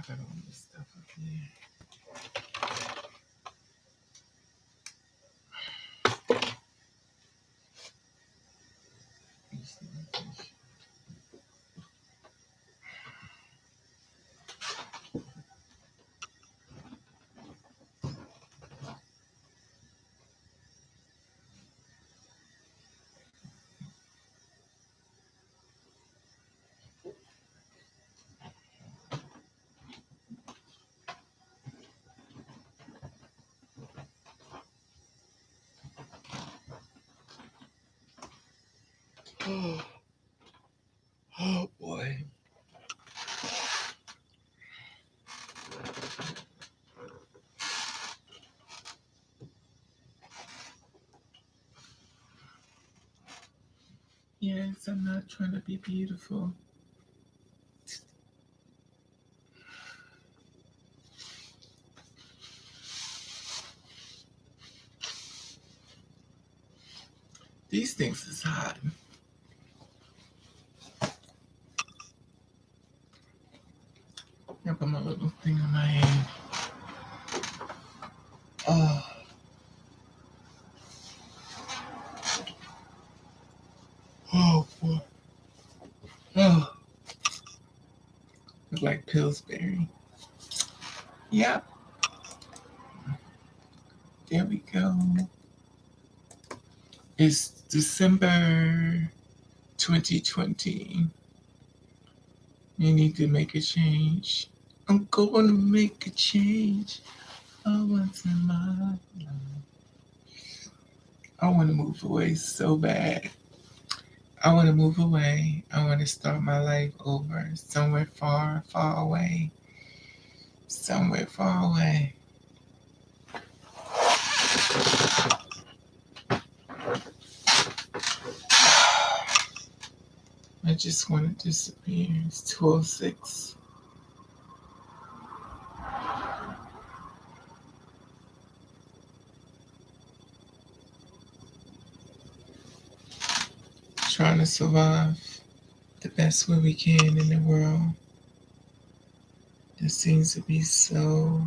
got all this stuff up here. Oh boy. Yes, I'm not trying to be beautiful. These things is hot. I put my little thing on my hand. Oh. Oh boy. Oh. Look like Pillsbury. Yep. There we go. It's December 2020. You need to make a change. I'm going to make a change. Oh, once in my life. I want to move away so bad. I want to move away. I want to start my life over somewhere far, far away. Somewhere far away. I just want to disappear. It's 2:06. Trying to survive the best way we can in the world. That seems to be so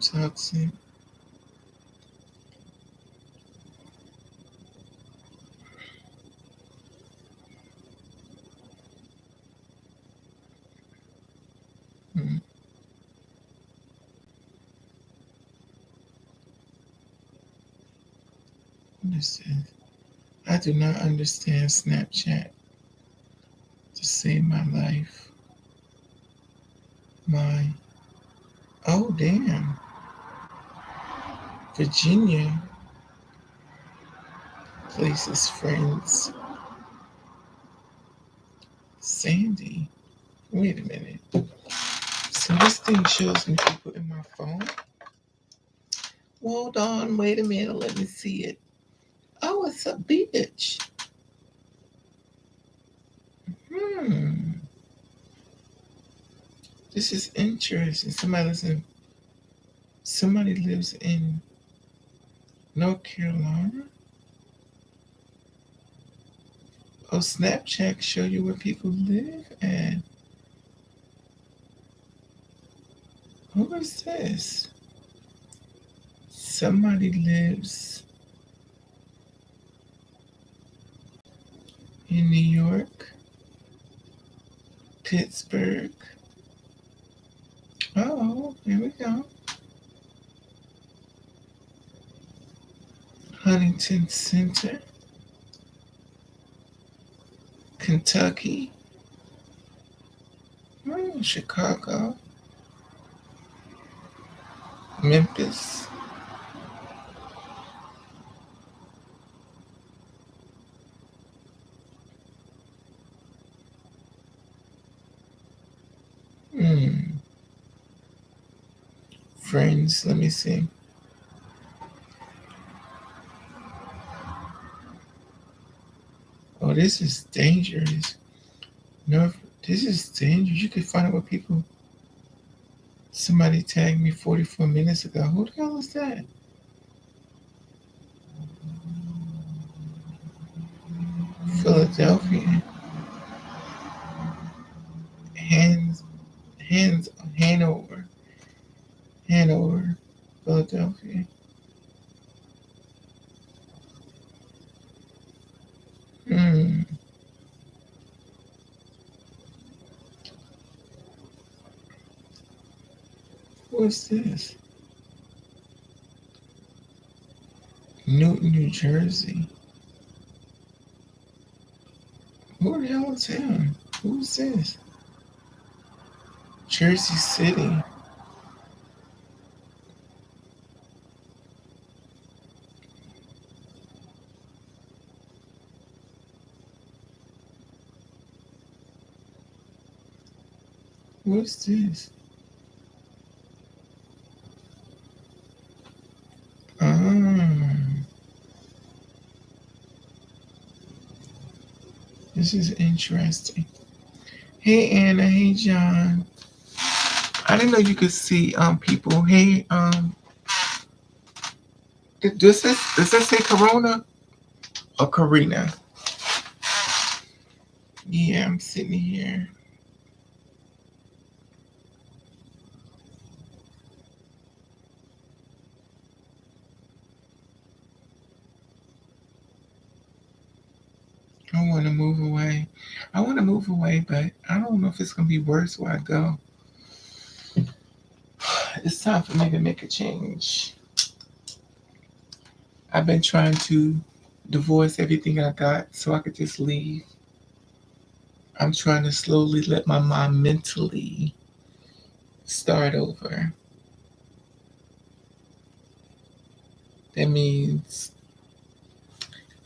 toxic. Hmm. Listen, I do not understand Snapchat to save my life. My, oh damn, Virginia places friends. Sandy, wait a minute. So this thing shows me people in my phone. Hold on, wait a minute, let me see it. Oh, it's a bitch. This is interesting. Somebody lives in North Carolina. Oh, Snapchat show you where people live at. Who is this? Somebody lives in New York, Pittsburgh. Oh, here we go. Huntington Center, Kentucky, Chicago, Memphis. Friends, let me see. Oh, this is dangerous. No, this is dangerous. You can find out what people. Somebody tagged me 44 minutes ago. Who the hell is that? Philadelphia. Hands, Hanover, Hanover, Philadelphia. Hmm. What's this? Newton, New Jersey. Who the hell is him? Who's this? Jersey City. What's this? Ah, this is interesting. Hey Anna, hey John. I didn't know you could see people. Hey does this say Corona or Karina? Yeah, I'm sitting here. I want to move away. I want to move away, but I don't know if it's gonna be worse where I go. It's time for me to make a change. I've been trying to divorce everything I got so I could just leave. I'm trying to slowly let my mind mentally start over. That means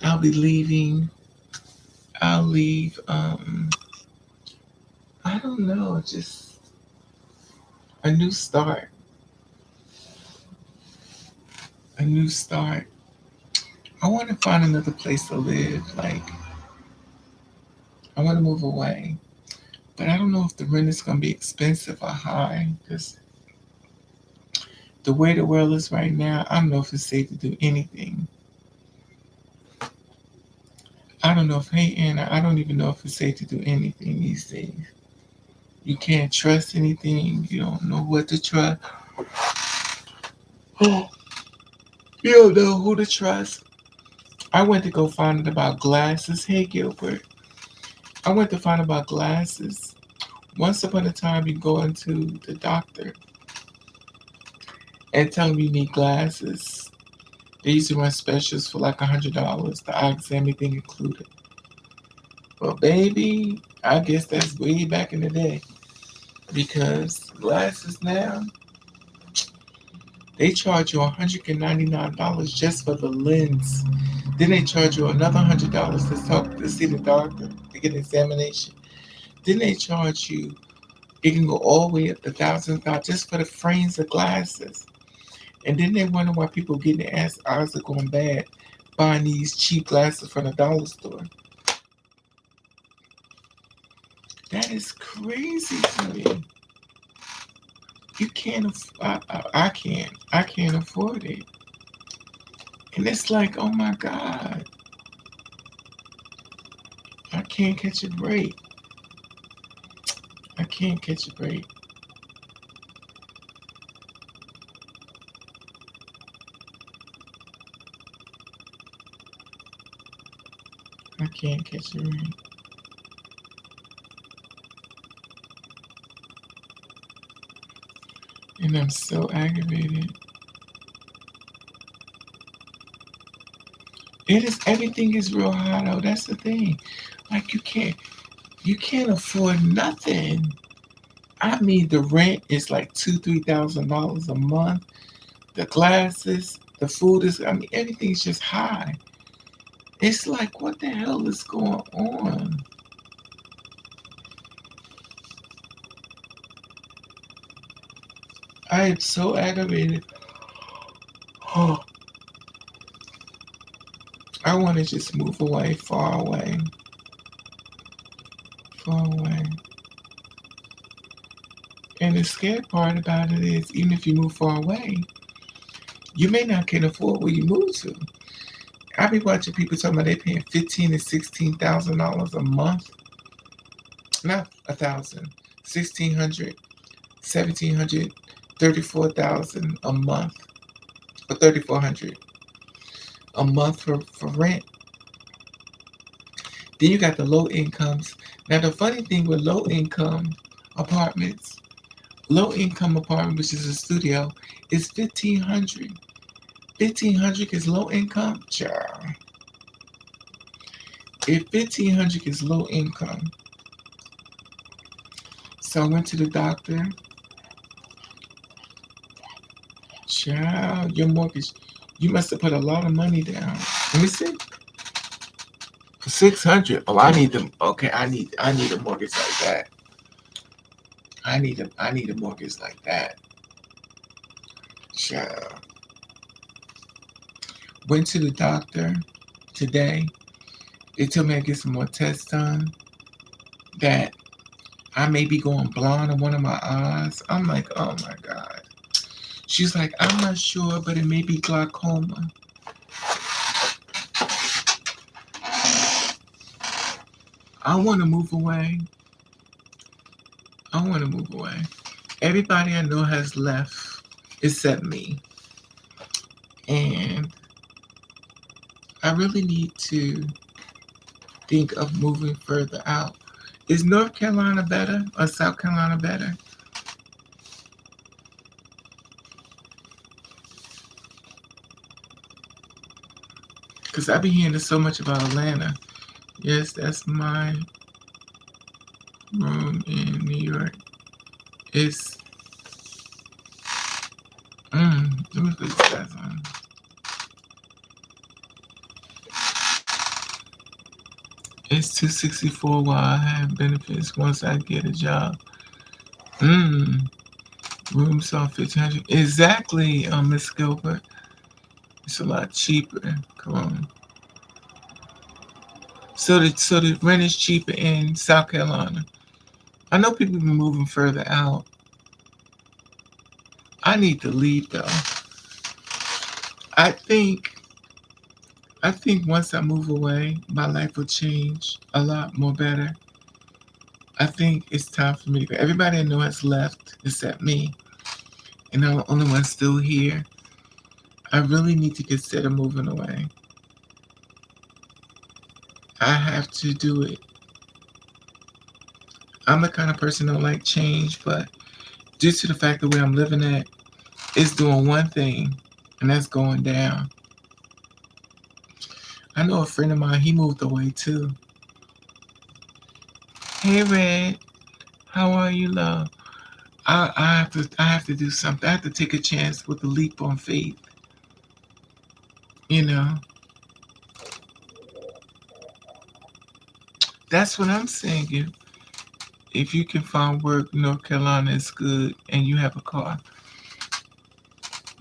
I'll be leaving. I'll leave. I don't know, just a new start. A new start. I want to find another place to live. Like, I want to move away. But I don't know if the rent is going to be expensive or high. Because the way the world is right now, I don't know if it's safe to do anything. I don't know if, hey, Anna, I don't even know if it's safe to do anything these days. You can't trust anything. You don't know what to trust. Oh, you don't know who to trust. I went to go find out about glasses. Hey, Gilbert. I went to find out about glasses. Once upon a time, you go into the doctor and tell them you need glasses. They used to run specials for like $100, the eye exam, everything included. But baby, I guess that's way back in the day. Because glasses now, they charge you $199 just for the lens. Then they charge you another $100 to see the doctor, to get an examination. Then they charge you, it can go all the way up to $1,000 just for the frames of glasses. And then they wonder why people getting their eyes are going bad buying these cheap glasses from the dollar store. That is crazy to me. You can't, I can't afford it. And it's like, oh my God, I can't catch a break. I can't catch a break. I can't catch a break. And I'm so aggravated. It is, everything is real high though. That's the thing. Like you can't afford nothing. I mean, the rent is like $2,000-3,000 a month. The glasses, the food is. I mean, everything's just high. It's like, what the hell is going on? I am so aggravated. Oh, I want to just move away, far away, far away. And the scary part about it is, even if you move far away, you may not can afford where you move to. I be watching people talking about they paying $15,000 to $16,000 a month. Not 1,000, 1,600, 1,700, 34,000 a month, or 3,400 a month for rent. Then you got the low incomes. Now the funny thing with apartments, low income apartment, which is a studio, is 1,500. 1,500 is low income, child. If 1,500 is low income, so I went to the doctor. Child, your mortgage, you must have put a lot of money down. Let me see. 600. Oh, I need them. Okay, I need a mortgage like that. I need a mortgage like that. Child. Went to the doctor today. They told me I get some more tests done. That I may be going blind in one of my eyes. I'm like, oh my God. She's like, I'm not sure, but it may be glaucoma. I want to move away. I want to move away. Everybody I know has left except me. And I really need to think of moving further out. Is North Carolina better or South Carolina better? Because I've been hearing so much about Atlanta. Yes, that's my room in New York. It's, let me put this guys on. It's 264 while I have benefits once I get a job. Room saw 1,500. Exactly, Miss Gilbert. It's a lot cheaper. Come on. So the rent is cheaper in South Carolina. I know people been moving further out. I need to leave though. I think I think once I move away, my life will change a lot more better. I think it's time for me to go. Everybody I know has left except me, and I'm the only one still here. I really need to consider moving away. I have to do it. I'm the kind of person that don't like change, but due to the fact that where I'm living at is doing one thing, and that's going down. I know a friend of mine, he moved away too. Hey Red, how are you, love? I have to do something. I have to take a chance with a leap on faith. You know, that's what I'm saying. If you can find work, North Carolina is good, and you have a car.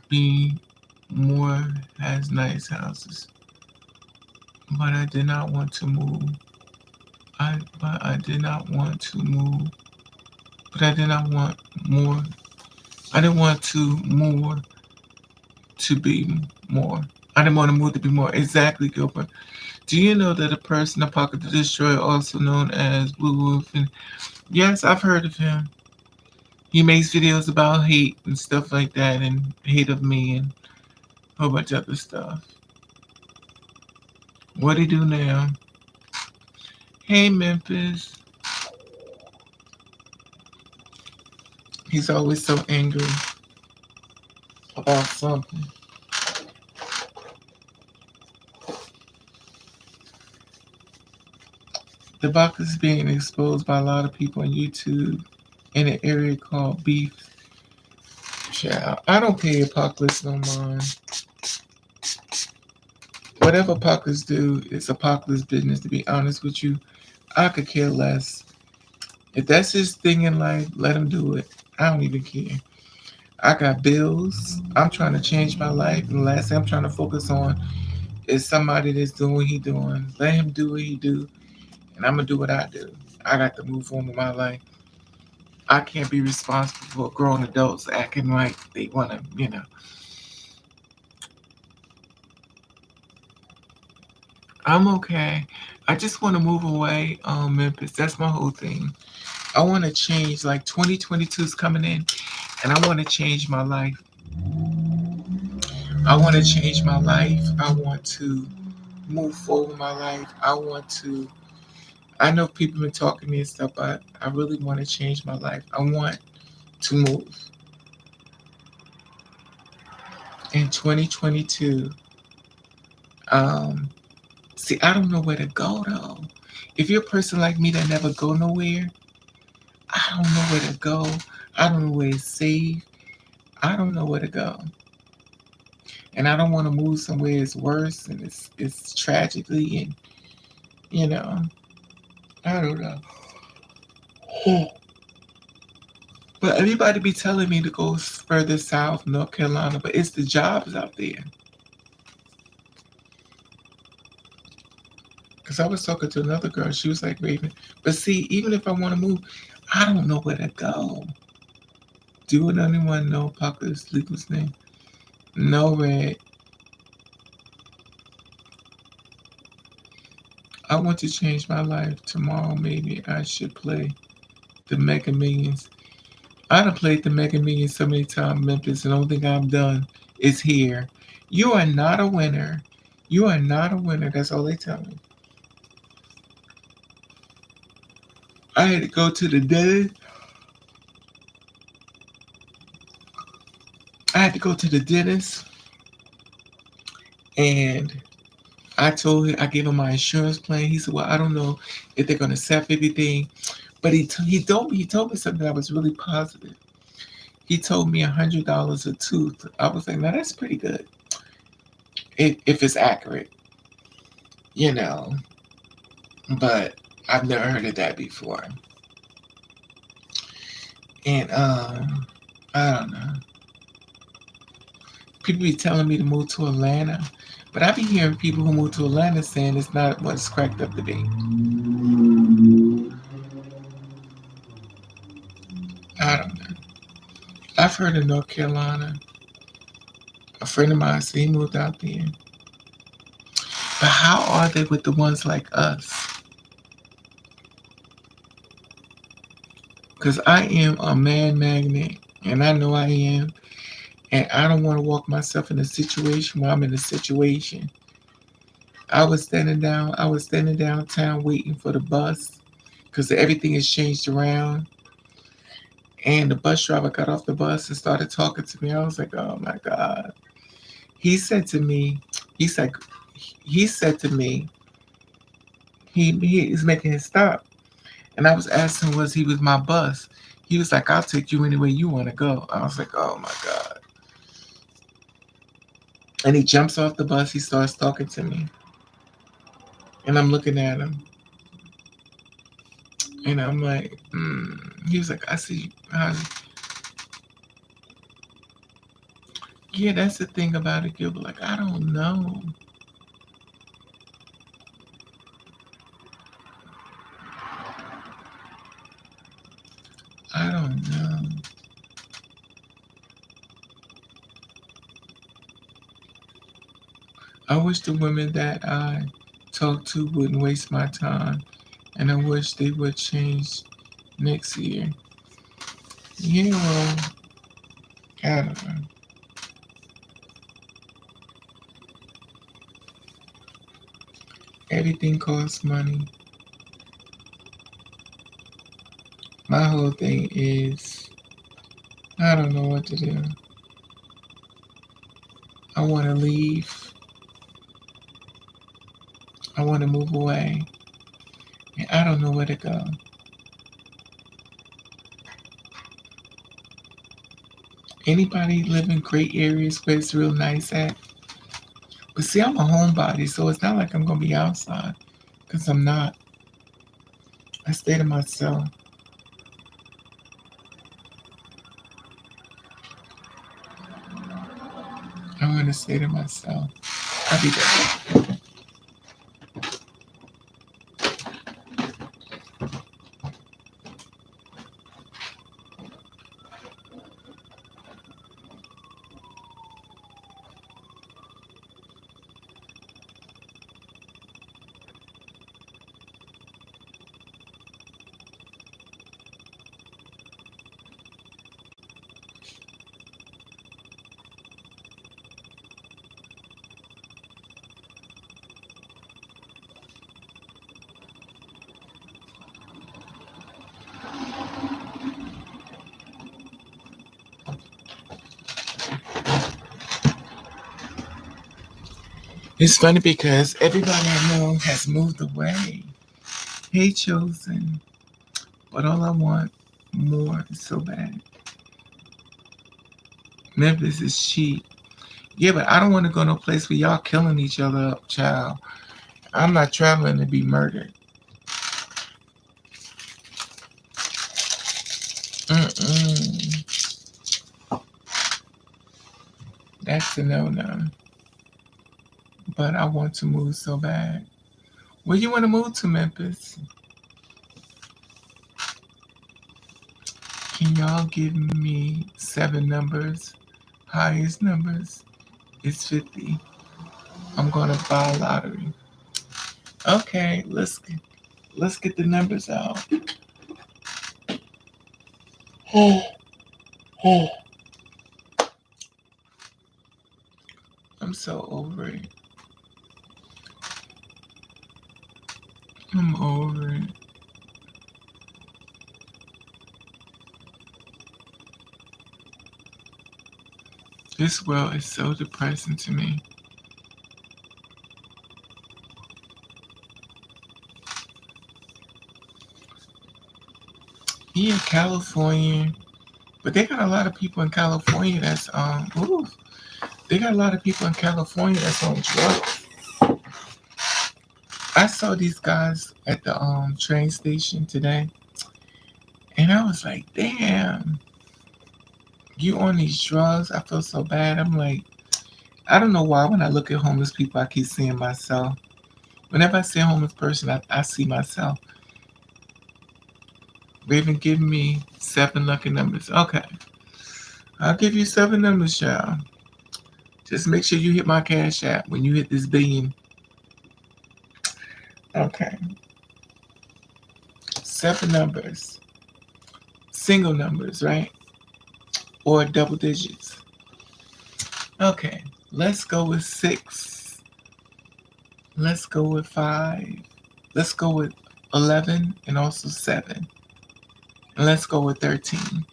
B Moore has nice houses, but I did not want to move. I did not want to move, but I did not want more. I didn't want to be more. I didn't want to move to be more. Exactly, Gilbert. Do you know that a person, Apocalypse the Destroyer, also known as Blue Wolf? And yes, I've heard of him. He makes videos about hate and stuff like that, and hate of me and a whole bunch of other stuff. What he do now? Hey, Memphis. He's always so angry about something. The box is being exposed by a lot of people on YouTube in an area called Beef. Child, I don't pay Apocalypse no mind. Whatever Apocalypse do, it's Apocalypse business, to be honest with you. I could care less. If that's his thing in life, let him do it. I don't even care. I got bills. I'm trying to change my life. And the last thing I'm trying to focus on is somebody that's doing what he doing. Let him do what he do. And I'm going to do what I do. I got to move on with my life. I can't be responsible for grown adults acting like they want to. I'm okay. I just want to move away, Memphis. That's my whole thing. I want to change, like 2022 is coming in, and I want to change my life. I want to change my life. I want to move forward in my life. I know people been talking to me and stuff, but I really want to change my life. I want to move. In 2022, um, see, I don't know where to go though. If you're a person like me that never go nowhere, I don't know where to go. I don't know where to save. I don't know where to go. And I don't want to move somewhere it's worse and it's tragically and you know, I don't know. But everybody be telling me to go further south, North Carolina, but it's the jobs out there. Because I was talking to another girl, she was like, Raven, but see, even if I want to move, I don't know where to go. Do anyone know Parker's legal name? No, Red. I want to change my life. Tomorrow, maybe I should play the Mega Millions. I done played the Mega Millions so many times, Memphis, and the only thing I've done is here. You are not a winner. You are not a winner. That's all they tell me. I had to go to the dentist. I had to go to the dentist, and I gave him my insurance plan. He said, "Well, I don't know if they're gonna accept everything," but he told me something that was really positive. He told me $100 a tooth. I was like, "Now that's pretty good if it's accurate, you know." But I've never heard of that before, and I don't know. People be telling me to move to Atlanta, but I be hearing people who move to Atlanta saying it's not what it's cracked up to be. I don't know. I've heard of North Carolina. A friend of mine said he moved out there. But how are they with the ones like us? Because I am a man magnet, and I know I am, and I don't want to walk myself in a situation where I'm in a situation. I was standing downtown waiting for the bus because everything has changed around. And the bus driver got off the bus and started talking to me. I was like, oh my God. He said to me, he's like, he said to me, he is making his stop. And I was asking, was he with my bus? He was like, I'll take you anywhere you want to go. I was like, oh my God. And he jumps off the bus. He starts talking to me. And I'm looking at him. And I'm like, He was like, I see. Yeah, that's the thing about it, Gilbert. Like, I don't know. I don't know. I wish the women that I talk to wouldn't waste my time. And I wish they would change next year. Yeah, well, I don't know. Everything costs money. My whole thing is I don't know what to do. I want to leave. I want to move away. And I don't know where to go. Anybody live in great areas where it's real nice at? But see, I'm a homebody, so it's not like I'm going to be outside. Because I'm not. I stay to myself. I want to stay to myself. I'll be back. It's funny because everybody I know has moved away. Hey, chosen. But all I want more is so bad. Memphis is cheap. Yeah, but I don't want to go no place where y'all killing each other up, child. I'm not traveling to be murdered. Mm-mm. That's a no-no. But I want to move so bad. Where you want to move to, Memphis? Can y'all give me 7 numbers? Highest numbers is 50. I'm gonna buy a lottery. Okay, let's get the numbers out. Oh, oh, I'm so over it. I'm over it. This world is so depressing to me. Yeah, California, but they got a lot of people in California that's ooh, they got a lot of people in California that's on drugs. I saw these guys at the train station today, and I was like, damn, you on these drugs? I feel so bad. I'm like, I don't know why when I look at homeless people, I keep seeing myself. Whenever I see a homeless person, I see myself. Raven, give me 7 lucky numbers. Okay, I'll give you 7 numbers, y'all. Just make sure you hit my cash app when you hit this billion. Okay, 7 numbers, single numbers, right? Or double digits. Okay, let's go with 6. Let's go with 5. Let's go with 11 and also 7. And let's go with 13.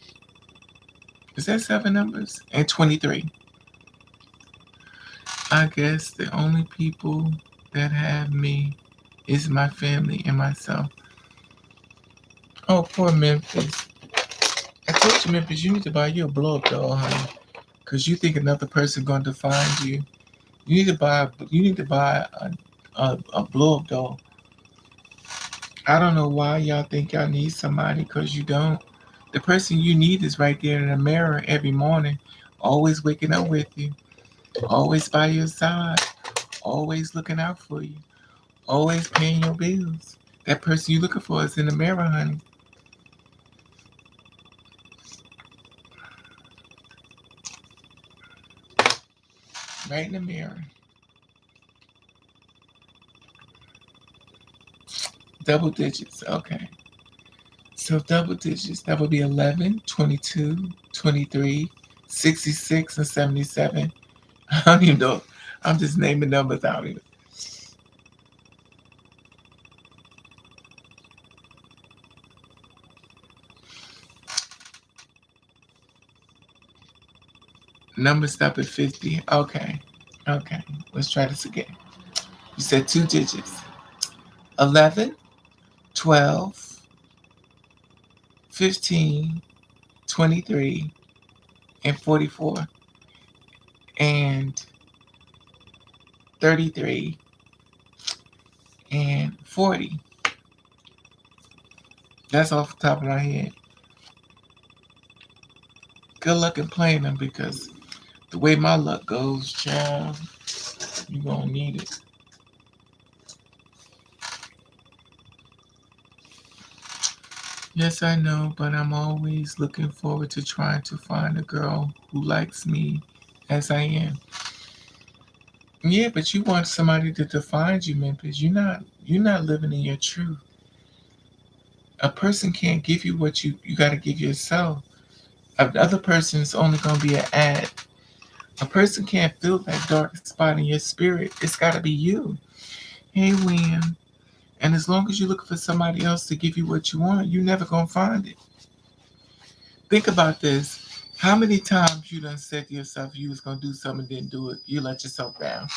Is that 7 numbers? And 23. I guess the only people that have me is my family and myself. Oh, poor Memphis. I told you, Memphis, you need to buy you a blow up doll, honey. Cause you think another person gonna define you. You need to buy a blow up doll. I don't know why y'all think y'all need somebody, cause you don't. The person you need is right there in the mirror every morning, always waking up with you, always by your side, always looking out for you, always paying your bills. That person you looking for is in the mirror, honey. Right in the mirror. Double digits. Okay. So double digits, that would be 11, 22, 23, 66, and 77. I don't even know. I'm just naming numbers out here. Numbers stop at 50. Okay. Okay. Let's try this again. You said 2 digits. 11, 12, 15, 23, and 44, and 33, and 40. That's off the top of my head. Good luck in playing them because the way my luck goes, child, you gonna need it. Yes, I know, but I'm always looking forward to trying to find a girl who likes me as I am. Yeah, but you want somebody to define you, Memphis. You're not living in your truth. A person can't give you what you gotta give yourself. Another person is only gonna be an ad. A person can't fill that dark spot in your spirit. It's gotta be you. Hey, William. And as long as you're looking for somebody else to give you what you want, you're never gonna find it. Think about this. How many times you done said to yourself you was gonna do something and didn't do it? You let yourself down.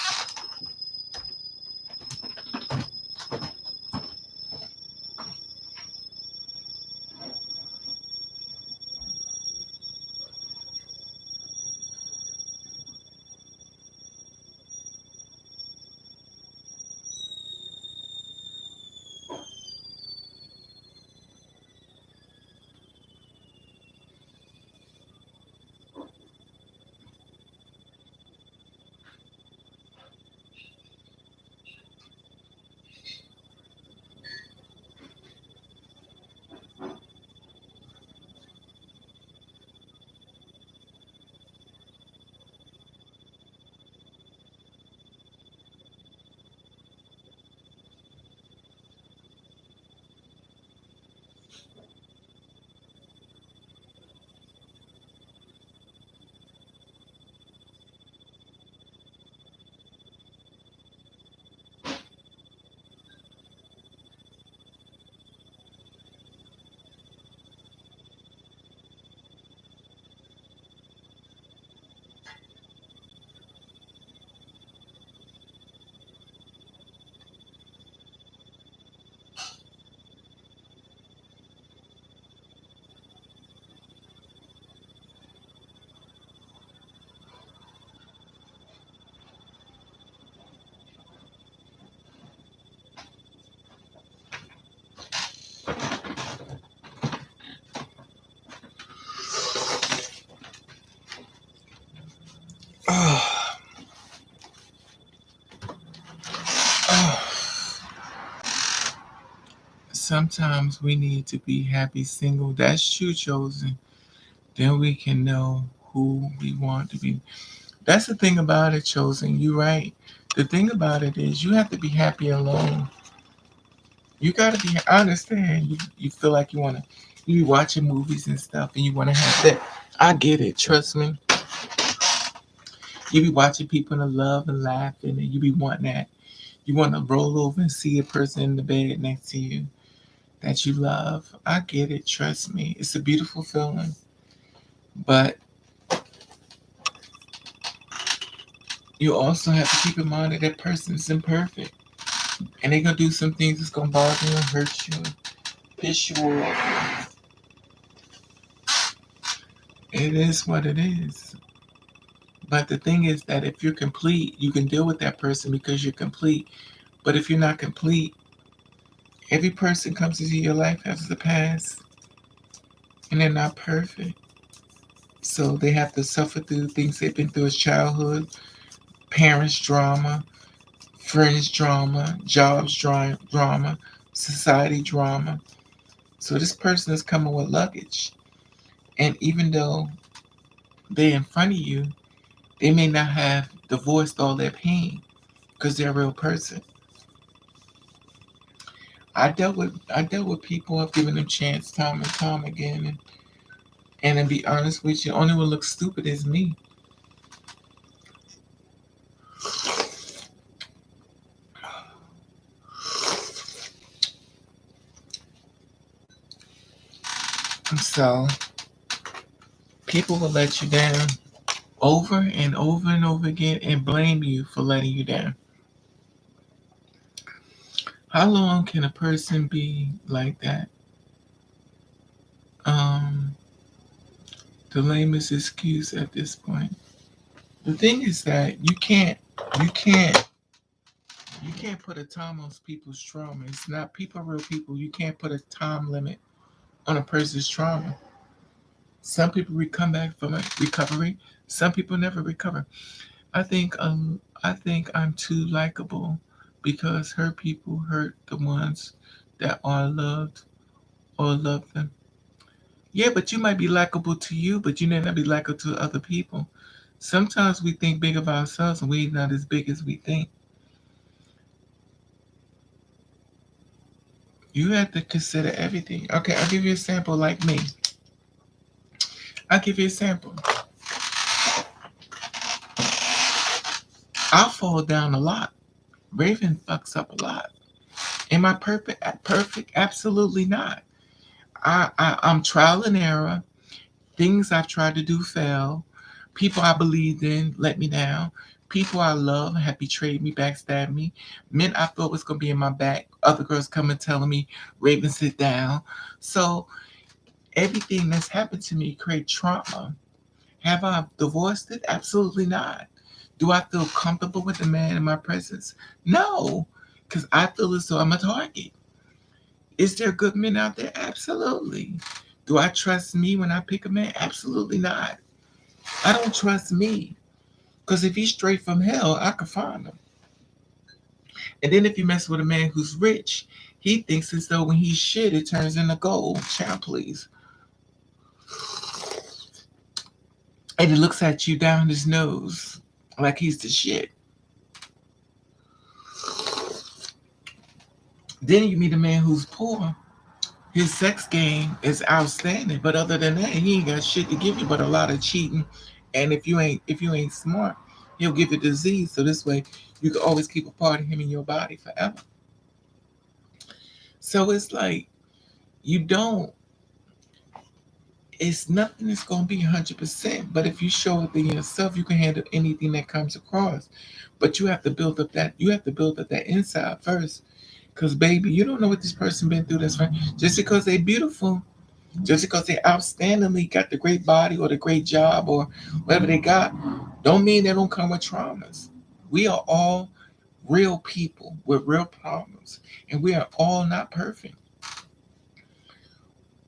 sometimes we need to be happy single. That's true, chosen. Then we can know who we want to be. That's the thing about it, chosen. You right. The thing about it is you have to be happy alone. You gotta be. I understand. You feel like you be watching movies and stuff, and you want to have that. I get it. Trust me. You be watching people in love and laughing, and you be wanting that. You want to roll over and see a person in the bed next to you that you love. I get it. Trust me. It's a beautiful feeling, but you also have to keep in mind that that person is imperfect, and they're gonna do some things that's gonna bother you, hurt you, piss you off. It is what it is. But the thing is that if you're complete, you can deal with that person because you're complete. But if you're not complete, every person comes into your life has a past and they're not perfect. So they have to suffer through things they've been through as childhood, parents' drama, friends' drama, drama, society drama. So this person is coming with luggage. And even though they're in front of you, they may not have divorced all their pain because they're a real person. I dealt with people. I've given them chance time and time again, and to be honest with you, the only one looks stupid is me. So people will let you down over and over and over again and blame you for letting you down. How long can a person be like that? Um, the lamest excuse at this point. The thing is that you can't, you can't put a time on people's trauma. It's not people, are real people. You can't put a time limit on a person's trauma. Some people come back from a recovery. Some people never recover. I think I'm too likable because hurt people hurt the ones that are loved or love them. Yeah, but you might be likable to you, but you may not be likable to other people. Sometimes we think big of ourselves and we're not as big as we think. You have to consider everything. Okay, I'll give you a sample like me. I'll give you a sample. I fall down a lot. Raven fucks up a lot. Am I perfect? Perfect? Absolutely not. I'm trial and error. Things I've tried to do fail. People I believed in let me down. People I love have betrayed me, backstabbed me. Men I thought was gonna be in my back. Other girls coming telling me, Raven, sit down. So everything that's happened to me create trauma. Have I divorced it? Absolutely not. Do I feel comfortable with the man in my presence? No, because I feel as though I'm a target. Is there good men out there? Absolutely. Do I trust me when I pick a man? Absolutely not. I don't trust me. Because if he's straight from hell, I could find him. And then if you mess with a man who's rich, he thinks as though when he's shit, it turns into gold. Child, please. And he looks at you down his nose like he's the shit. Then you meet a man who's poor. His sex game is outstanding, but other than that, he ain't got shit to give you but a lot of cheating. And if you ain't smart, he'll give you disease. So this way, you can always keep a part of him in your body forever. So it's like you don't. It's nothing that's gonna be 100%. But if you show it in yourself, you can handle anything that comes across. But you have to build up that. You have to build up that inside first. Cause baby, you don't know what this person been through. That's right. Just because they're beautiful, just because they outstandingly got the great body or the great job or whatever they got, don't mean they don't come with traumas. We are all real people with real problems, and we are all not perfect.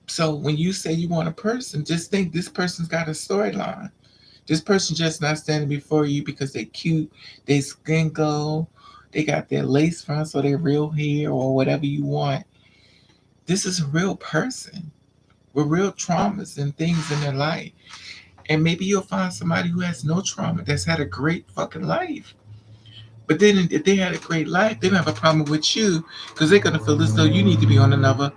So when you say you want a person, just think this person's got a storyline. This person just not standing before you because they cute, they skin glow, they got their lace fronts or their real hair or whatever you want. This is a real person with real traumas and things in their life. And maybe you'll find somebody who has no trauma that's had a great fucking life. But then if they had a great life, they don't have a problem with you because they're gonna feel as though you need to be on another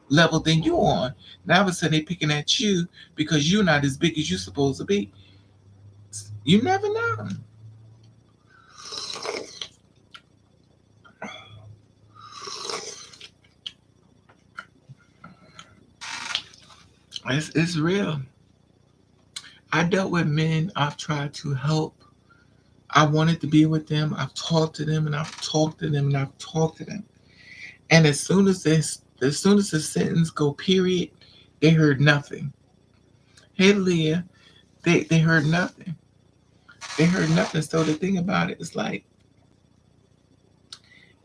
level than you on. Now all of a sudden they're picking at you because you're not as big as you're supposed to be. You never know. It's real. I dealt with men I've tried to help. I wanted to be with them. I've talked to them and I've talked to them and I've talked to them. And as soon as the sentence go period, they heard nothing. Hey Leah, they heard nothing. They heard nothing. So the thing about it is like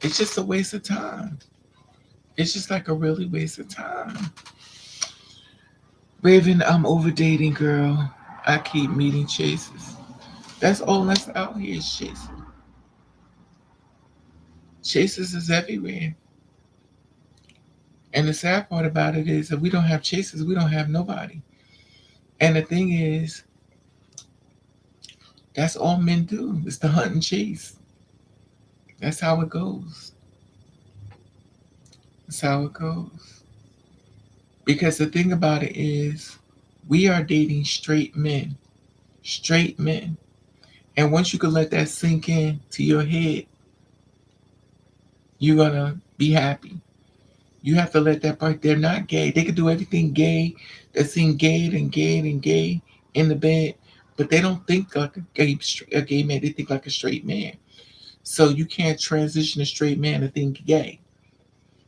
it's just a waste of time. It's just like a really waste of time. Raven, I'm over dating, girl. I keep meeting chases. That's all that's out here is chasing. Chases is everywhere. And the sad part about it is if we don't have chases, we don't have nobody. And the thing is, that's all men do. It's the hunt and chase. That's how it goes. That's how it goes. Because the thing about it is, we are dating straight men. Straight men. And once you can let that sink in to your head, you're gonna be happy. You have to let that part. They're not gay. They can do everything gay. That seem gay and gay and gay in the bed, but they don't think like a gay man. They think like a straight man. So you can't transition a straight man to think gay.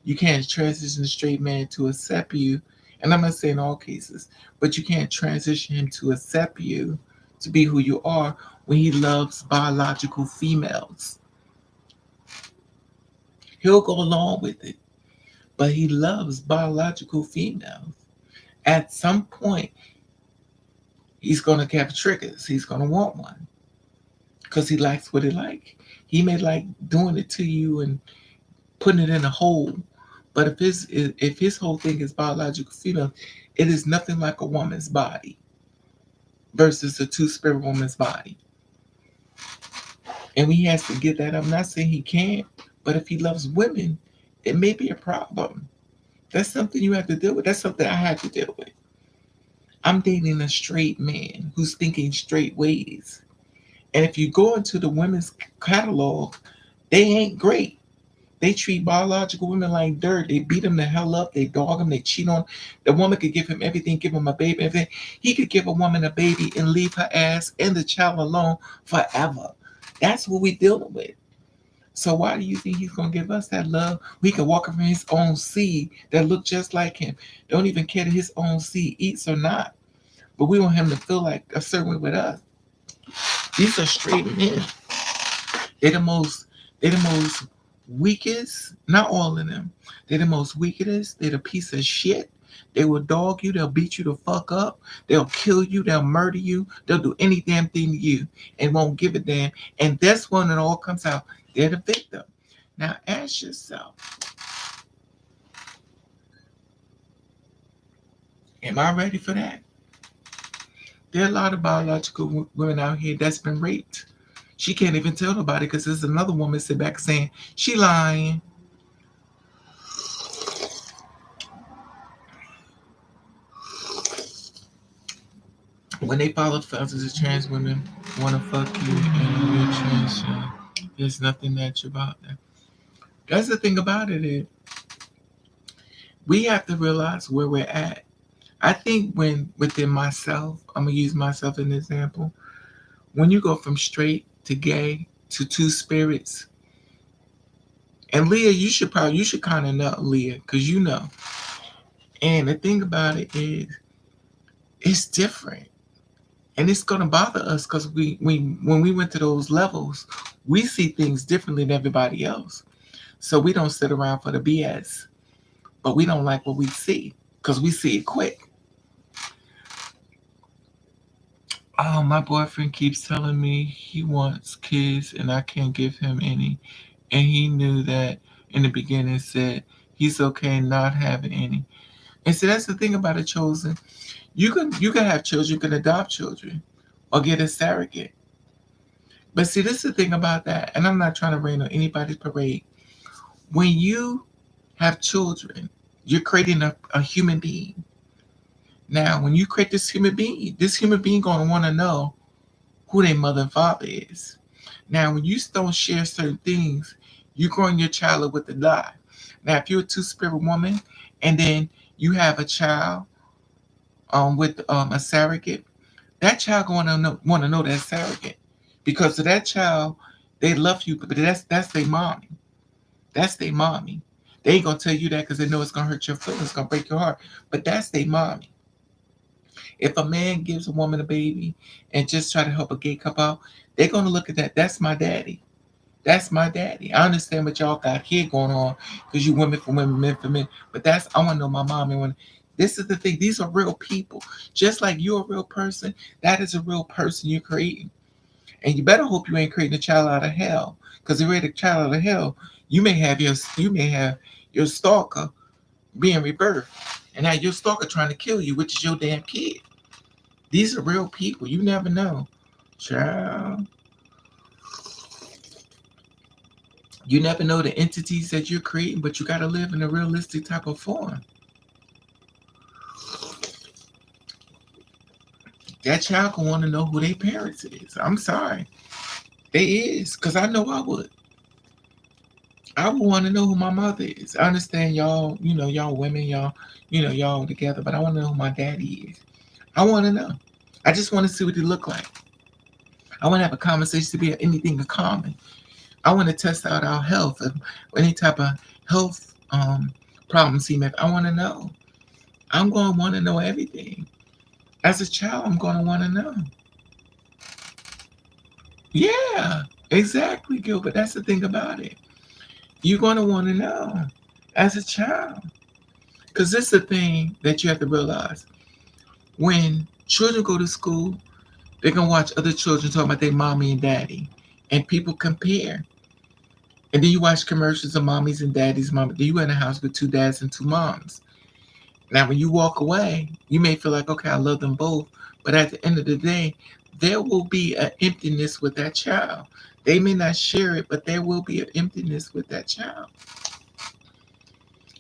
You can't transition a straight man to accept you. And I'm not saying all cases, but you can't transition him to accept you to be who you are when he loves biological females. He'll go along with it, but he loves biological females. At some point, he's going to have triggers. He's going to want one because he likes what he likes. He may like doing it to you and putting it in a hole, but if his whole thing is biological female, it is nothing like a woman's body versus a two-spirit woman's body. And he has to get that. I'm not saying he can't, but if he loves women, it may be a problem. That's something you have to deal with. That's something I have to deal with. I'm dating a straight man who's thinking straight ways. And if you go into the women's catalog, they ain't great. They treat biological women like dirt. They beat them the hell up. They dog them. They cheat on. The woman could give him everything, give him a baby, everything. He could give a woman a baby and leave her ass and the child alone forever. That's what we're dealing with. So why do you think he's gonna give us that love? We can walk from his own seed that look just like him. Don't even care that his own seed eats or not. But we want him to feel like a certain way with us. These are straight men. They're the most they're the most weakest, not all of them. They're the most weakest, they're the piece of shit. They will dog you, they'll beat you the fuck up, they'll kill you, they'll murder you, they'll do any damn thing to you and won't give a damn. And that's when it all comes out. They're the victim. Now ask yourself, am I ready for that? There are a lot of biological women out here that's been raped. She can't even tell nobody because there's another woman sit back saying she lying. When they follow thousands of trans women want to fuck you and you're trans, there's nothing that you about them. That's the thing about it is we have to realize where we're at. I think when within myself, I'm gonna use myself as an example. When you go from straight to gay to two spirits, and Leah, you should kind of know Leah because you know. And the thing about it is, it's different, and it's gonna bother us because we when we went to those levels, we see things differently than everybody else. So we don't sit around for the BS, but we don't like what we see because we see it quick. Oh, my boyfriend keeps telling me he wants kids and I can't give him any. And he knew that in the beginning said He's okay not having any. And so that's the thing about a chosen. You can have children, you can adopt children, or get a surrogate. But see, this is the thing about that, and I'm not trying to rain on anybody's parade. When you have children, you're creating a human being. Now, when you create this human being gonna want to know who their mother and father is. Now, when you don't share certain things, you're growing your child up with a lie. Now, if you're a two-spirit woman, and then you have a child with a surrogate, that child gonna want to know that surrogate, because to that child, they love you, but that's their mommy. That's their mommy. They ain't gonna tell you that because they know it's gonna hurt your feelings, it's gonna break your heart. But that's their mommy. If a man gives a woman a baby and just try to help a gay couple out, they're gonna look at that. That's my daddy. That's my daddy. I understand what y'all got here going on because you women for women, men for men. But that's I want to know my mom and when. This is the thing. These are real people. Just like you're a real person, that is a real person you're creating. And you better hope you ain't creating a child out of hell. Because if you're a child out of hell, you may have your stalker being rebirthed, and now your stalker trying to kill you, which is your damn kid. These are real people. You never know, child. You never know the entities that you're creating, but you got to live in a realistic type of form. That child can want to know who their parents is. I'm sorry. They is. Because I know I would. I would want to know who my mother is. I understand y'all, y'all women, y'all together, but I want to know who my daddy is. I want to know. I just want to see what he look like. I want to have a conversation to be anything in common. I want to test out our health, any type of health problems he may have. I want to know. I'm going to want to know everything. As a child, I'm going to want to know. Yeah, exactly, Gilbert. That's the thing about it. You're going to want to know as a child. Because this is the thing that you have to realize. When children go to school, they can watch other children talk about their mommy and daddy. And people compare. And then you watch commercials of mommies and daddies. Then you in a house with two dads and two moms. Now, when you walk away, you may feel like, okay, I love them both. But at the end of the day, there will be an emptiness with that child. They may not share it, but there will be an emptiness with that child.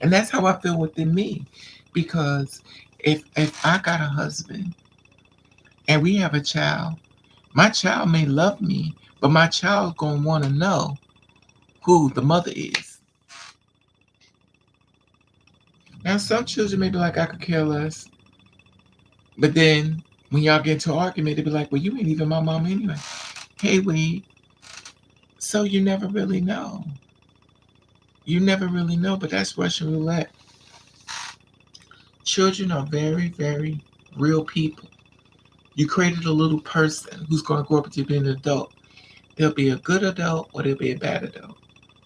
And that's how I feel within me. Because if I got a husband and we have a child, my child may love me, but my child gonna want to know who the mother is. Now, some children may be like, I could care less. But then when y'all get into an argument, they be like, well, you ain't even my mom anyway. Hey, Weed. So you never really know. You never really know, but that's Russian roulette. Children are very, very real people. You created a little person who's going to grow up to be an adult. They'll be a good adult or they'll be a bad adult.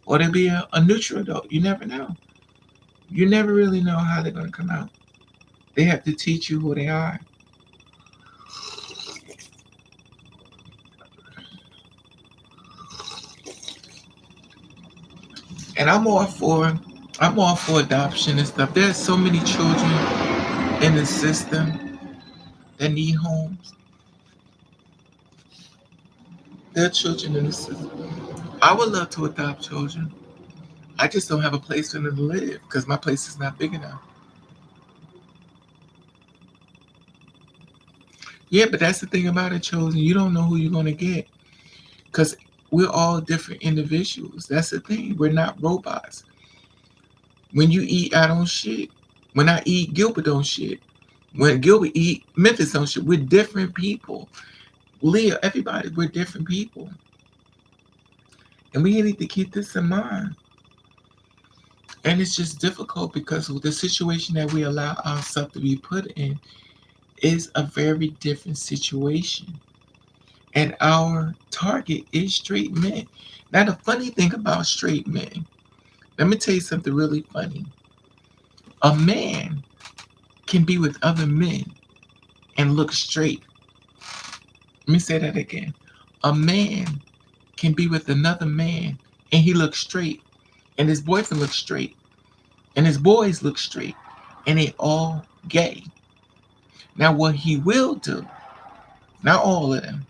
Or they'll be a neutral adult. You never know. You never really know how they're going to come out. They have to teach you who they are. And I'm all for adoption and stuff. There's so many children in the system that need homes. There are children in the system. I would love to adopt children. I just don't have a place for them to live because my place is not big enough. Yeah, but that's the thing about it, children. You don't know who you're going to get because we're all different individuals. That's the thing. We're not robots. When you eat, I don't shit. When I eat, Gilbert don't shit. When Gilbert eat, Memphis don't shit. We're different people. Leah, everybody, we're different people. And we need to keep this in mind. And it's just difficult because the situation that we allow ourselves to be put in is a very different situation. And our target is straight men. Now, the funny thing about straight men, let me tell you something really funny. A man can be with other men and look straight. Let me say that again. A man can be with another man and he looks straight and his boyfriend looks straight. and his boys look straight, and they all gay. Now, what he will do, not all of them,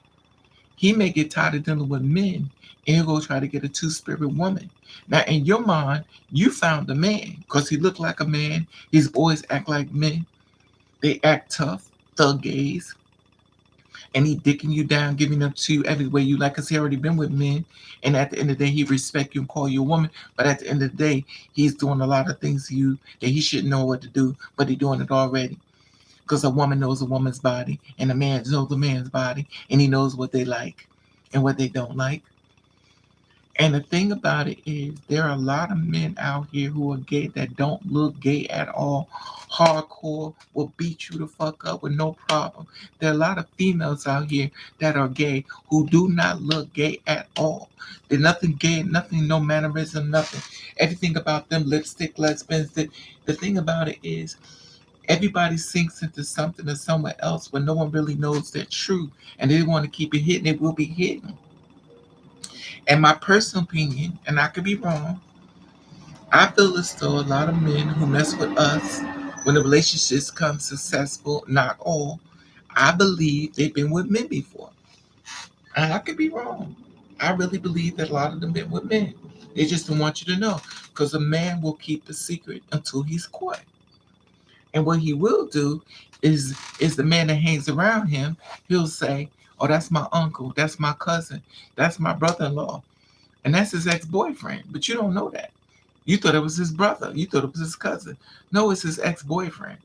he may get tired of dealing with men, and he'll go try to get a two-spirit woman. Now, in your mind, you found a man because he looked like a man. His boys act like men. They act tough, thug gays, and he dicking you down, giving them to you every way you like, because he already been with men. And at the end of the day, he respect you and call you a woman. But at the end of the day, he's doing a lot of things to you that he shouldn't know what to do, but he's doing it already. Because a woman knows a woman's body, and a man knows a man's body, and he knows what they like and what they don't like. And the thing about it is, there are a lot of men out here who are gay that don't look gay at all. Hardcore will beat you the fuck up with no problem. There are a lot of females out here that are gay who do not look gay at all. They're nothing gay, nothing, no mannerism, nothing. Everything about them, lipstick, lesbians. The thing about it is, everybody sinks into something or somewhere else when no one really knows their truth, and they want to keep it hidden. It will be hidden. In my personal opinion, and I could be wrong, I feel as though a lot of men who mess with us when the relationships come successful, not all, I believe they've been with men before. And I could be wrong. I really believe that a lot of them been with men. They just don't want you to know. Because a man will keep a secret until he's caught. And what he will do is the man that hangs around him, he'll say, "Oh, that's my uncle, that's my cousin, that's my brother-in-law." And that's his ex-boyfriend. But you don't know that. You thought it was his brother. You thought it was his cousin. No, it's his ex-boyfriend.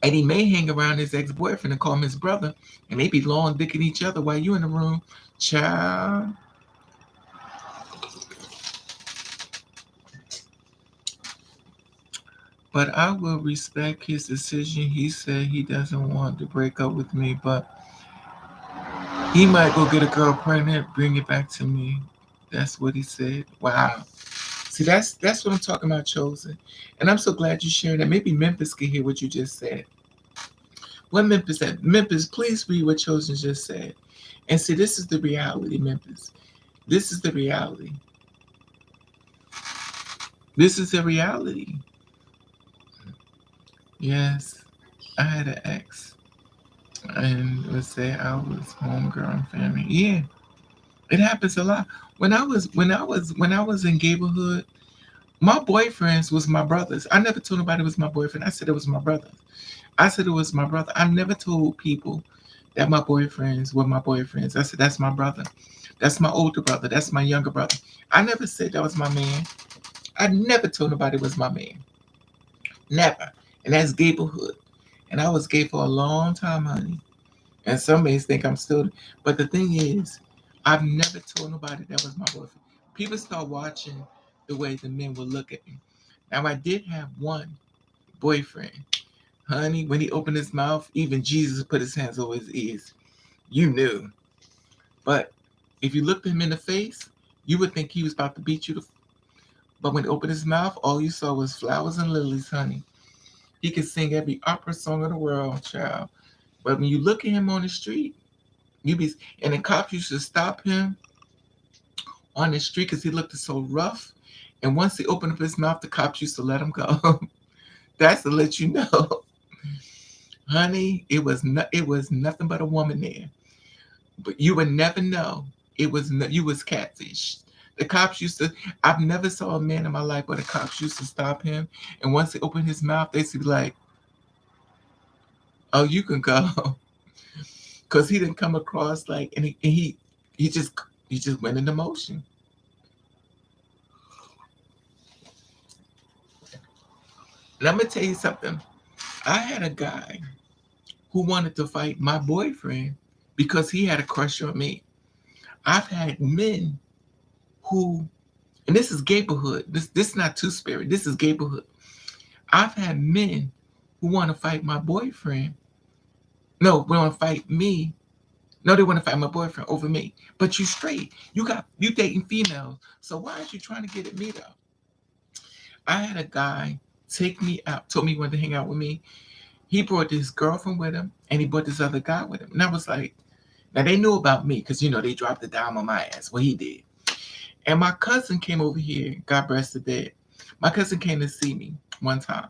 And he may hang around his ex-boyfriend and call him his brother, and they be long dicking each other while you in the room. Child. But I will respect his decision. He said he doesn't want to break up with me, but he might go get a girl pregnant, bring it back to me. That's what he said. Wow. See, that's what I'm talking about, Chosen. And I'm so glad you shared that. Maybe Memphis can hear what you just said. What Memphis said? Memphis, please read what Chosen just said. And see, this is the reality, Memphis. This is the reality. This is the reality. Yes, I had an ex, and let's say I was homegirl and family. Yeah, it happens a lot. When I was in neighborhood, my boyfriends was my brothers. I never told nobody it was my boyfriend. I said it was my brother. I said it was my brother. I never told people that my boyfriends were my boyfriends. I said that's my brother. That's my older brother. That's my younger brother. I never said that was my man. I never told nobody it was my man. Never. And that's neighborhood. And I was gay for a long time, honey. And some may think I'm still. But the thing is, I've never told nobody that was my boyfriend. People start watching the way the men will look at me. Now, I did have one boyfriend. Honey, when he opened his mouth, even Jesus put his hands over his ears. You knew. But if you looked him in the face, you would think he was about to beat you. But when he opened his mouth, all you saw was flowers and lilies, honey. He could sing every opera song in the world, child. But when you look at him on the street, you be and the cops used to stop him on the street because he looked so rough. And once he opened up his mouth, the cops used to let him go. That's to let you know, honey, it was nothing but a woman there. But you would never know you was catfish. The cops used to. I've never saw a man in my life where the cops used to stop him, and once he opened his mouth, they used to be like, "Oh, you can go," because he didn't come across like, he just he just went into motion. And I'm gonna tell you something. I had a guy who wanted to fight my boyfriend because he had a crush on me. I've had men who, and this is neighborhood. This is not two spirit. This is neighborhood. I've had men who want to fight my boyfriend. No, want to fight me. No, they want to fight my boyfriend over me. But you straight. You dating females. So why are you trying to get at me though? I had a guy take me out, told me he wanted to hang out with me. He brought this girlfriend with him, and he brought this other guy with him. And I was like, now they knew about me because they dropped the dime on my ass. Well, he did. And my cousin came over here, God bless the dead. My cousin came to see me one time.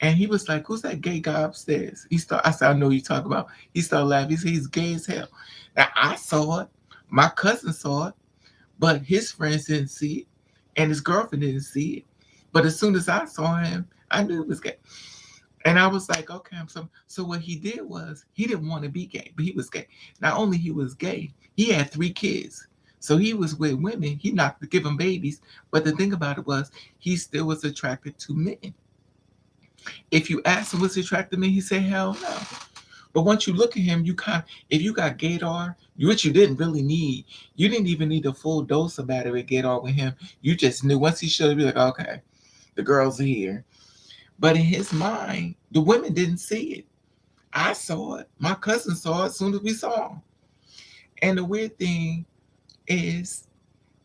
And he was like, "Who's that gay guy upstairs?" I said, "I know who you talk about." He started laughing. He said, "He's gay as hell." Now I saw it. My cousin saw it, but his friends didn't see it, and his girlfriend didn't see it. But as soon as I saw him, I knew it was gay. And I was like, okay, so what he did was he didn't want to be gay, but he was gay. Not only he was gay, he had 3 kids. So he was with women. He not to give them babies. But the thing about it was he still was attracted to men. If you ask him what's attracted to me, he said, hell no. But once you look at him, if you got gaydar, which you didn't really need, you didn't even need a full dose of battery gaydar with him. You just knew once he showed you, like, okay, the girls are here. But in his mind, the women didn't see it. I saw it. My cousin saw it as soon as we saw him. And the weird thing is,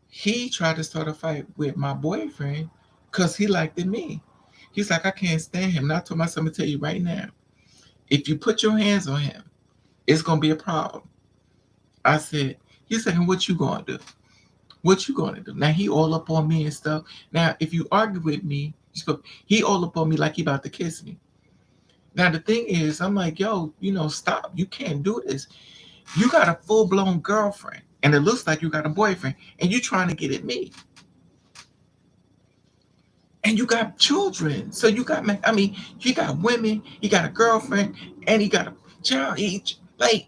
he tried to start a fight with my boyfriend because he liked me. He's like, I can't stand him. And I told myself, I'm going to tell you right now, if you put your hands on him, it's going to be a problem. I said, he said, what you going to do? What you going to do? Now, he all up on me and stuff. Now, if you argue with me, he all up on me like he about to kiss me. Now, the thing is, I'm like, yo, stop. You can't do this. You got a full-blown girlfriend, and it looks like you got a boyfriend, and you trying to get at me. And you got children. So you got, he got women, he got a girlfriend, and he got a child each. Like,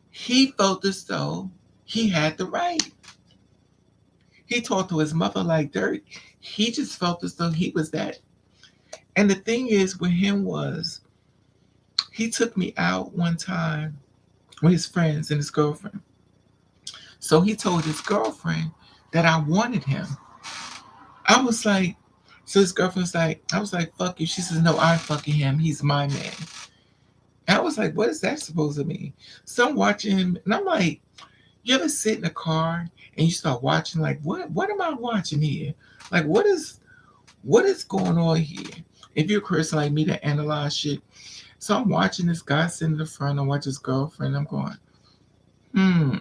he felt as though he had the right. He talked to his mother like dirt. He just felt as though he was that. And the thing is with him was, he took me out one time with his friends and his girlfriend. So he told his girlfriend that I wanted him. I was like, so his girlfriend's like, I was like, fuck you. She says, no, I'm fucking him. He's my man. And I was like, what is that supposed to mean? So I'm watching him, and I'm like, you ever sit in a car and you start watching, like, what am I watching here? Like, what is going on here? If you're a person like me that analyze shit. So I'm watching this guy sitting in the front, I watch his girlfriend, I'm going, hmm.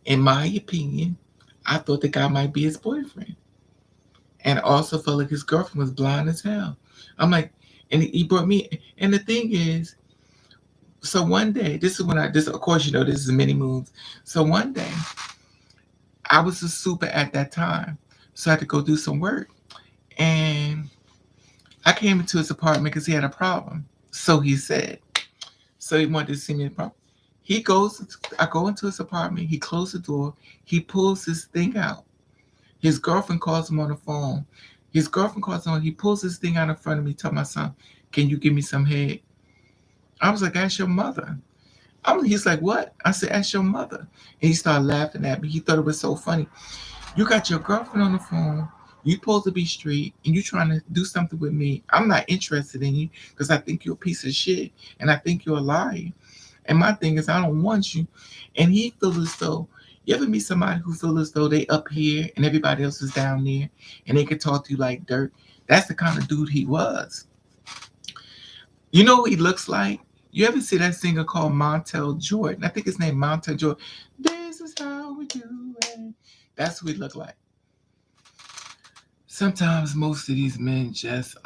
In my opinion, I thought the guy might be his boyfriend. And I also felt like his girlfriend was blind as hell. I'm like, and he brought me, and the thing is, so one day, this of course, this is many moons. So one day, I was a super at that time. So I had to go do some work. And I came into his apartment because he had a problem. So he said. So he wanted to see me in the problem. I go into his apartment. He closed the door. He pulls his thing out. His girlfriend calls him on the phone. His girlfriend calls him on. He pulls this thing out in front of me. Tell my son, can you give me some head? I was like, ask your mother. He's like, what? I said, ask your mother. And he started laughing at me. He thought it was so funny. You got your girlfriend on the phone. You supposed to be straight, and you trying to do something with me. I'm not interested in you because I think you're a piece of shit, and I think you're a liar. And my thing is, I don't want you. And he feels as though, you ever meet somebody who feels as though they up here and everybody else is down there, and they can talk to you like dirt? That's the kind of dude he was. You know what he looks like? You ever see that singer called Montel Jordan? I think his name Montel Jordan. This is how we do it. That's what he looked like. Sometimes most of these men just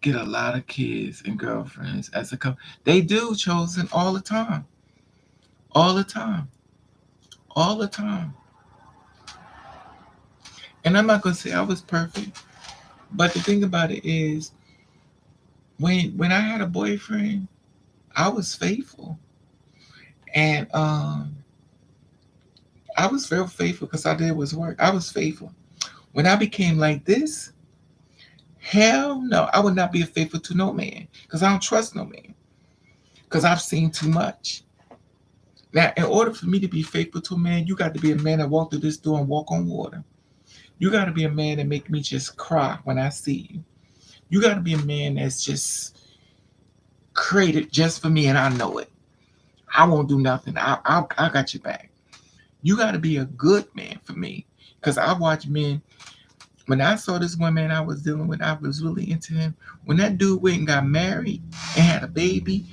get a lot of kids and girlfriends as a couple. They do, chosen, all the time. All the time. All the time. And I'm not gonna say I was perfect, but the thing about it is, when I had a boyfriend, I was faithful. And I was very faithful because I did was work. I was faithful. When I became like this, hell no, I would not be faithful to no man because I don't trust no man because I've seen too much. Now, in order for me to be faithful to a man, you got to be a man that walk through this door and walk on water. You got to be a man that make me just cry when I see you. You got to be a man that's just created just for me and I know it. I won't do nothing. I got your back. You got to be a good man for me because I watch men. When I saw this one man I was dealing with, I was really into him. When that dude went and got married and had a baby,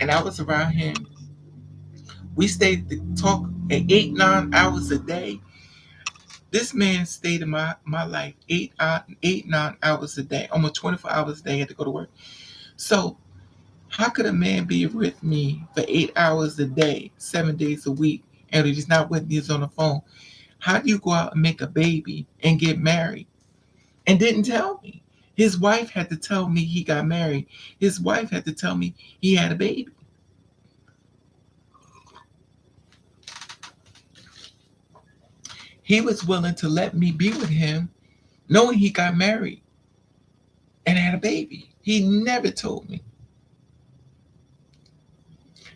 and I was around him, We stayed to talk at 8, 9 hours a day. This man stayed in my life 8, 9 hours a day, almost 24 hours a day. I had to go to work. So how could a man be with me for 8 hours a day, 7 days a week, and if he's not with me, he's on the phone? How do you go out and make a baby and get married and didn't tell me? His wife had to tell me he got married. His wife had to tell me he had a baby. He was willing to let me be with him knowing he got married and had a baby. He never told me.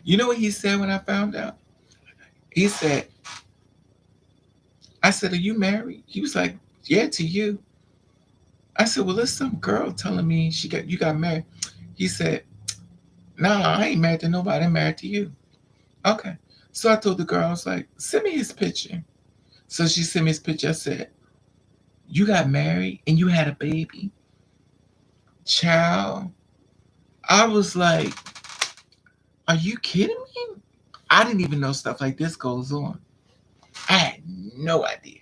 You know what he said when I found out? He said, I said, are you married? He was like, yeah, to you. I said, well, there's some girl telling me you got married. He said, nah, I ain't married to nobody. I'm married to you. Okay. So I told the girl, I was like, send me his picture. So she sent me his picture. I said, you got married and you had a baby? Child. I was like, are you kidding me? I didn't even know stuff like this goes on. I had no idea.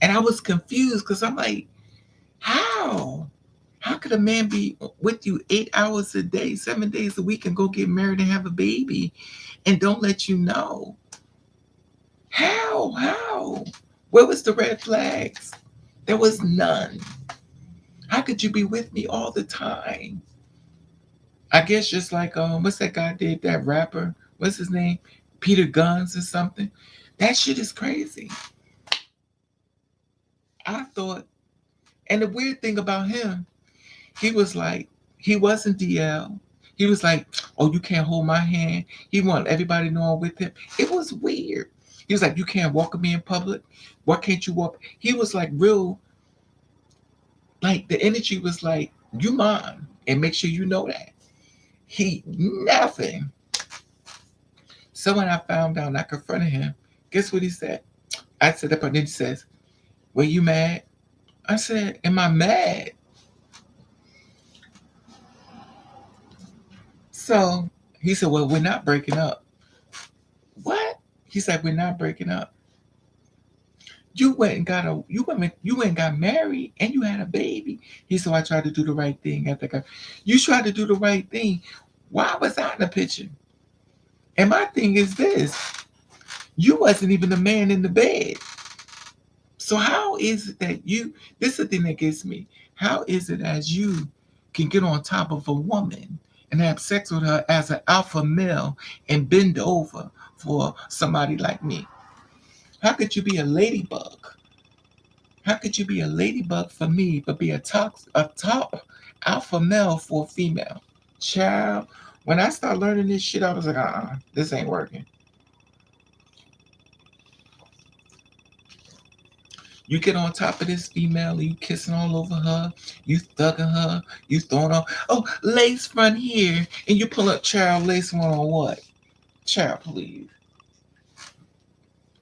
And I was confused because I'm like, how? How could a man be with you 8 hours a day, 7 days a week, and go get married and have a baby and don't let you know? How? How? Where was the red flags? There was none. How could you be with me all the time? I guess just like what's that guy did, that rapper? What's his name? Peter Guns or something. That shit is crazy. I thought, and the weird thing about him, he was like, he wasn't DL. He was like, oh, you can't hold my hand. He wanted everybody to know I'm with him. It was weird. He was like, you can't walk with me in public. Why can't you walk? He was like real, like the energy was like, you mine. And make sure you know that. He nothing. So when I found out and I confronted him, guess what he said? I said up and then he says, were you mad? I said, am I mad? So he said, well, we're not breaking up. What? He said, we're not breaking up. You went and got married and you had a baby. He said, I tried to do the right thing. You tried to do the right thing. Why was I in the picture? And my thing is this: you wasn't even the man in the bed. So how is it that you? This is the thing that gets me. How is it as you can get on top of a woman and have sex with her as an alpha male and bend over for somebody like me? How could you be a ladybug? How could you be a ladybug for me, but be a top alpha male for a female? Child, when I started learning this shit, I was like, this ain't working. You get on top of this female, you kissing all over her, you thugging her, you throwing her, oh, lace front here, and you pull up child lace front on what? Child, please.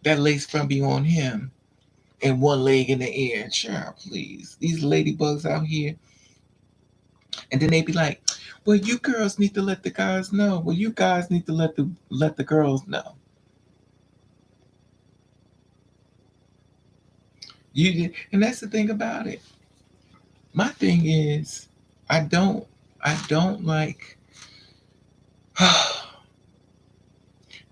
That lace front be on him and one leg in the air. Child, please. These ladybugs out here. And then they be like, well, you girls need to let the guys know. Well, you guys need to let the girls know. And that's the thing about it. My thing is, I don't like.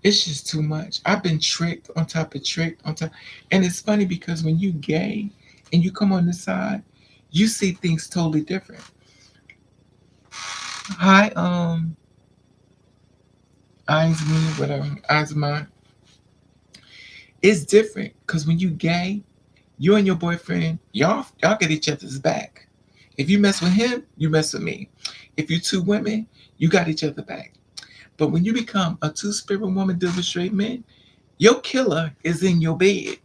It's just too much. I've been tricked on top of tricked on top, and it's funny because when you gay and you come on this side, you see things totally different. Hi, eyes me, whatever, eyes of mine. It's different because when you gay, you and your boyfriend, y'all get each other's back. If you mess with him, you mess with me. If you two women, you got each other back. But when you become a two-spirit woman dealing with straight men, your killer is in your bed.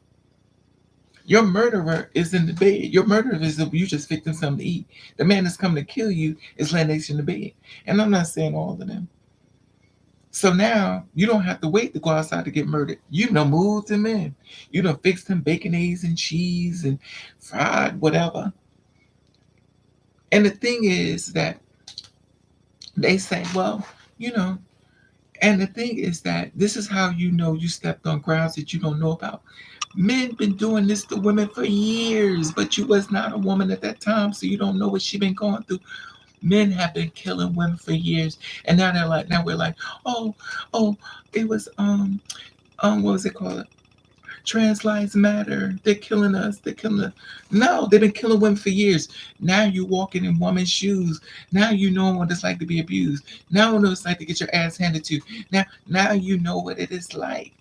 Your murderer is in the bed. Your murderer is you just victim something to eat. The man that's coming to kill you is laying next to you in the bed. And I'm not saying all of them. So now you don't have to wait to go outside to get murdered. You done moved them in. You done fixed them bacon, eggs, and cheese and fried whatever. And the thing is that they say, well, you know, And the thing is that this is how you know you stepped on grounds that you don't know about. Men been doing this to women for years, but you was not a woman at that time, so you don't know what she been going through. Men have been killing women for years, and now they're like, now we're like, oh, oh, it was what was it called? Trans lives matter. They're killing us. They're killing us. No, they've been killing women for years. Now you walking in woman's shoes. Now you know what it's like to be abused. Now you know what it's like to get your ass handed to you. Now you know what it is like.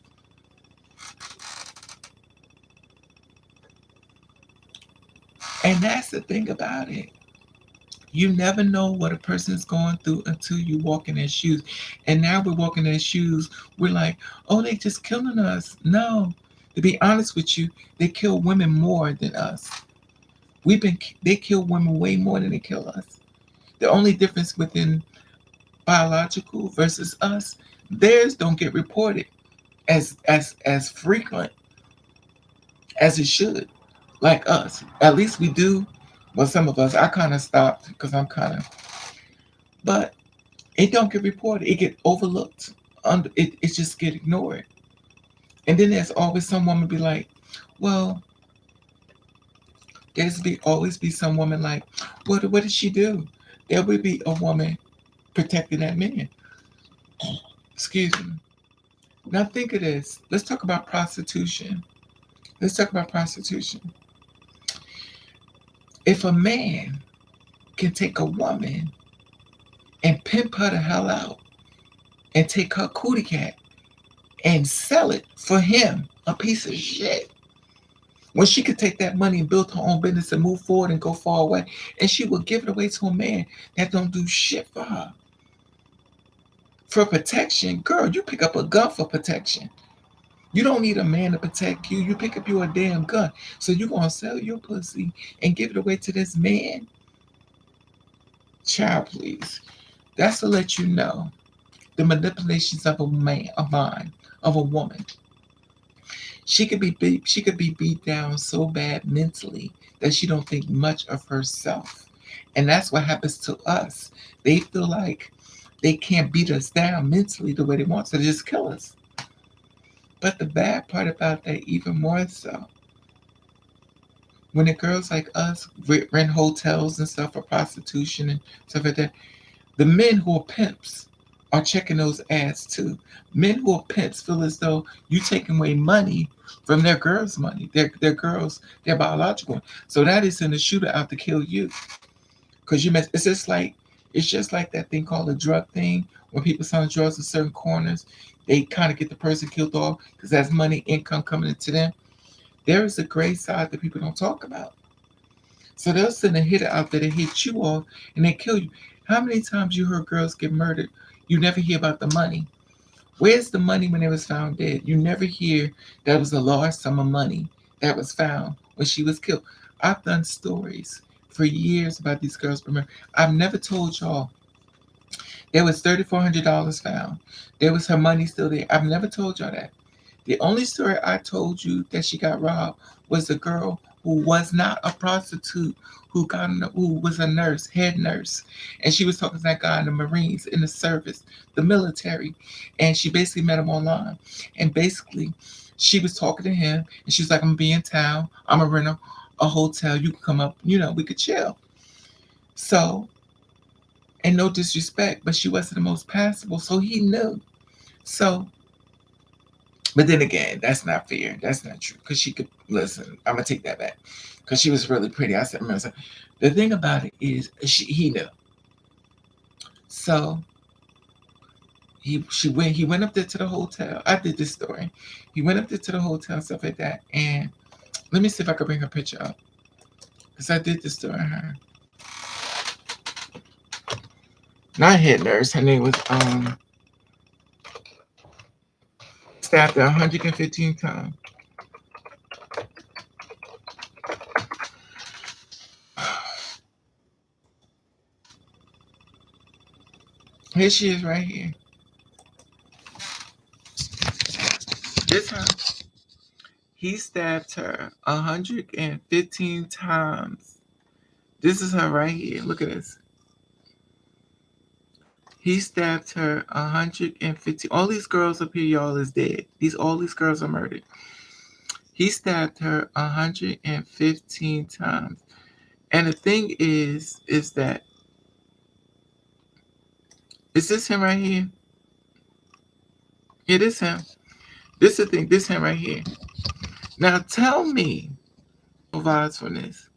And that's the thing about it. You never know what a person is going through until you walk in their shoes. And now we're walking in their shoes. We're like, oh, they just killing us. No, to be honest with you, they kill women more than us. They kill women way more than they kill us. The only difference within biological versus us, theirs don't get reported as frequent as it should. Like us, at least we do. Well, some of us, I kind of stopped because I'm kind of, but it don't get reported. It get overlooked. It just get ignored. And then there's always some woman be like, well, always be some woman like, what did she do? There would be a woman protecting that man. Excuse me. Now think of this. Let's talk about prostitution. Let's talk about prostitution. If a man can take a woman and pimp her the hell out and take her cootie cat and sell it for him, a piece of shit, when she could take that money and build her own business and move forward and go far away, and she will give it away to a man that don't do shit for her. For protection, girl, you pick up a gun for protection. You don't need a man to protect you. You pick up your damn gun. So you gonna sell your pussy and give it away to this man? Child, please. That's to let you know the manipulations of a man, a mind, of a woman. She could be beat down so bad mentally that she don't think much of herself. And that's what happens to us. They feel like they can't beat us down mentally the way they want, so they just kill us. But the bad part about that, even more so, when the girls like us rent hotels and stuff for prostitution and stuff like that, the men who are pimps are checking those ads too. Men who are pimps feel as though you taking away money from their girls' money, their girls, their biological. So that is in the shooter out to kill you. Because you mess, it's just like that thing called a drug thing. When people sell drugs in certain corners, they kind of get the person killed off because that's money, income coming into them. There is a gray side that people don't talk about. So they'll send a hitter out there to hit you off and they kill you. How many times you heard girls get murdered? You never hear about the money. Where's the money when it was found dead? You never hear that was a large sum of money that was found when she was killed. I've done stories for years about these girls being murdered. I've never told y'all there was $3,400 found. There was her money still there. I've never told y'all that. The only story I told you that she got robbed was the girl who was not a prostitute, who was a nurse, head nurse, and she was talking to that guy in the Marines, in the service, the military, and she basically met him online, and basically she was talking to him, and she was like, "I'm gonna be in town. I'm gonna rent a hotel. You can come up. We could chill." So, and no disrespect, but she wasn't the most passable, so he knew. So but then again, that's not fair. That's not true. Because she could listen. I'm gonna take that back. Because she was really pretty. I said, remember, the thing about it is, he knew. So he went up there to the hotel. I did this story. He went up there to the hotel, stuff like that. And let me see if I can bring her picture up. Because I did this story on her. Not head nurse. Her name was stabbed 115 times. Here she is right here. This time he stabbed her 115 times. This is her right here. Look at this. He stabbed her 150. All these girls up here, y'all, is dead. All these girls are murdered. He stabbed her 115 times. And the thing is that, is this him right here? It is him. This is the thing. This him right here. Now tell me, vibes from this.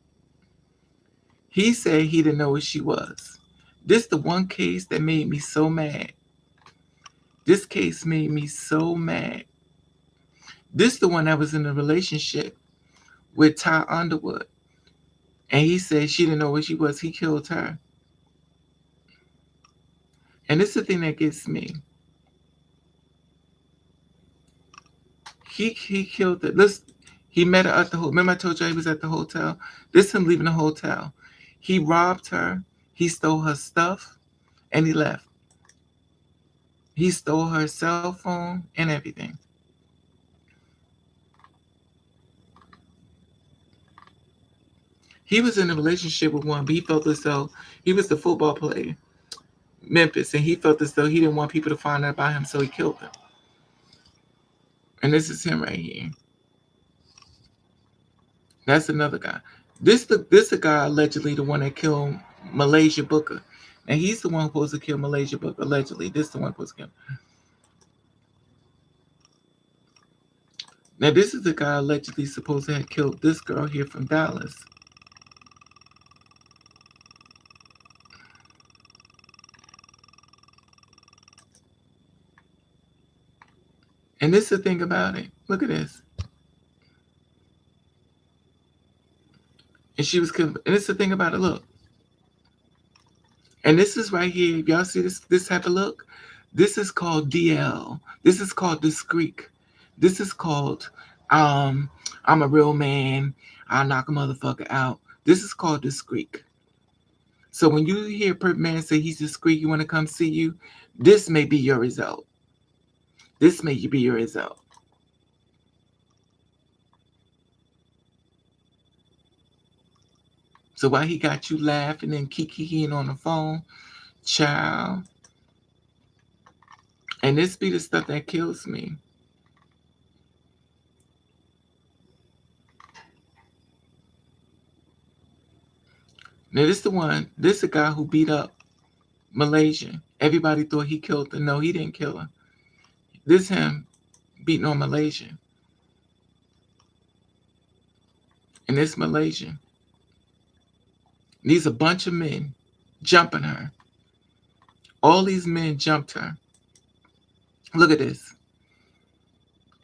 He said he didn't know what she was. This the one case that made me so mad. This case made me so mad. This the one that was in a relationship with Ty Underwood. And he said she didn't know what she was. He killed her. And this is the thing that gets me. He killed her. He met her at the hotel. Remember I told you he was at the hotel? This is him leaving the hotel. He robbed her. He stole her stuff. And he left. He stole her cell phone and everything. He was in a relationship with one, but he felt as though he was the football player, Memphis, and he felt as though he didn't want people to find out about him, so he killed them. And this is him right here. That's another guy. This the guy allegedly the one that killed Malaysia Booker. And he's the one supposed to kill Malaysia Booker, allegedly. This the one supposed to kill. Now this is the guy allegedly supposed to have killed this girl here from Dallas. And this is the thing about it. Look at this. And she was killed. And this is the thing about it. Look. And this is right here. If y'all see this type of look, this is called DL. This is called discreet. This is called I'm a real man. I'll knock a motherfucker out. This is called discreet. So when you hear a man say he's discreet, you want to come see you, this may be your result. This may be your result. So while he got you laughing and kikiing on the phone, child. And this be the stuff that kills me. Now this the one, this the guy who beat up Malaysia. Everybody thought he killed her. No, he didn't kill her. This him beating on Malaysia. And this Malaysian. These a bunch of men jumping her. All these men jumped her. Look at this.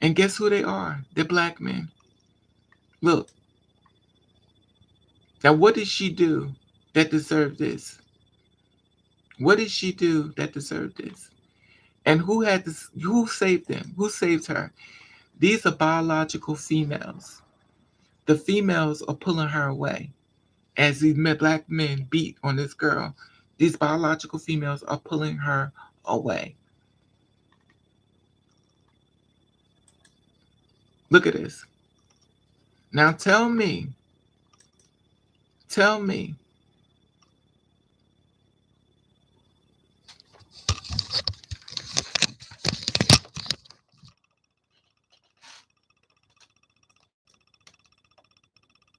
And guess who they are? They're black men. Look. Now what did she do that deserved this? What did she do that deserved this? And who had this? Who saved them? Who saved her? These are biological females. The females are pulling her away. As these black men beat on this girl, these biological females are pulling her away. Look at this. Now tell me.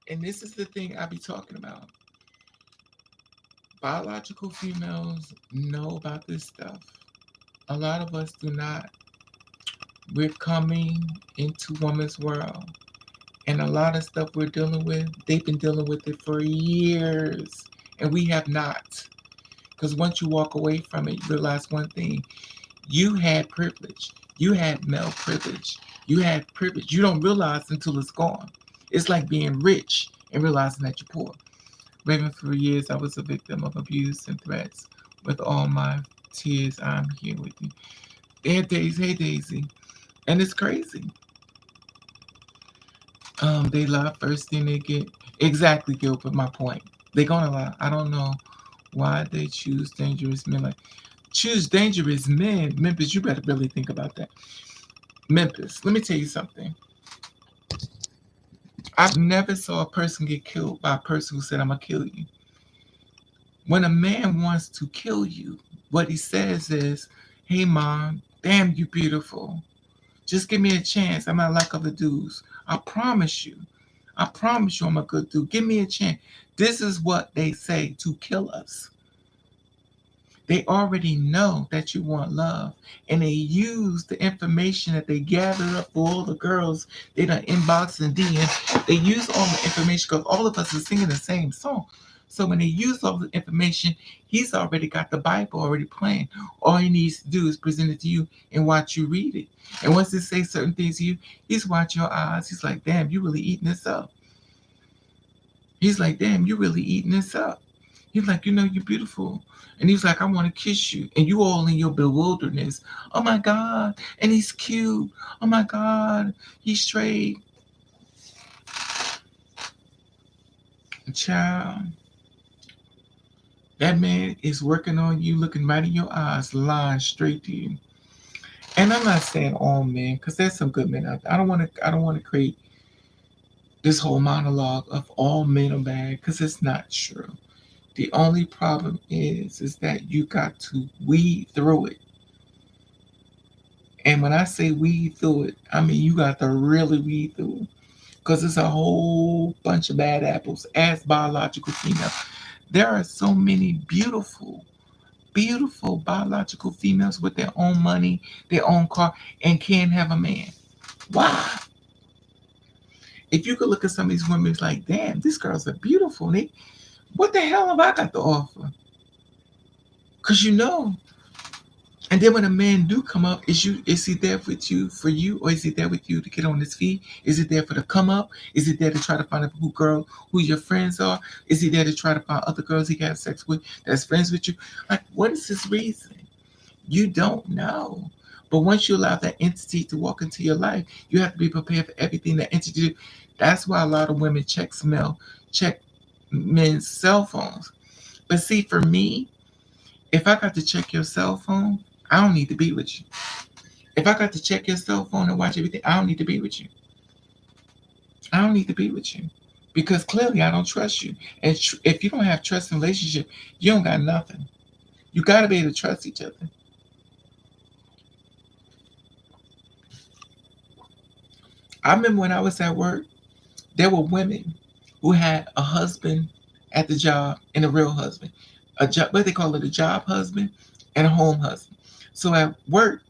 And this is the thing I be talking about. Biological females know about this stuff. A lot of us do not. We're coming into woman's world. And a lot of stuff we're dealing with, they've been dealing with it for years. And we have not. Because once you walk away from it, you realize one thing. You had privilege. You had male privilege. You had privilege. You don't realize until it's gone. It's like being rich and realizing that you're poor. Raven, for years, I was a victim of abuse and threats. With all my tears, I'm here with you. Hey, Daisy. And it's crazy. They lie first thing they get. Exactly, Gilbert, my point. They're gonna lie. I don't know why they choose dangerous men. Like, choose dangerous men. Memphis, you better really think about that. Memphis, let me tell you something. I've never saw a person get killed by a person who said, I'm gonna kill you. When a man wants to kill you, What he says is, hey mom, damn you beautiful. Just give me a chance. I'm not like other dudes. I promise you. I promise you I'm a good dude. Give me a chance. This is what they say to kill us. They already know that you want love. And they use the information that they gather up for all the girls they done inbox and DM. They use all the information because all of us are singing the same song. So when they use all the information, he's already got the Bible already playing. All he needs to do is present it to you and watch you read it. And once they say certain things to you, he's watching your eyes. He's like, damn, you really eating this up. He's like, damn, you really eating this up. He's like, you know, you're beautiful. And he's like, I want to kiss you. And you all in your bewilderness. Oh my God. And he's cute. Oh my God. He's straight. Child. That man is working on you, looking right in your eyes, lying straight to you. And I'm not saying all men, because there's some good men out there. I don't want to create this whole monologue of all men are bad, because it's not true. The only problem is that you got to weed through it. And when I say weed through it, I mean you got to really weed through it. Because it's a whole bunch of bad apples as biological females. There are so many beautiful, beautiful biological females with their own money, their own car, and can't have a man. Why? If you could look at some of these women, it's like, damn, these girls are beautiful. What the hell have I got to offer? Because you know. And then when a man do come up, is he there with you for you, or is he there with you to get on his feet? Is he there for the come up? Is he there to try to find out who your friends are? Is he there to try to find other girls he can have sex with that's friends with you? Like, what is his reason? You don't know. But once you allow that entity to walk into your life, you have to be prepared for everything that entity do. That's why a lot of women check men's cell phones. But see, for me, if I got to check your cell phone, I don't need to be with you. If I got to check your cell phone and watch everything, I don't need to be with you. I don't need to be with you. Because clearly I don't trust you. And if you don't have trust in a relationship, you don't got nothing. You got to be able to trust each other. I remember when I was at work, there were women who had a husband at the job and a real husband. A job, what they call it, a job husband and a home husband. So at work,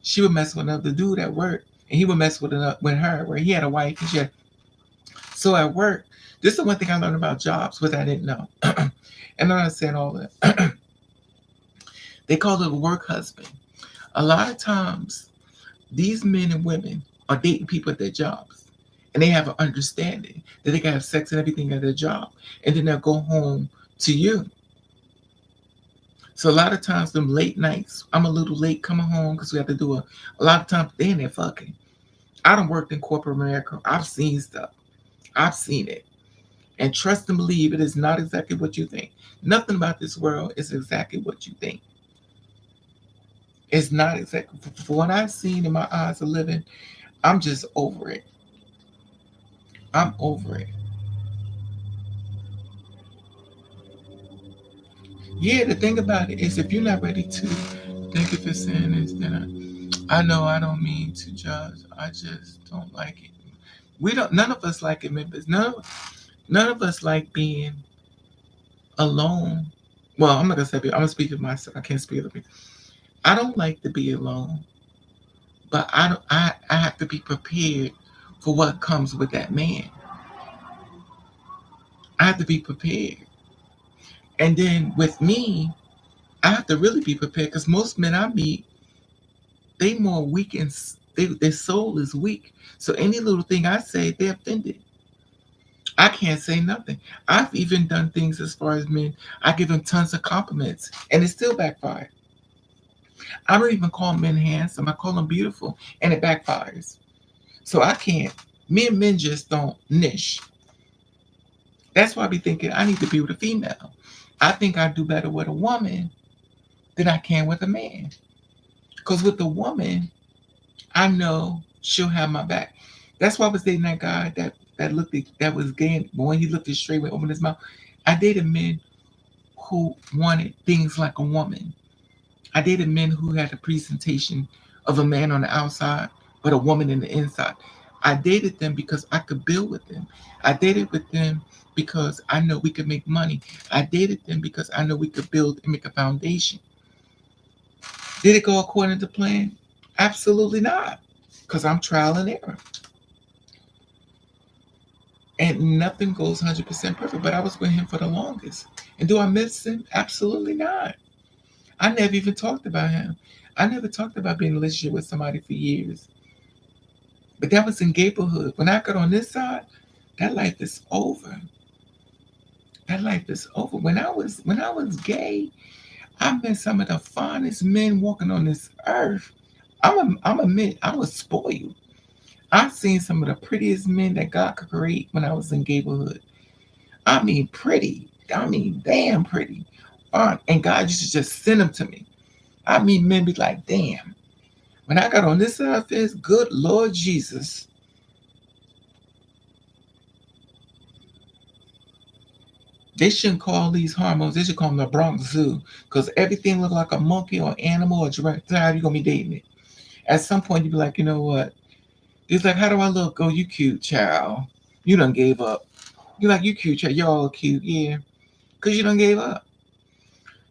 she would mess with another dude at work, and he would mess with her, where he had a wife and she had. So at work, this is the one thing I learned about jobs, which I didn't know. And I'm not saying all that. They call it a work husband. A lot of times, these men and women are dating people at their jobs, and they have an understanding that they can have sex and everything at their job, and then they'll go home to you. So a lot of times, them late nights, I'm a little late coming home because we have to do a lot of times they in there fucking. I done worked in corporate America. I've seen stuff. I've seen it. And trust and believe it is not exactly what you think. Nothing about this world is exactly what you think. It's not exactly for what I've seen in my eyes of living. I'm just over it. I'm over it. Yeah, the thing about it is if you're not ready to thank you for saying this, then I know I don't mean to judge. I just don't like it. We don't none of us like it, members. None of us like being alone. Well, I'm not gonna say I'm gonna speak of myself. I can't speak of people. I don't like to be alone, but I don't. I have to be prepared for what comes with that man. I have to be prepared, and then with me, I have to really be prepared because most men I meet, they more weak and their soul is weak. So any little thing I say, they're offended. I can't say nothing. I've even done things as far as men. I give them tons of compliments, and it still backfired. I don't even call men handsome. I call them beautiful, and it backfires. So I can't. Me and men just don't niche. That's why I be thinking I need to be with a female. I think I do better with a woman than I can with a man. Because with the woman, I know she'll have my back. That's why I was dating that guy that was gay. But when he looked it straight with open his mouth, I dated men who wanted things like a woman. I dated men who had a presentation of a man on the outside, but a woman in the inside. I dated them because I could build with them. I dated with them because I know we could make money. I dated them because I know we could build and make a foundation. Did it go according to plan? Absolutely not, because I'm trial and error. And nothing goes 100% perfect, but I was with him for the longest. And do I miss him? Absolutely not. I never even talked about him. I never talked about being in a relationship with somebody for years. But that was in Gablehood. When I got on this side, that life is over. That life is over. When I was gay, I met some of the finest men walking on this earth. I'm a man. I was spoiled. I seen some of the prettiest men that God could create when I was in Gablehood. I mean, pretty. I mean, damn pretty. And God used to just send them to me. I mean, men be like, damn. When I got on this side of this, good Lord Jesus, they shouldn't call these hormones. They should call them the Bronx Zoo, because everything look like a monkey or animal or giraffe. That's how you gonna be dating it. At some point, you be like, you know what? It's like, how do I look? Oh, you cute, child. You done gave up. You like, you cute, child. You're all cute, yeah, because you done gave up.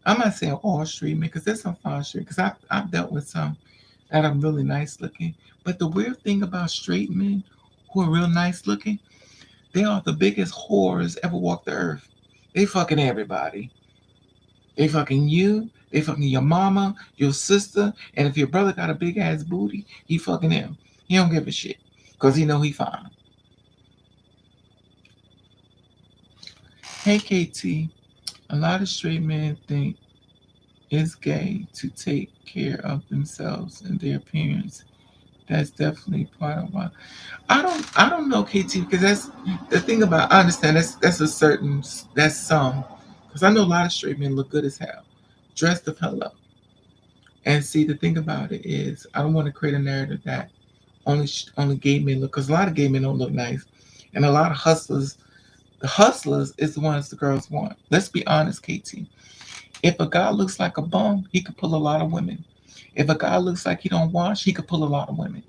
I'm not saying all straight men, because there's some fine straight. Because I've dealt with some that are really nice looking. But the weird thing about straight men who are real nice looking, they are the biggest whores ever walked the earth. They fucking everybody. They fucking you. They fucking your mama, your sister, and if your brother got a big ass booty, he fucking him. He don't give a shit, cause he know he fine. Hey KT, a lot of straight men think it's gay to take care of themselves and their appearance. That's definitely part of why. I don't know KT, because that's the thing about. I understand that's a certain that's some, because I know a lot of straight men look good as hell, dressed the hell up. And see, the thing about it is, I don't want to create a narrative that only gay men look, because a lot of gay men don't look nice, and a lot of hustlers. The hustlers is the ones the girls want. Let's be honest, KT. If a guy looks like a bum, he could pull a lot of women. If a guy looks like he don't wash, he could pull a lot of women.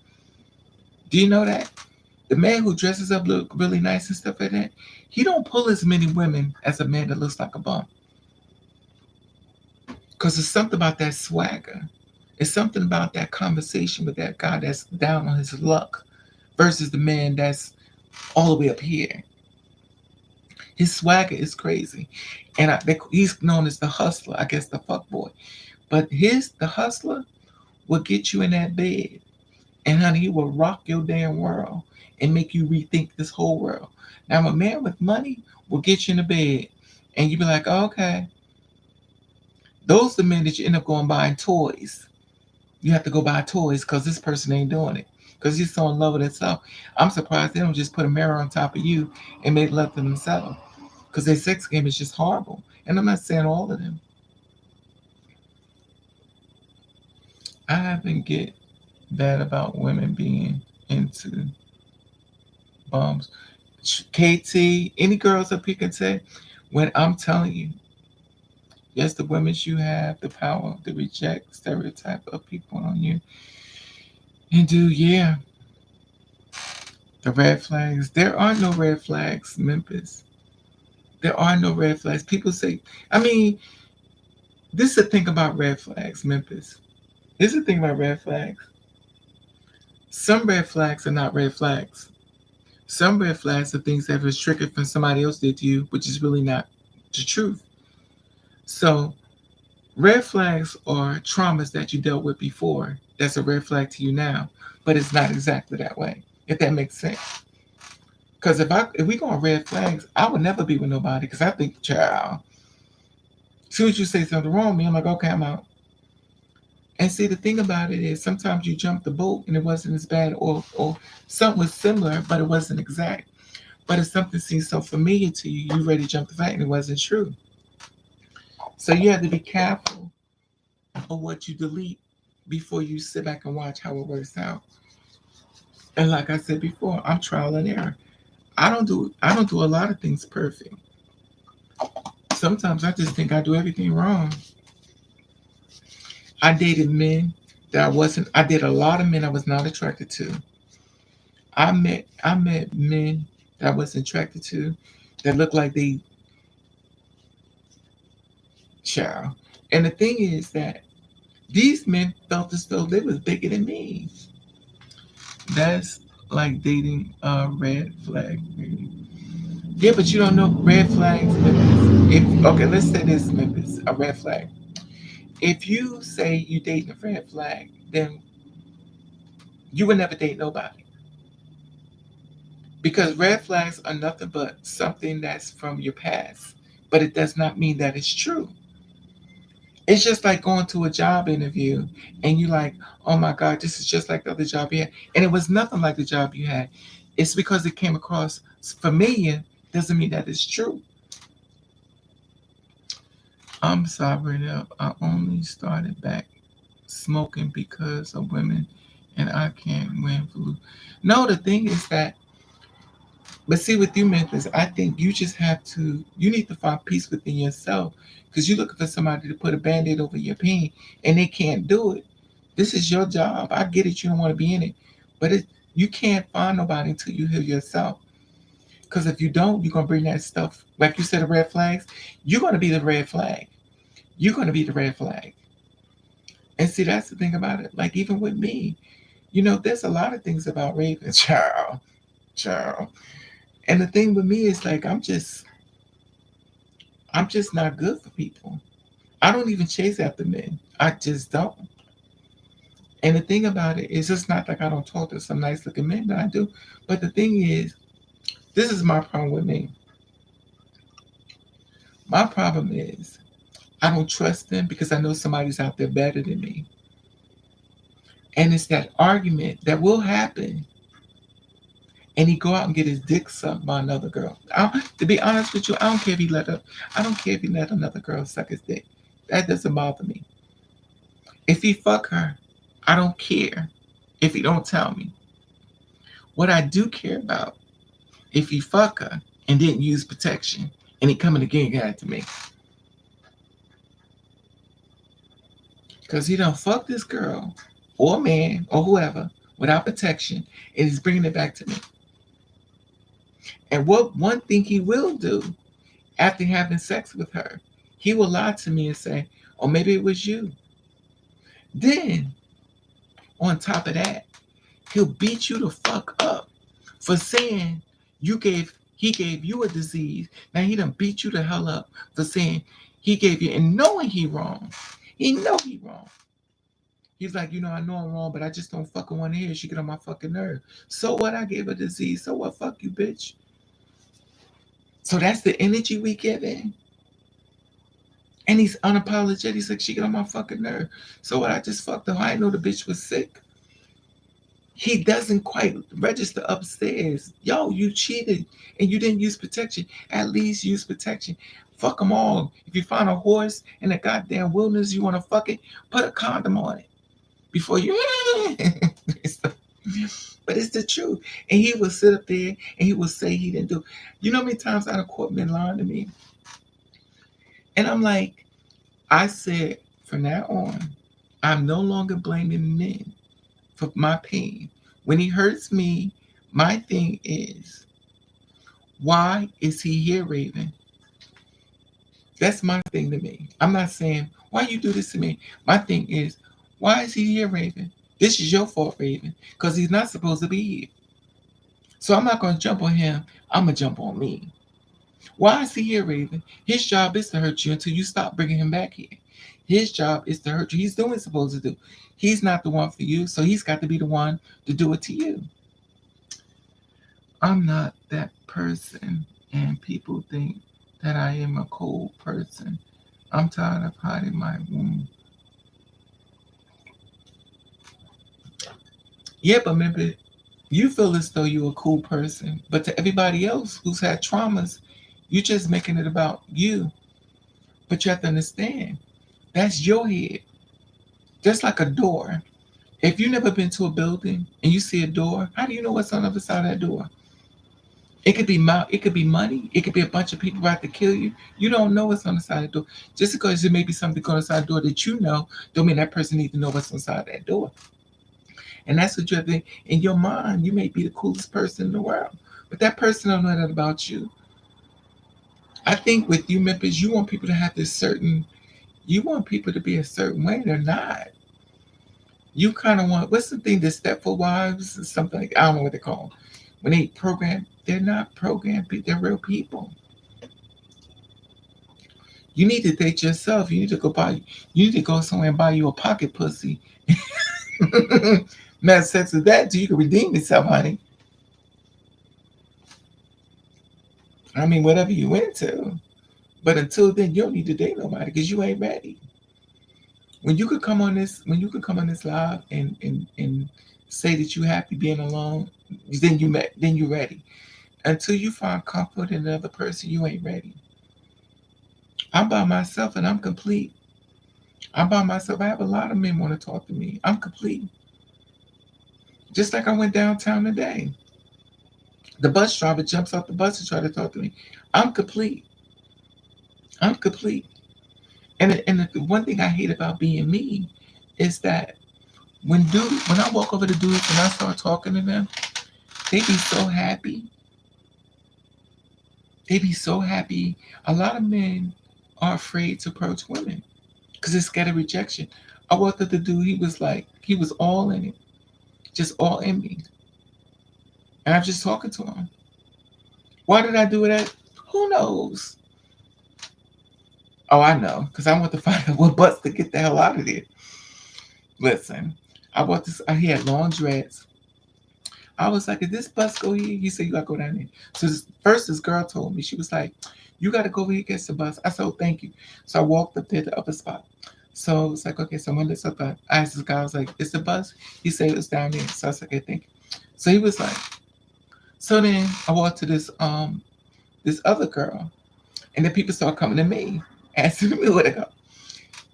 Do you know that? The man who dresses up look really nice and stuff like that, he don't pull as many women as a man that looks like a bum. Because it's something about that swagger. It's something about that conversation with that guy that's down on his luck versus the man that's all the way up here. His swagger is crazy. And he's known as the hustler, I guess the fuck boy. But the hustler, will get you in that bed. And honey, he will rock your damn world and make you rethink this whole world. Now, a man with money will get you in the bed and you be like, oh, okay. Those are the men that you end up going buying toys. You have to go buy toys because this person ain't doing it. Because he's so in love with himself. I'm surprised they don't just put a mirror on top of you and make love to themselves. Because their sex game is just horrible. And I'm not saying all of them. I haven't get that about women being into bums. KT, any girls up here can say, when I'm telling you, yes, the women you have the power to reject stereotype of people on you. And do, yeah, the red flags. There are no red flags, Memphis. There are no red flags. People say, I mean, this is the thing about red flags, Memphis. This is the thing about red flags. Some red flags are not red flags. Some red flags are things that was triggered from somebody else did to you, which is really not the truth. So red flags are traumas that you dealt with before. That's a red flag to you now, but it's not exactly that way. If that makes sense. Because if we go on red flags, I would never be with nobody. Because I think, child, as soon as you say something wrong with me, I'm like, okay, I'm out. And see, the thing about it is, sometimes you jump the boat and it wasn't as bad, or something was similar, but it wasn't exact. But if something seems so familiar to you, you ready to jump the fact and it wasn't true. So you have to be careful of what you delete before you sit back and watch how it works out. And like I said before, I'm trial and error. I don't do a lot of things perfect. Sometimes I just think I do everything wrong. I dated men that I wasn't. I did a lot of men I was not attracted to. I met men that I wasn't attracted to that looked like they child. And the thing is that these men felt as though they was bigger than me. That's like dating a red flag. Yeah, but you don't know red flags. If okay, let's say this, Memphis, a red flag. If you say you date a red flag, then you would never date nobody because red flags are nothing but something that's from your past, but it does not mean that it's true. It's just like going to a job interview and you like, oh my God, this is just like the other job you had, and it was nothing like the job you had. It's because it came across familiar doesn't mean that it's true. I'm sorry, I only started back smoking because of women, and I can't win flu. No, the thing is that, but see, with you, Memphis, I think you just have to, you need to find peace within yourself because you're looking for somebody to put a band aid over your pain and they can't do it. This is your job. I get it, you don't want to be in it, but you can't find nobody until you heal yourself. Because if you don't, you're going to bring that stuff, like you said, the red flags, you're going to be the red flag. You're going to be the red flag. And see, that's the thing about it. Like, even with me, there's a lot of things about Raven, child, child. And the thing with me is like I'm just not good for people. I don't even chase after men. I just don't. And the thing about it is it's not like I don't talk to some nice looking men that I do. But the thing is, this is my problem with me. My problem is I don't trust them because I know somebody's out there better than me. And it's that argument that will happen. And he go out and get his dick sucked by another girl. To be honest with you, I don't care if he I don't care if he let another girl suck his dick. That doesn't bother me. If he fuck her, I don't care if he don't tell me. What I do care about, if he fuck her and didn't use protection and he coming again got to me. Because he done fuck this girl or man or whoever without protection and he's bringing it back to me. And what one thing he will do after having sex with her, he will lie to me and say, oh, maybe it was you. Then, on top of that, he'll beat you the fuck up for saying he gave you a disease. Now he done beat you the hell up for saying he gave you, and knowing he wrong. He know he wrong. He's like, I know I'm wrong, but I just don't fucking want to hear it. She get on my fucking nerve. So what? I gave her disease. So what? Fuck you, bitch. So that's the energy we give in. And he's unapologetic. He's like, she get on my fucking nerve. So what? I just fucked her. I didn't know the bitch was sick. He doesn't quite register upstairs. Yo, you cheated and you didn't use protection. At least use protection. Fuck them all. If you find a horse in the goddamn wilderness, you want to fuck it, put a condom on it before you. But it's the truth. And he will sit up there and he will say he didn't do. You know how many times I have caught men lying to me? And I'm like, I said, from now on, I'm no longer blaming men for my pain. When he hurts me, my thing is, why is he here, Raven? That's my thing to me. I'm not saying, why you do this to me? My thing is, why is he here, Raven? This is your fault, Raven, because he's not supposed to be here. So I'm not going to jump on him. I'm going to jump on me. Why is he here, Raven? His job is to hurt you until you stop bringing him back here. His job is to hurt you. He's doing what he's supposed to do. He's not the one for you, so he's got to be the one to do it to you. I'm not that person, and people think that I am a cold person. I'm tired of hiding my wound. Yeah, but remember, you feel as though you're a cool person, but to everybody else who's had traumas, you're just making it about you. But you have to understand, that's your head. Just like a door. If you've never been to a building and you see a door, how do you know what's on the other side of that door? It could be money. It could be a bunch of people about to kill you. You don't know what's on the side of the door. Just because there may be something on the side of the door that you know, don't mean that person needs to know what's inside that door. And that's what you have to, in your mind. You may be the coolest person in the world, but that person don't know that about you. I think with you, Memphis, you want people to have this certain. You want people to be a certain way. They're not. You kind of want, what's the thing, the stepful wives or something like, I don't know what they call them. When they program, they're not programmed. They're real people. You need to date yourself. You need to go buy. You need to go somewhere and buy you a pocket pussy. Not sex with that, so you can redeem yourself, honey. I mean, whatever you into. But until then, you don't need to date nobody because you ain't ready. When you could come on this live and say that you happy being alone, then you're ready. Until you find comfort in another person, you ain't ready. I'm by myself and I'm complete. I'm by myself. I have a lot of men want to talk to me. I'm complete. Just like I went downtown today. The bus driver jumps off the bus and try to talk to me. I'm complete. I'm complete. And the one thing I hate about being me is that when I walk over to dudes and I start talking to them, they be so happy. They be so happy. A lot of men are afraid to approach women because they're scared of rejection. I walked up to the dude, he was all in it, just all in me. And I'm just talking to him. Why did I do that? Who knows? Oh, I know, because I want to find out what bus to get the hell out of there. Listen, I bought this, he had long dreads. I was like, "Did this bus go here?" He said, "You gotta go down there." So first, this girl told me, she was like, "You gotta go over here, get the bus." I said, "Oh, thank you." So I walked up there to the upper spot. So it was like, okay, so when this up, I asked this guy, I was like, "Is the bus?" He said it was down there. So I was like, "Okay, thank you." So he was like, so then I walked to this other girl, and then people started coming to me, asking me where to go.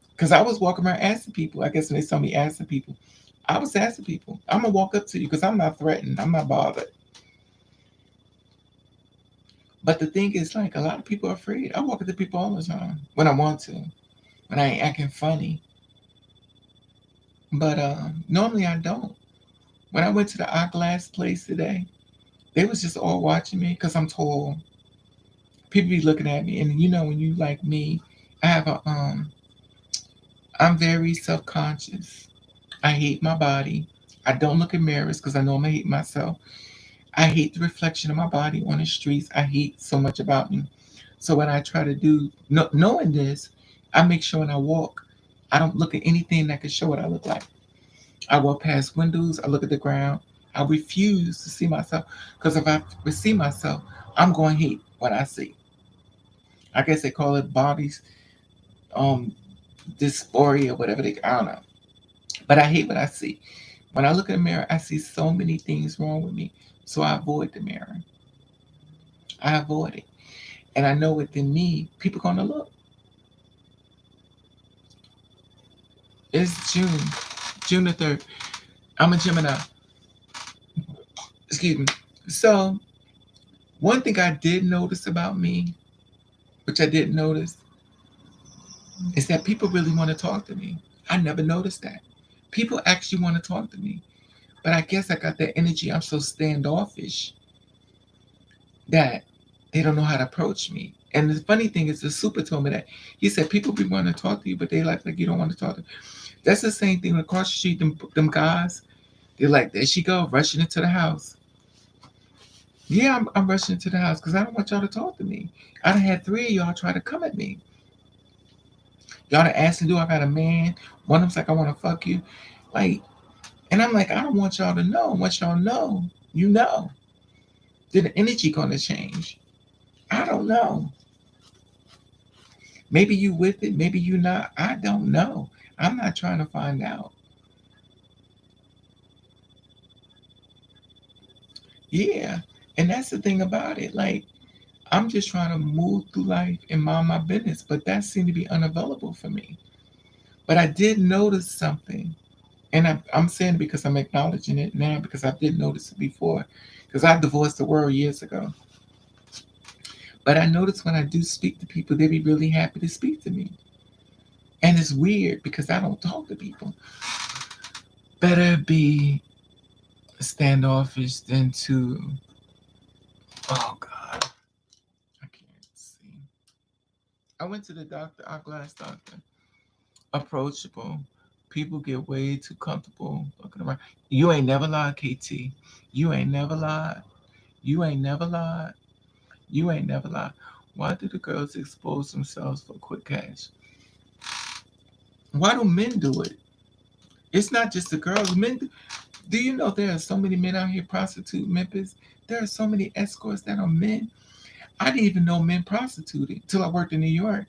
Because I was walking around asking people. I guess when they saw me asking people, I was asking people, "I'm gonna walk up to you because I'm not threatened. I'm not bothered." But the thing is, like, a lot of people are afraid. I walk up to people all the time when I want to, when I ain't acting funny. But normally I don't. When I went to the eyeglass place today, they was just all watching me because I'm tall. People be looking at me, and you know, when you like me, I have a I'm very self conscious. I hate my body. I don't look in mirrors because I know I'm gonna hate myself. I hate the reflection of my body on the streets. I hate so much about me. So what I try to do, knowing this, I make sure when I walk, I don't look at anything that can show what I look like. I walk past windows. I look at the ground. I refuse to see myself because if I see myself, I'm going to hate what I see. I guess they call it bodies um dysphoria, whatever they, I don't know. But I hate what I see. When I look in the mirror, I see so many things wrong with me. So I avoid the mirror. I avoid it. And I know within me, people gonna look. It's June the 3rd. I'm a Gemini. Excuse me. So one thing I did notice about me, which I didn't notice, is that people really want to talk to me. I never noticed that. People actually want to talk to me. But I guess I got that energy. I'm so standoffish that they don't know how to approach me. And the funny thing is, the super told me that. He said, people be wanting to talk to you, but they like you don't want to talk to them. That's the same thing across the street, them guys. They're like, there she go, rushing into the house. Yeah, I'm rushing into the house because I don't want y'all to talk to me. I done had three of y'all try to come at me. Y'all done asked me, do I got a man? One of them's like, I want to fuck you. Like, and I'm like, I don't want y'all to know. I want y'all to know, you know. Then the energy gonna change. I don't know. Maybe you with it, maybe you not. I don't know. I'm not trying to find out. Yeah. And that's the thing about it. Like, I'm just trying to move through life and mind my business, but that seemed to be unavailable for me. But I did notice something. And I'm saying it because I'm acknowledging it now because I did notice it before. Because I divorced the world years ago. But I notice when I do speak to people, they be really happy to speak to me. And it's weird because I don't talk to people. Better be standoffish than to, oh God, I can't see. I went to the doctor, eyeglass doctor. Approachable. People get way too comfortable looking around. You ain't never lied, KT. You ain't never lied. You ain't never lied. You ain't never lied. Why do the girls expose themselves for quick cash? Why do men do it? It's not just the girls. Men do you know there are so many men out here prostituting Memphis? There are so many escorts that are men. I didn't even know men prostituted till I worked in New York.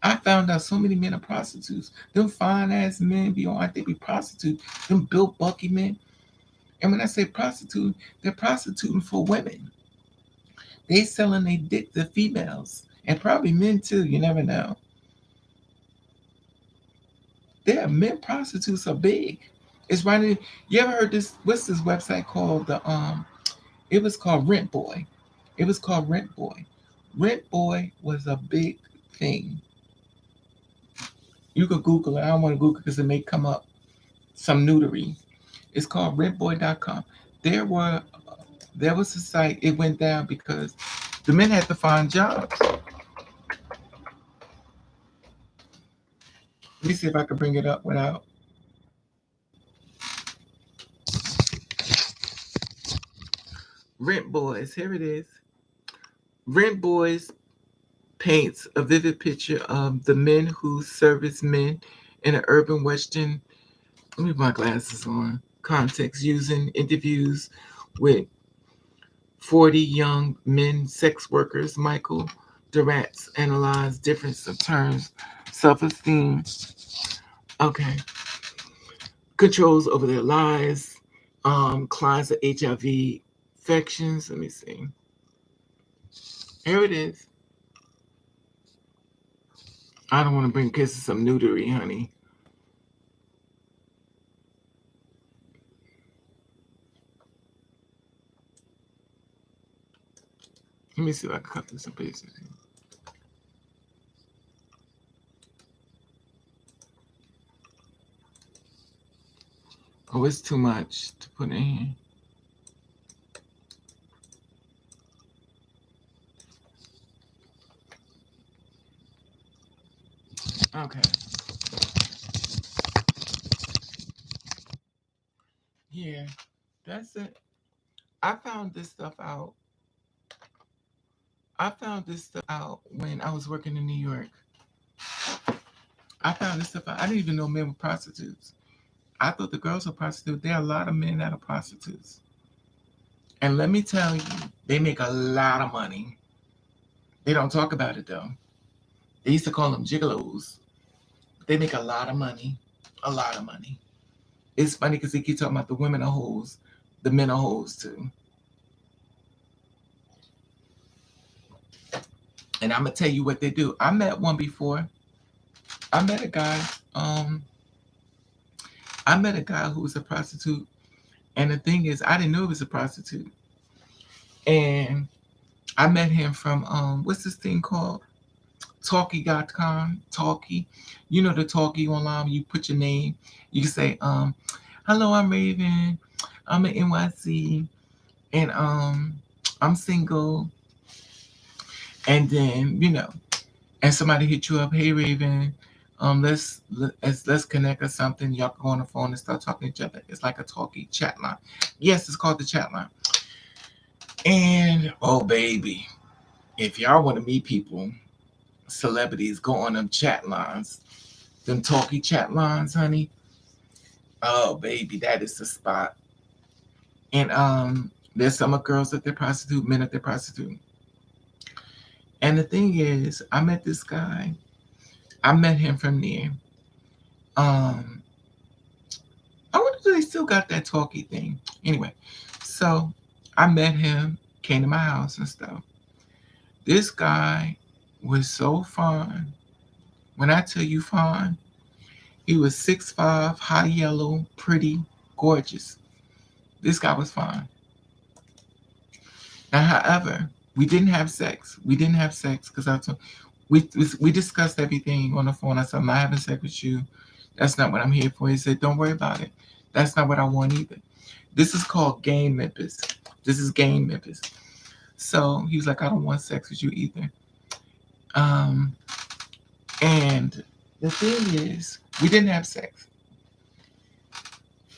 I found out so many men are prostitutes. Them fine ass men be on, they be prostitutes. Them built bucky men. And when I say prostitute, they're prostituting for women. They selling their dick to females. And probably men too, you never know. There are men prostitutes are big. It's right in, you ever heard this, what's this website called? It was called Rent Boy. It was called Rent Boy. Rent Boy was a big thing. You could Google it. I don't want to Google it because it may come up some neutery. It's called rentboy.com. There were there was a site, it went down because the men had to find jobs. Let me see if I can bring it up without. Rent Boys, here it is. Rent Boys paints a vivid picture of the men who service men in an urban Western, let me put my glasses on, context using interviews with 40 young men sex workers. Michael Durant's analyzed difference of terms, self-esteem, okay, controls over their lives, clients of HIV infections. Let me see. Here it is. I don't want to bring kisses some neutery, honey. Let me see if I can cut this and paste it. Oh, it's too much to put in here. Okay. Yeah, that's it. I found this stuff out. I found this stuff out when I was working in New York. I found this stuff out. I didn't even know men were prostitutes. I thought the girls were prostitutes. There are a lot of men that are prostitutes. And let me tell you, they make a lot of money. They don't talk about it though. They used to call them gigolos. They make a lot of money. A lot of money. It's funny because they keep talking about the women are hoes. The men are hoes too. And I'm gonna tell you what they do. I met one before. I met a guy. Um, I met a guy who was a prostitute, and the thing is, I didn't know he was a prostitute. And I met him from what's this thing called? Talkie.com. Talkie. You know the Talkie online. You put your name. You can say, "Hello, I'm Raven. I'm in NYC, and I'm single." And then and somebody hit you up, "Hey Raven, let's connect or something." Y'all can go on the phone and start talking to each other. It's like a talkie chat line. Yes, it's called the chat line. And oh baby, if y'all want to meet people, celebrities, go on them chat lines, them talkie chat lines, honey. Oh baby, that is the spot. And there's some girls that they're prostitute, men that they're prostitute. And the thing is, I met this guy. I met him from there. Um, I wonder if they still got that talkie thing. Anyway, so I met him, came to my house and stuff. This guy was so fine. When I tell you fine, he was 6'5", high yellow, pretty, gorgeous. This guy was fine. Now, however, We didn't have sex. We didn't have sex because we discussed everything on the phone. I said, I'm not having sex with you. That's not what I'm here for. He said, don't worry about it. That's not what I want either. This is called game Memphis. This is game Memphis. So he was like, I don't want sex with you either. Um, and the thing is, we didn't have sex.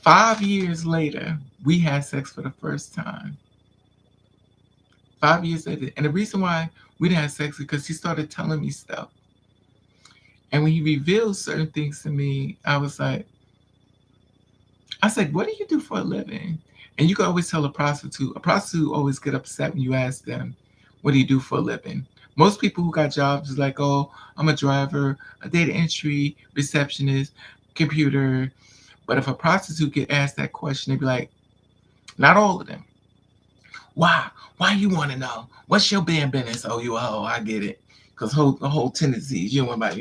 5 years later, we had sex for the first time. 5 years later. And the reason why we didn't have sex is because he started telling me stuff. And when he revealed certain things to me, I said, what do you do for a living? And you can always tell a prostitute always get upset when you ask them, what do you do for a living? Most people who got jobs is like, oh, I'm a driver, a data entry, receptionist, computer. But if a prostitute get asked that question, they'd be like, not all of them. Why? Why you want to know? What's your band business? Oh, you a hoe. I get it. Because the whole tendency is you want about,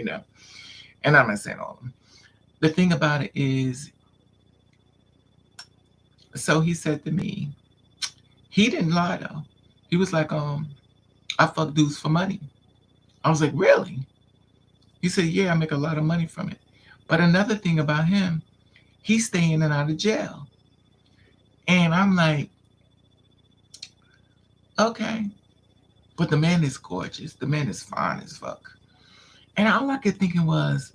And I'm not saying all of them. The thing about it is, so he said to me, he didn't lie though. He was like, I fuck dudes for money. I was like, really? He said, yeah, I make a lot of money from it. But another thing about him, he's staying in and out of jail. And I'm like, okay. But the man is gorgeous. The man is fine as fuck. And all I kept thinking was,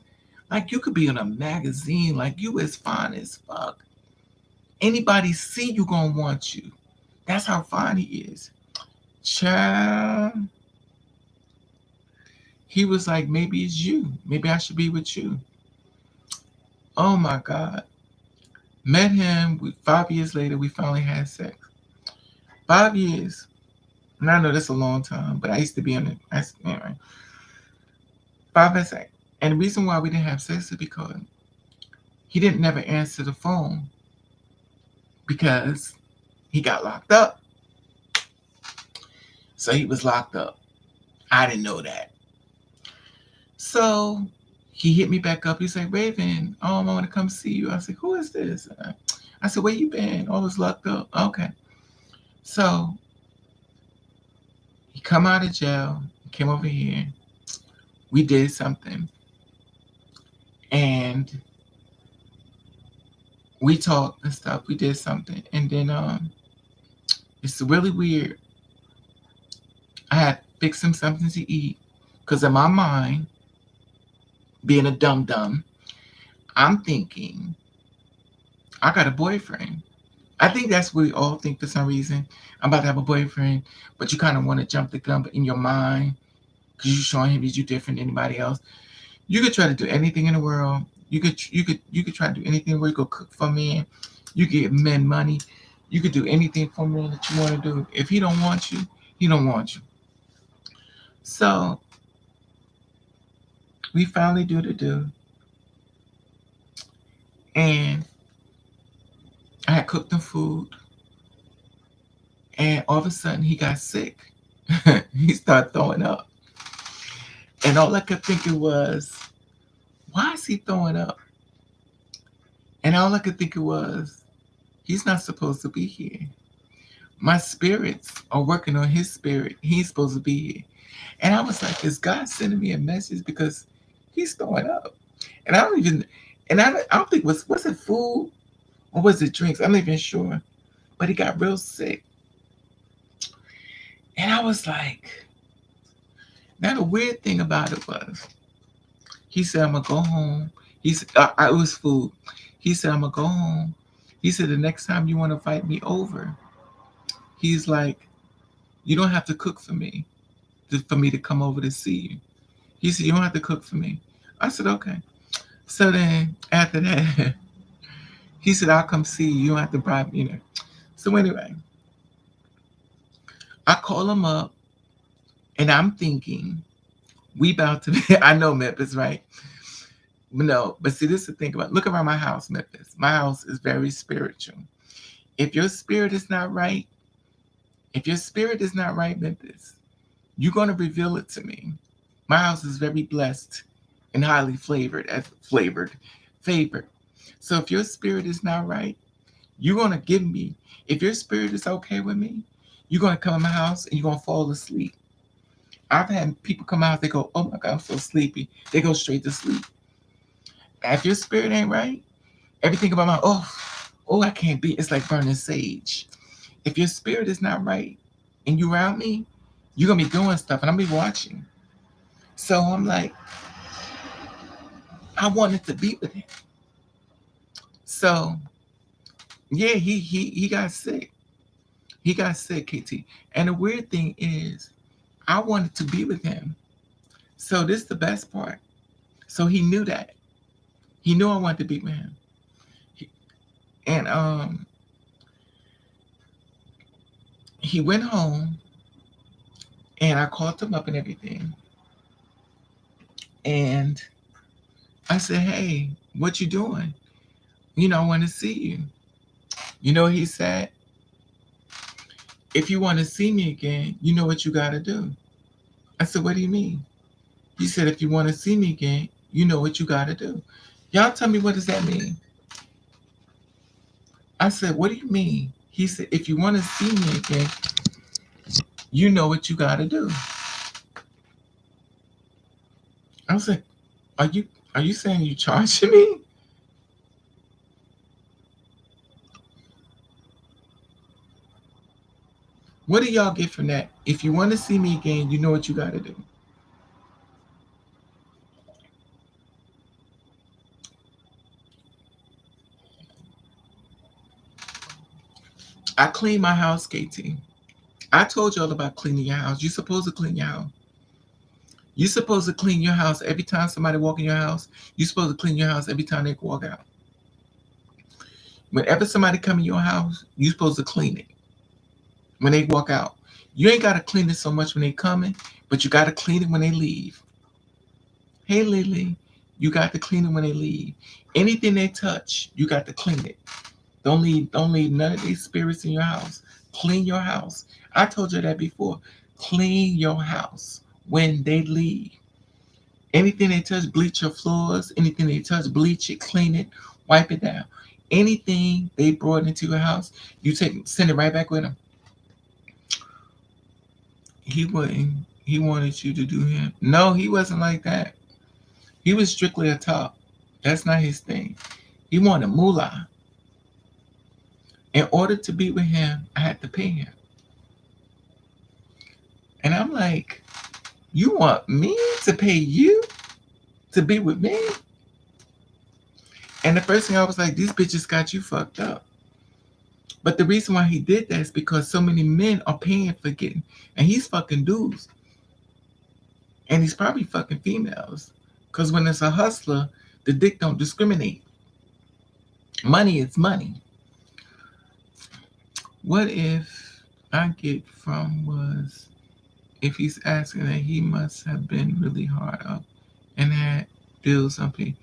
like, you could be in a magazine, like, you as fine as fuck. Anybody see you gonna want you. That's how fine he is. Child. He was like, maybe it's you. Maybe I should be with you. Oh my God. Met him. 5 years later, we finally had sex. 5 years. And I know that's a long time, but I used to be on it. Anyway. 5 years. And the reason why we didn't have sex is because he didn't never answer the phone because he got locked up. So he was locked up. I didn't know that. So he hit me back up. He's like, Raven, I want to come see you. I said, who is this? I said, where you been? Oh, I was locked up. Okay. So he come out of jail. He came over here. We did something. And we talked and stuff. We did something. And then it's really weird. I had fixed him something to eat. Because in my mind, being a dum-dum, I'm thinking, I got a boyfriend. I think that's what we all think for some reason. I'm about to have a boyfriend, but you kind of want to jump the gun, but in your mind, because you're showing him you're different than anybody else. You could try to do anything in the world. You could try to do anything where you go cook for men. You could give men money. You could do anything for men that you want to do. If he don't want you, he don't want you. So we finally do the do. And I had cooked him food. And all of a sudden he got sick. He started throwing up. And all I kept thinking was, why is he throwing up? And all I could think was, he's not supposed to be here. My spirits are working on his spirit. He's supposed to be here. And I was like, is God sending me a message? Because he's throwing up. And I don't even, and I don't think, was it food or was it drinks? I'm not even sure. But he got real sick. And I was like, now the weird thing about it was, he said, I'm going to go home. He said, it was food. He said, I'm going to go home. He said, the next time you want to invite me over, he's like, you don't have to cook for me to come over to see you. He said, you don't have to cook for me. I said, okay. So then after that, he said, I'll come see you. You don't have to bribe me. So anyway, I call him up and I'm thinking, we about to be, I know Memphis, right? No, but see, this is the thing about, look around my house, Memphis. My house is very spiritual. If your spirit is not right, Memphis, you're going to reveal it to me. My house is very blessed and highly favored. So if your spirit is not right, you're going to give me, if your spirit is okay with me, You're gonna come in my house and you're gonna fall asleep. I've had people come out, they go, oh my God, I'm so sleepy. They go straight to sleep. If your spirit ain't right, everything about my, oh, I can't be, it's like burning sage. If your spirit is not right and you around me, you're gonna be doing stuff and I'm gonna be watching. So I'm like, I wanted to be with him. So yeah, he got sick. He got sick, KT. And the weird thing is, I wanted to be with him. So this is the best part. So he knew that. He knew I wanted to be with him. And he went home and I called him up and everything. And I said, hey, what you doing? I want to see you. You know what he said? If you want to see me again, you know what you got to do. I said, what do you mean? He said, if you want to see me again, you know what you got to do. Y'all tell me, what does that mean? I said, what do you mean? He said, if you want to see me again, you know what you got to do. I was like, are you saying you charging me? What do y'all get from that? If you want to see me again, you know what you got to do. I clean my house, KT. I told y'all about cleaning your house. You're supposed to clean your house. You're supposed to clean your house every time somebody walk in your house. You're supposed to clean your house every time they walk out. Whenever somebody come in your house, you're supposed to clean it when they walk out. You ain't got to clean it so much when they coming, but you got to clean it when they leave. Hey, Lily, you got to clean it when they leave. Anything they touch, you got to clean it. Don't leave none of these spirits in your house. Clean your house. I told you that before. Clean your house when they leave. Anything they touch, bleach your floors. Anything they touch, bleach it, clean it, wipe it down. Anything they brought into your house, you send it right back with them. He wouldn't. He wanted you to do him. No, he wasn't like that. He was strictly a top. That's not his thing. He wanted moolah. In order to be with him, I had to pay him. And I'm like, you want me to pay you to be with me? And the first thing I was like, these bitches got you fucked up. But the reason why he did that is because so many men are paying for getting, and he's fucking dudes. And he's probably fucking females. Because when it's a hustler, the dick don't discriminate. Money is money. What if I get from was, if he's asking that he must have been really hard up and had bills on pay.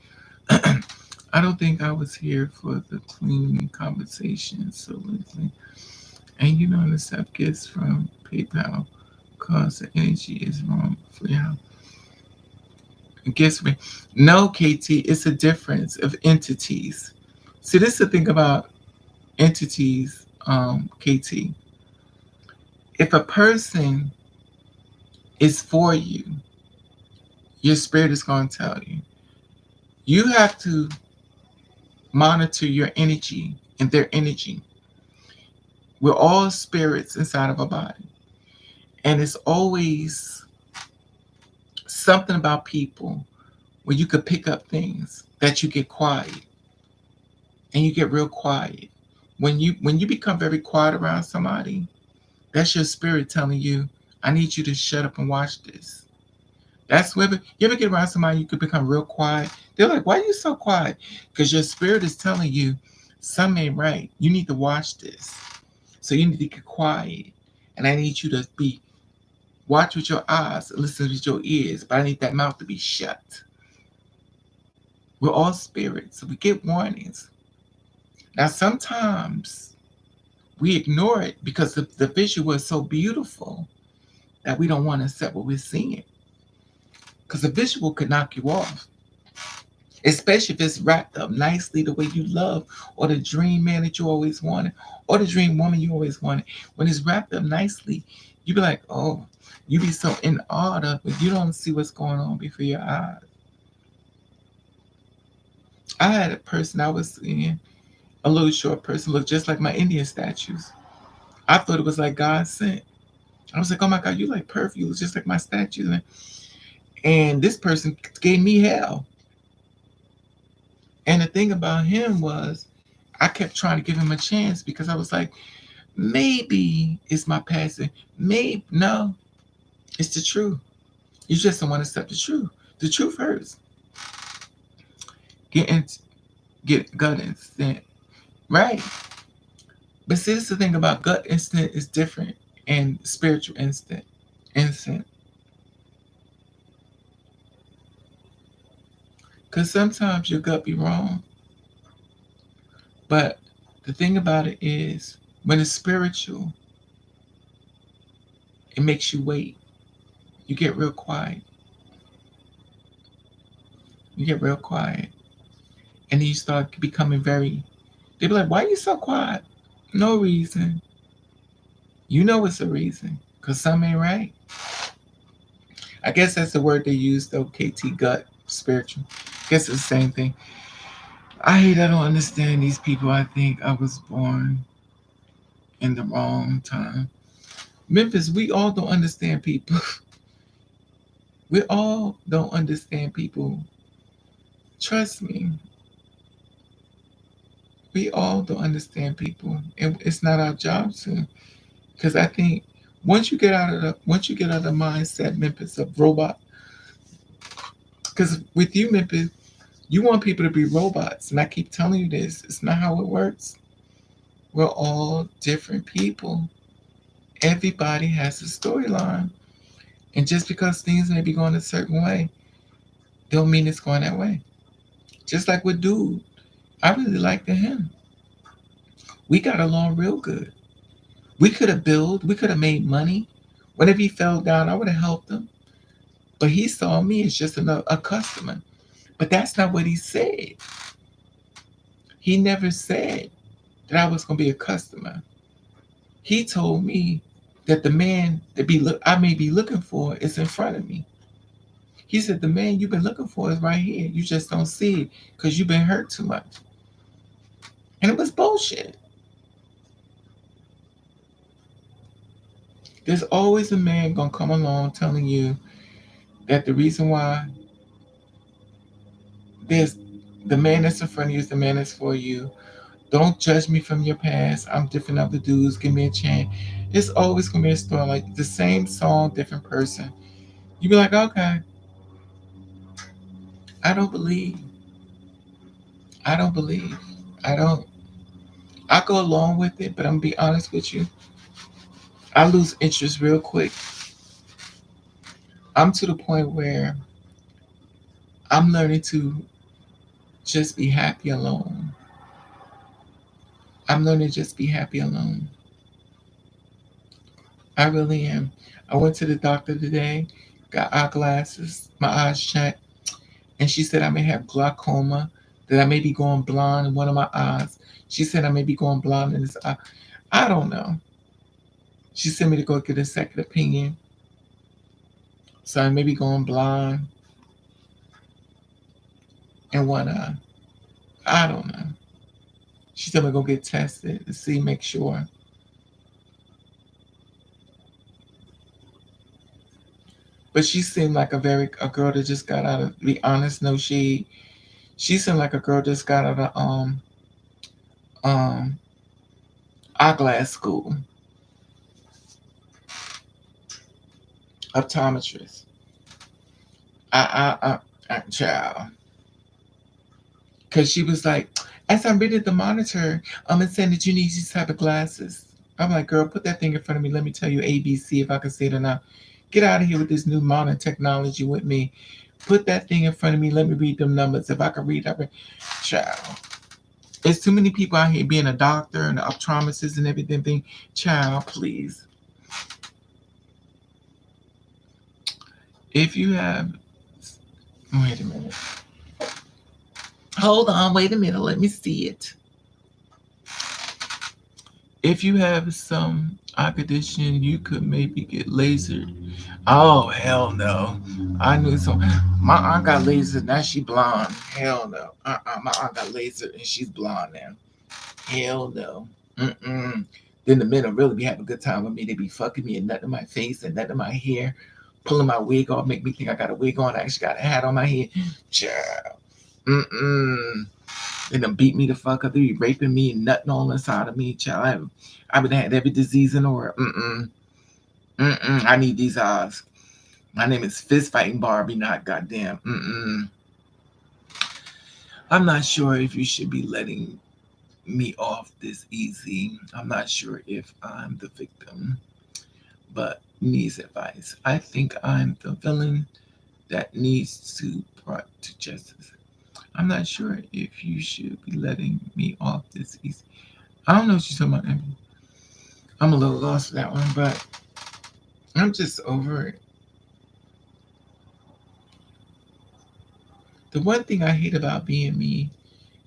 I don't think I was here for the cleaning conversation. So, and you know, the stuff gets from PayPal because the energy is wrong for y'all. Guess me. No, KT, it's a difference of entities. See, this is the thing about entities, KT. If a person is for you, your spirit is going to tell you. You have to monitor your energy and their energy. We're all spirits inside of a body. And it's always something about people where you could pick up things that you get quiet. And you get real quiet. When you become very quiet around somebody, that's your spirit telling you, I need you to shut up and watch this. That's where you ever get around somebody, you could become real quiet. They're like, why are you so quiet? Because your spirit is telling you something ain't right. You need to watch this. So you need to get quiet. And I need you to watch with your eyes, listen with your ears, but I need that mouth to be shut. We're all spirits, so we get warnings. Now sometimes we ignore it because the visual is so beautiful that we don't want to accept what we're seeing. Because the visual could knock you off. especially if it's wrapped up nicely the way you love, or the dream man that you always wanted, or the dream woman you always wanted. When it's wrapped up nicely, you be like, oh, you be so in awe of it. You don't see what's going on before your eyes. I had a person I was seeing, a little short person, looked just like my Indian statues. I thought it was like God sent. I was like, oh my God, you like perfect. You look just like my statues. And this person gave me hell. And the thing about him was, I kept trying to give him a chance because I was like, maybe it's my passing. Maybe, no, it's the truth. You just don't want to accept the truth. The truth hurts. Get in, get gut instinct, right? But see, this is the thing about gut instinct is different and spiritual instinct. Instinct, because sometimes your gut be wrong. But the thing about it is, when it's spiritual, it makes you wait. You get real quiet. You get real quiet. And then you start becoming very, they be like, why are you so quiet? No reason. You know it's a reason. Because some ain't right. I guess that's the word they use though, KT, gut, spiritual. I guess it's the same thing. I don't understand these people. I think I was born in the wrong time. Memphis, we all don't understand people. We all don't understand people. Trust me. We all don't understand people. And it's not our job to. Because I think once you get out of the mindset, Memphis, of robot, because with you, Memphis, you want people to be robots. And I keep telling you this. It's not how it works. We're all different people. Everybody has a storyline. And just because things may be going a certain way, don't mean it's going that way. Just like with dude. I really liked him. We got along real good. We could have built, we could have made money. Whenever he fell down, I would have helped him. But he saw me as just a customer. But that's not what he said. He never said that I was going to be a customer. He told me that the man I may be looking for is in front of me. He said, the man you've been looking for is right here. You just don't see it because you've been hurt too much. And it was bullshit. There's always a man going to come along telling you that the reason why there's the man that's in front of you is the man that's for you. Don't judge me from your past. I'm different other dudes. Give me a chance. It's always gonna be a story like the same song, different person. You be like, okay, I don't believe. I don't believe. I don't. I go along with it, but I'm gonna be honest with you. I lose interest real quick. I'm to the point where I'm learning to just be happy alone. I'm learning to just be happy alone. I really am. I went to the doctor today, got eyeglasses, my eyes checked, and she said I may have glaucoma, that I may be going blind in one of my eyes. She said I may be going blind in this eye. I don't know. She sent me to go get a second opinion. So I may be going blind in one eye. I don't know. She told me to go get tested to see, make sure. But she seemed like a girl that just got out of, to be honest, no shade. She seemed like a girl just got out of um eyeglass school, optometrist. Child. Because she was like, as I'm reading the monitor, it's saying that you need these type of glasses. I'm like, girl, put that thing in front of me. Let me tell you ABC if I can say it or not. Get out of here with this new modern technology with me. Put that thing in front of me. Let me read them numbers. If I can read every child. There's too many people out here being a doctor and an optometrist and everything. Child, please. If you have, wait a minute. Hold on, wait a minute, let me see it. If you have some eye condition, you could maybe get lasered. Oh hell no! I knew some. My aunt got lasered. Now she blonde. Hell no. My aunt got lasered and she's blonde now. Hell no. Mm-mm. Then the men will really be having a good time with me. They be fucking me and nutting my face and nutting my hair, pulling my wig off, make me think I got a wig on. I actually got a hat on my head. Child. Mm-mm. They done beat me the fuck up. They be raping me and nutting all inside of me. Child, I've been had every disease in the world. Mm-mm. Mm-mm. I need these eyes. My name is Fist Fighting Barbie, not goddamn. Mm-mm. I'm not sure if you should be letting me off this easy. I'm not sure if I'm the victim, but needs advice. I think I'm the villain that needs to be brought to justice. I'm not sure if you should be letting me off this easy. I don't know what you're talking about. I'm a little lost for that one, but I'm just over it. The one thing I hate about being me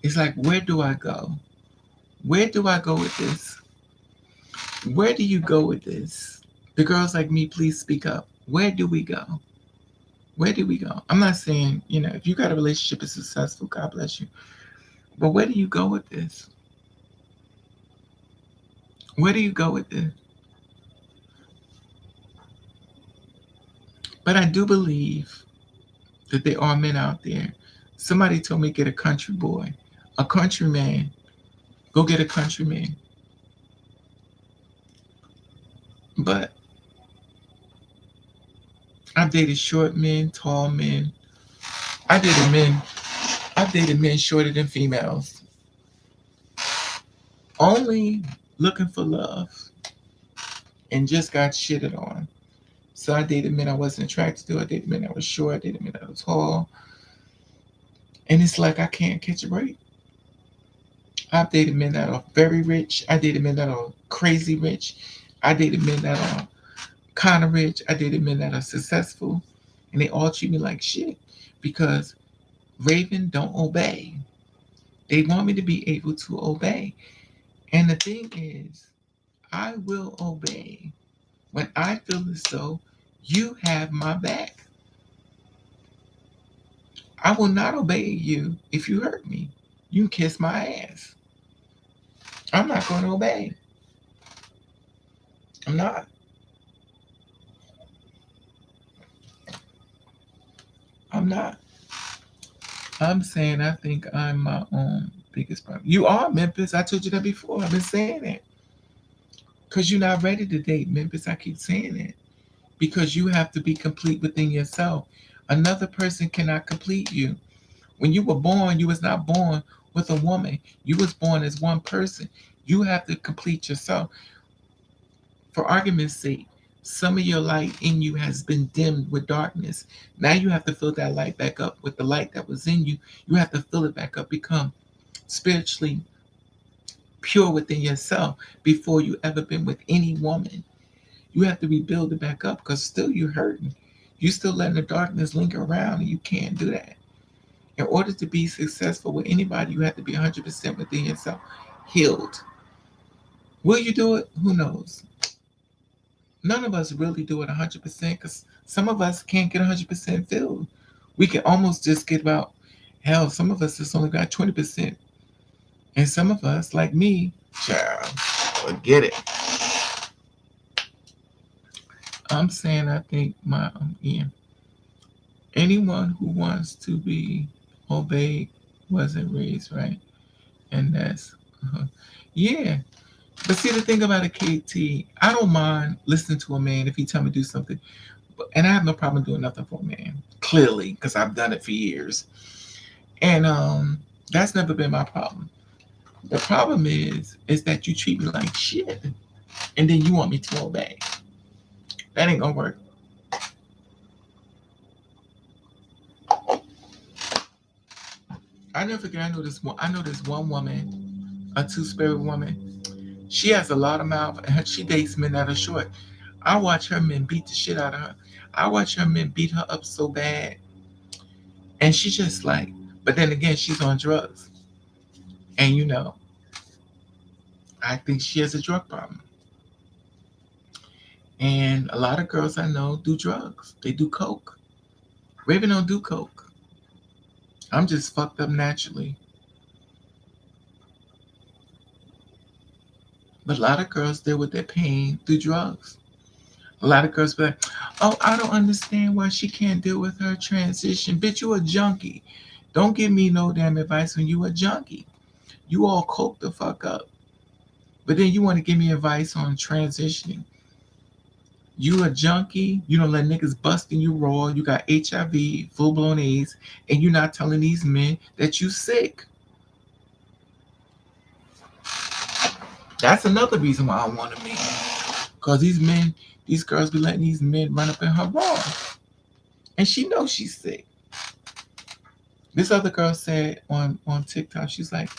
is like, where do I go? Where do I go with this? Where do you go with this? The girls like me, please speak up. Where do we go? Where do we go? I'm not saying, if you got a relationship is successful, God bless you. But where do you go with this? Where do you go with this? But I do believe that there are men out there. Somebody told me get a country boy, a countryman. Go get a countryman. But I've dated short men, tall men. I dated men. I've dated men shorter than females. Only looking for love and just got shitted on. So I dated men I wasn't attracted to. I dated men that was short. I dated men that was tall. And it's like I can't catch a break. I've dated men that are very rich. I dated men that are crazy rich. I dated men that are kind of rich. I dated men that are successful. And they all treat me like shit because Raven don't obey. They want me to be able to obey. And the thing is, I will obey when I feel as though you have my back. I will not obey you if you hurt me. You can kiss my ass. I'm not going to obey. I'm not. I'm not. I'm saying I think I'm my own biggest problem. You are Memphis. I told you that before. I've been saying it. Because you're not ready to date Memphis. I keep saying it. Because you have to be complete within yourself. Another person cannot complete you. When you were born, you was not born with a woman. You was born as one person. You have to complete yourself. For argument's sake, some of your light in you has been dimmed with darkness. Now you have to fill that light back up with the light that was in you. You have to fill it back up, become spiritually pure within yourself before you ever been with any woman. You have to rebuild it back up because still you're hurting. You still letting the darkness linger around and you can't do that. In order to be successful with anybody, you have to be 100% within yourself, healed. Will you do it? Who knows? None of us really do it 100% because some of us can't get 100% filled. We can almost just get about, hell, some of us just only got 20%. And some of us, like me, child, forget it. I'm saying I think yeah, anyone who wants to be obeyed wasn't raised right. And that's, yeah. But see, the thing about a KT, I don't mind listening to a man if he tell me to do something. And I have no problem doing nothing for a man, clearly, because I've done it for years. And that's never been my problem. The problem is that you treat me like shit, and then you want me to obey. That ain't gonna work. I never forget. I know this one woman, a two-spirit woman. She has a lot of mouth, and she dates men that are short. I watch her men beat the shit out of her. I watch her men beat her up so bad, and she just like, But then again, she's on drugs. And I think she has a drug problem. And a lot of girls I know do drugs. They do coke. Raven don't do coke. I'm just fucked up naturally. But a lot of girls deal with their pain through drugs. A lot of girls be like, oh, I don't understand why she can't deal with her transition. Bitch, you a junkie. Don't give me no damn advice when you a junkie. You all coke the fuck up. But then you want to give me advice on transitioning. You a junkie, you don't let niggas busting you raw, you got HIV, full blown AIDS, and you're not telling these men that you sick. That's another reason why I want a man. Cause these men, these girls be letting these men run up in her raw. And she knows she's sick. This other girl said on TikTok, she's like,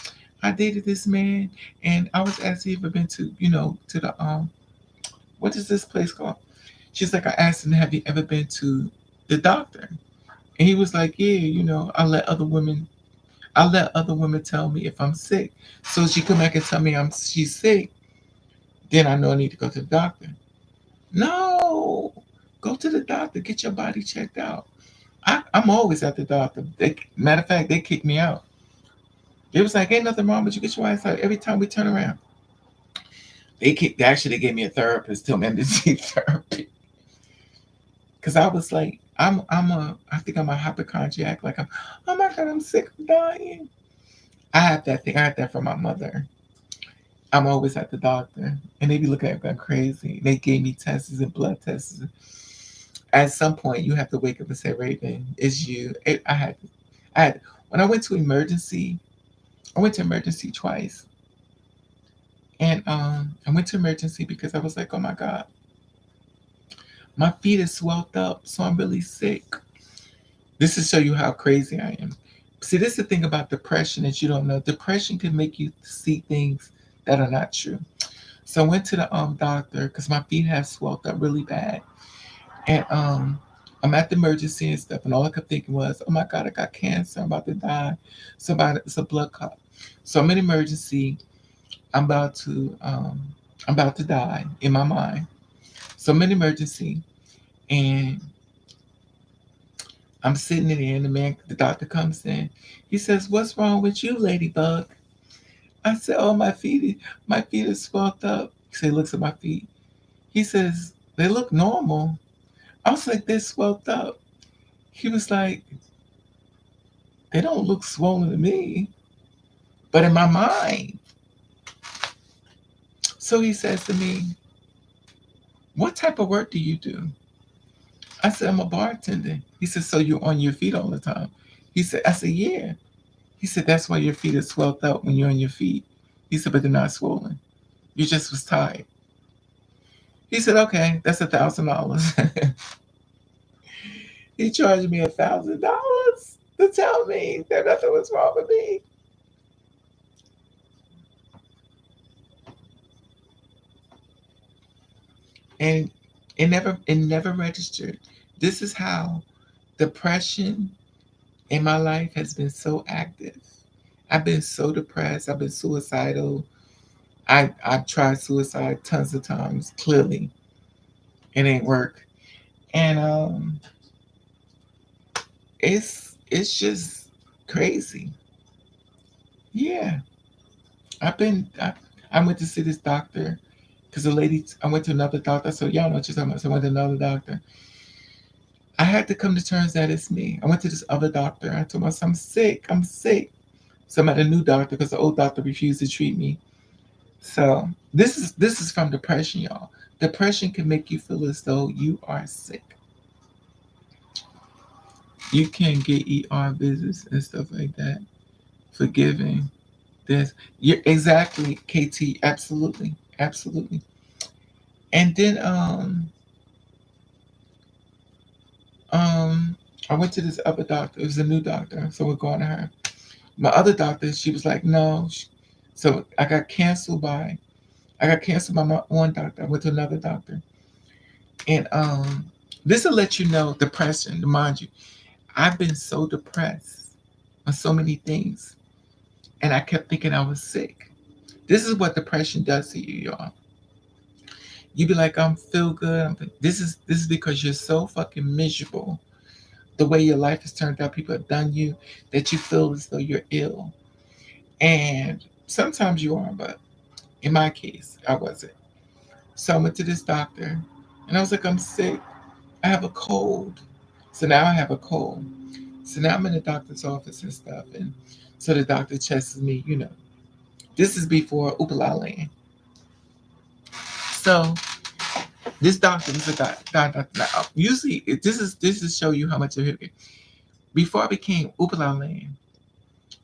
I dated this man and I was asking if I've been to, to the what is this place called? She's like, I asked him, have you ever been to the doctor? And he was like, yeah, I let other women tell me if I'm sick. So she come back and tell me she's sick, then I know I need to go to the doctor. No, go to the doctor, get your body checked out. I'm always at the doctor. Matter of fact, they kicked me out. It was like, ain't nothing wrong with you. Get your ass out. Every time we turn around, they gave me a therapist, told me I didn't see therapy. Cause I was like, I think I'm a hypochondriac. Like oh my God, I'm sick, I'm dying. I have that thing. I had that from my mother. I'm always at the doctor, and they be looking at me crazy. They gave me tests and blood tests. At some point, you have to wake up and say, Raven, it's you. I had, when I went to emergency, I went to emergency twice. And I went to emergency because I was like, oh my God, my feet is swelled up, so I'm really sick. This to show you how crazy I am. See, this is the thing about depression that you don't know. Depression can make you see things that are not true. So I went to the doctor because my feet have swelled up really bad. And I'm at the emergency and stuff, and all I kept thinking was, oh my God, I got cancer, I'm about to die. It's a blood clot. So I'm in emergency. I'm about to die in my mind. So I'm in emergency, and I'm sitting in there, and the doctor comes in. He says, "What's wrong with you, Ladybug?" I said, "Oh, my feet are swelled up." So he looks at my feet. He says, "They look normal." I was like, "They're swelled up." He was like, "They don't look swollen to me," but in my mind. So he says to me, "What type of work do you do?" I said, "I'm a bartender." He said, "So you're on your feet all the time?" I said, "Yeah." He said, "That's why your feet are swelled up when you're on your feet." He said, "But they're not swollen. You just was tired." He said, "Okay, that's $1,000." He charged me $1,000 to tell me that nothing was wrong with me. And it never registered. This is how depression in my life has been so active. I've been so depressed. I've been suicidal. I've tried suicide tons of times. Clearly, it ain't work. And it's just crazy. Yeah, I went to see this doctor because the lady. I went to another doctor. So y'all know what you're talking about. So I went to another doctor. I had to come to terms that it's me. I went to this other doctor. I told myself I'm sick. I'm sick. So I'm at a new doctor because the old doctor refused to treat me. So this is from depression, y'all. Depression can make you feel as though you are sick. You can get ER visits and stuff like that. Forgiving this. You're exactly, KT. Absolutely, absolutely. And then um I went to this other doctor. It was a new doctor, so we're going to her. My other doctor, she was like, no. So I got canceled by my one doctor. I went to another doctor. And this will let you know depression, mind you. I've been so depressed. on so many things. And I kept thinking I was sick. This is what depression does to you, y'all. You be like, I'm feel good. This is because you're so fucking miserable. The way your life has turned out, people have done you, that you feel as though you're ill. And sometimes you are, but in my case, I wasn't. So I went to this doctor and I was like, I'm sick. I have a cold. So now I have a cold. So now I'm in the doctor's office and stuff. And so the doctor tests me. This is before Oopala Land. So this doctor was a doctor. Now, usually, this is show you how much of it. Before I became Oopala Land,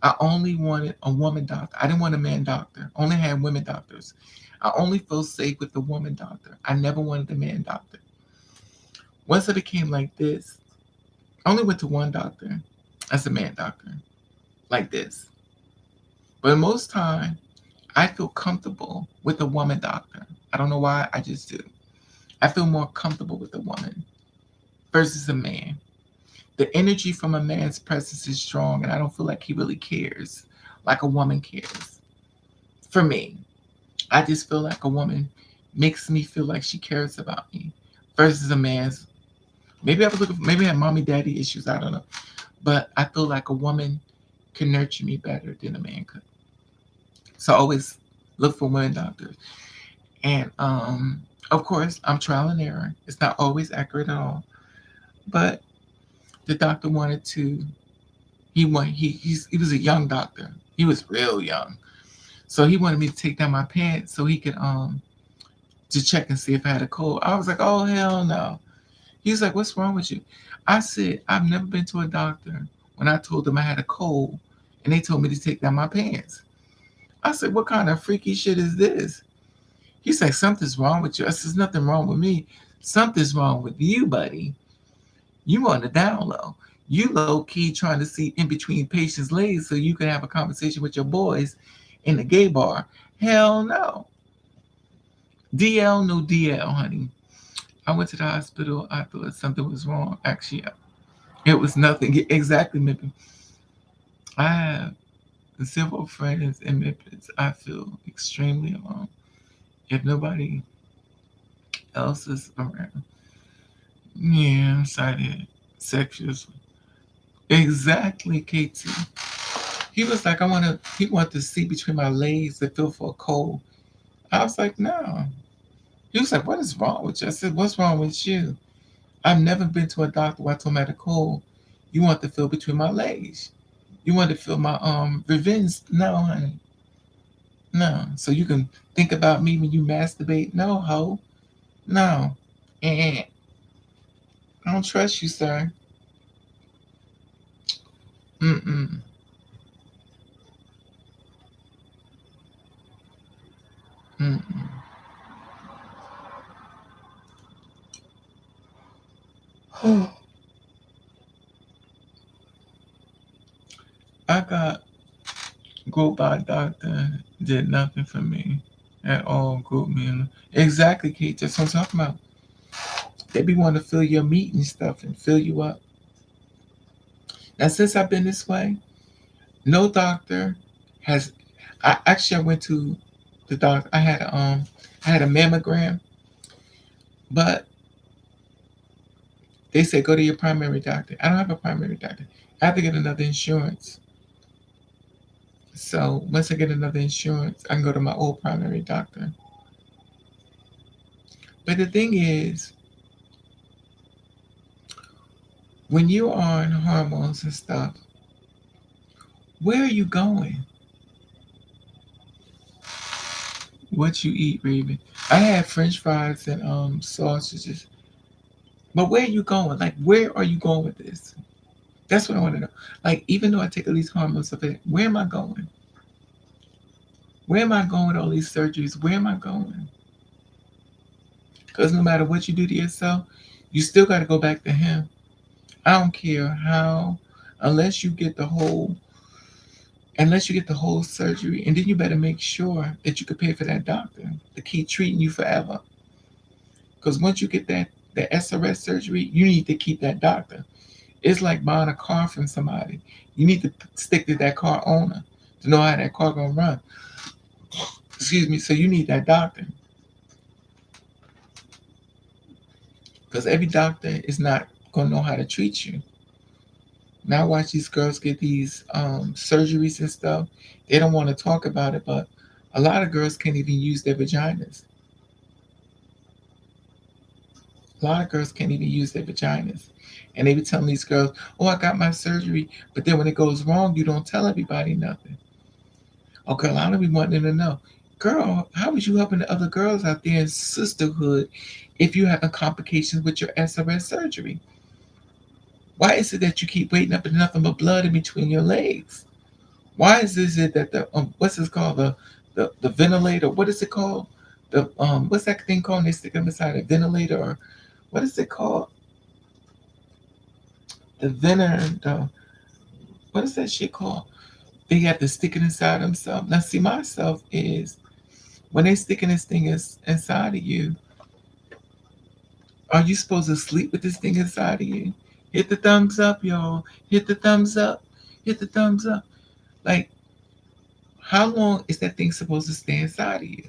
I only wanted a woman doctor. I didn't want a man doctor. I only had women doctors. I only felt safe with the woman doctor. I never wanted a man doctor. Once I became like this, I only went to one doctor as a man doctor, like this. But most time, I feel comfortable with a woman doctor. I don't know why, I just do. I feel more comfortable with a woman versus a man. The energy from a man's presence is strong, and I don't feel like he really cares like a woman cares. For me, I just feel like a woman makes me feel like she cares about me versus a man's. Maybe I have mommy daddy issues. I don't know, but I feel like a woman can nurture me better than a man could. So I always look for women doctors, and of course, I'm trial and error. It's not always accurate at all, but the doctor wanted to. He was a young doctor. He was real young, so he wanted me to take down my pants so he could to check and see if I had a cold. I was like, oh hell no. He was like, what's wrong with you? I said, I've never been to a doctor when I told them I had a cold and they told me to take down my pants. I said, what kind of freaky shit is this? He's like, something's wrong with you. I said, there's nothing wrong with me. Something's wrong with you, buddy. You on the down low. You low key trying to see in between patients' legs so you can have a conversation with your boys in the gay bar. Hell no. DL, no DL, honey. I went to the hospital. I thought something was wrong. Actually, it was nothing. Exactly, Memphis. I have several friends in Memphis. I feel extremely alone. If nobody else is around. Yeah, I'm sorry. Sexual. Exactly, KT. He was like, he wanted to see between my legs to feel for a cold. I was like, no. He was like, what is wrong with you? I said, what's wrong with you? I've never been to a doctor where I told him I had a cold. You want to feel between my legs. You want to feel my revenge. No, honey. No. So you can think about me when you masturbate. No, ho. No. I don't trust you, sir. Mm-mm. Mm-mm. I got group by doctor, did nothing for me at all. Group me. Exactly, Kate. That's what I'm talking about. They be wanting to fill your meat and stuff and fill you up. Now, since I've been this way, no doctor has. I went to the doctor. I had a mammogram, but they said go to your primary doctor. I don't have a primary doctor. I have to get another insurance. So once I get another insurance, I can go to my old primary doctor. But the thing is, when you are on hormones and stuff, where are you going? What you eat, Raven? I had French fries and sausages. But where are you going? Like, where are you going with this? That's what I want to know. Like, even though I take all these hormones of it, where am I going? Where am I going with all these surgeries? Where am I going? Because no matter what you do to yourself, you still got to go back to him. I don't care how, unless you get the whole, unless you get the whole surgery, and then you better make sure that you can pay for that doctor to keep treating you forever. Because once you get that SRS surgery, you need to keep that doctor. It's like buying a car from somebody. You need to stick to that car owner to know how that car gonna run. Excuse me. So you need that doctor because every doctor is not gonna know how to treat you. Now I watch these girls get these surgeries and stuff. They don't want to talk about it, but a lot of girls can't even use their vaginas. A lot of girls can't even use their vaginas. And they be telling these girls, oh, I got my surgery. But then when it goes wrong, you don't tell everybody nothing. Oh, girl, I don't be wanting them to know. Girl, how was you helping the other girls out there in sisterhood if you having complications with your SOS surgery? Why is it that you keep waiting up and nothing but blood in between your legs? Why is it that the what's this called, the ventilator? What is it called? The what's that thing called? They stick them inside a ventilator, or what is it called? The venter. The what is that shit called? They have to stick it inside themselves. Now, see, myself is when they sticking this thing inside of you. Are you supposed to sleep with this thing inside of you? Hit the thumbs up, y'all. Hit the thumbs up. Hit the thumbs up. Like, how long is that thing supposed to stay inside of you?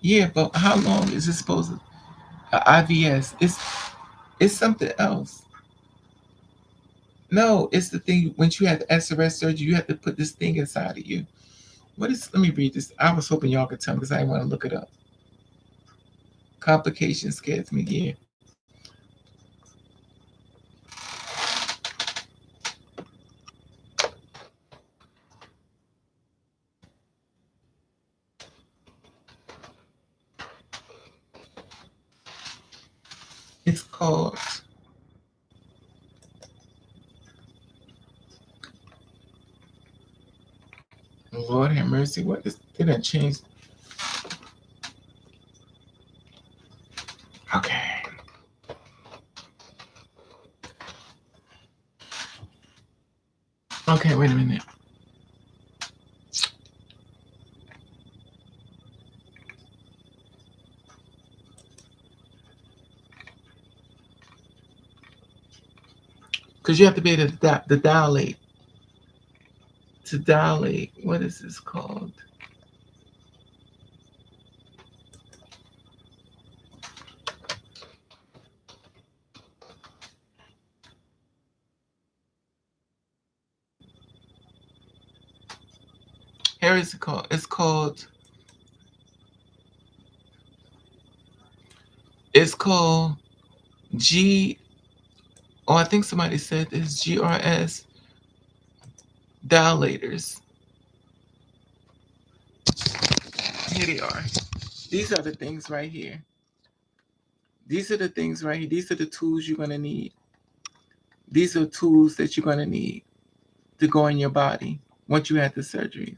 Yeah, but how long is it supposed to? IVS. It's something else. No, it's the thing when you had the SRS surgery, you have to put this thing inside of you. What is? Let me read this. I was hoping y'all could tell me because I didn't want to look it up. Complications scares me. Yeah. It's called. Lord have mercy. What is? They done changed. Okay. Okay. Wait a minute. Because you have to be able to dilate. To dilate. What is this called? Here is it called. It's called. It's called G. Oh, I think somebody said this. GRS dilators. Here they are. These are the things right here. These are the things right here. These are the tools you're gonna need. These are tools that you're gonna need to go in your body once you had the surgery.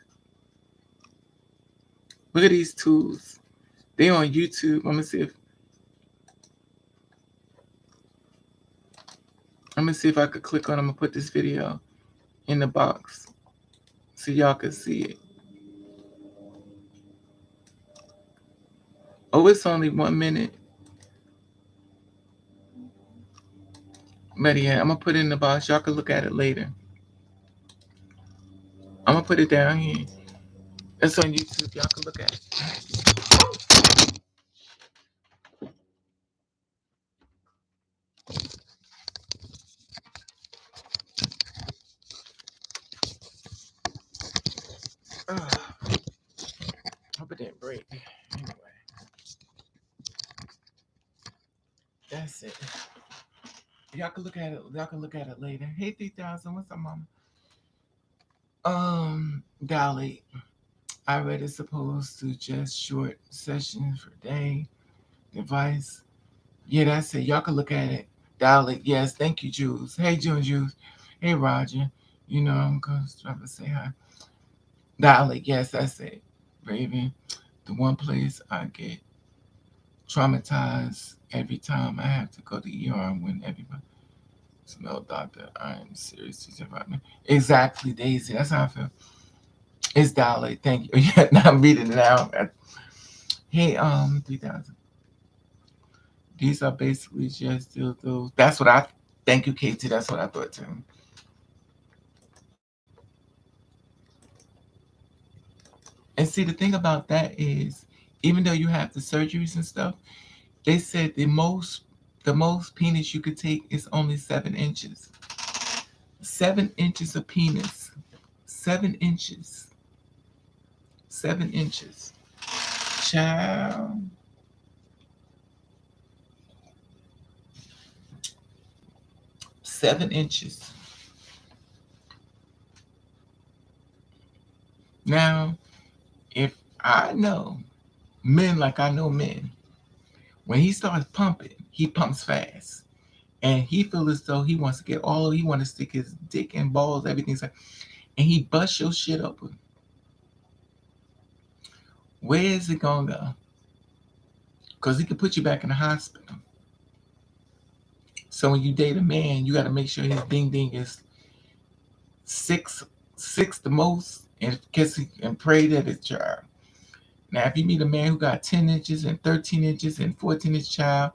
Look at these tools. They on YouTube. I'm gonna see if I could click on them and put this video in the box so y'all can see it. Oh, it's only 1 minute. But yeah, I'm gonna put it in the box. Y'all can look at it later. I'm gonna put it down here. It's on YouTube. Y'all can look at it. Ugh. Hope it didn't break. Anyway, that's it. Y'all can look at it. Y'all can look at it later. Hey, 3000. What's up, mama? Dolly. I read it's supposed to just short sessions for day device. Yeah, that's it. Y'all can look at it. Dolly. Yes, thank you, Jules. Hey, Jules. Hey, Roger. You know I'm gonna try to say hi. Dolly. Yes, that's it. Raven. The one place I get traumatized every time I have to go to ER when everybody smell doctor. I'm serious. Exactly, Daisy. That's how I feel. It's Dolly. Thank you. Yeah, now I'm reading it out. Hey, 3000. These are basically just those. That's what I. Thank you, Katie. That's what I thought too. And see, the thing about that is, even though you have the surgeries and stuff, they said the most penis you could take is only 7 inches. 7 inches of penis. 7 inches. 7 inches. Child. 7 inches. Now, if I know men like I know men, when he starts pumping, he pumps fast. And he feels as though he wants to get all of he wants to stick his dick and balls, everything's like, and he busts your shit open. Where is it gonna go? Because he can put you back in the hospital. So when you date a man, you got to make sure his ding ding is six, six the most, and kiss and pray that it's child. Now, if you meet a man who got 10 inches and 13 inches and 14-inch child,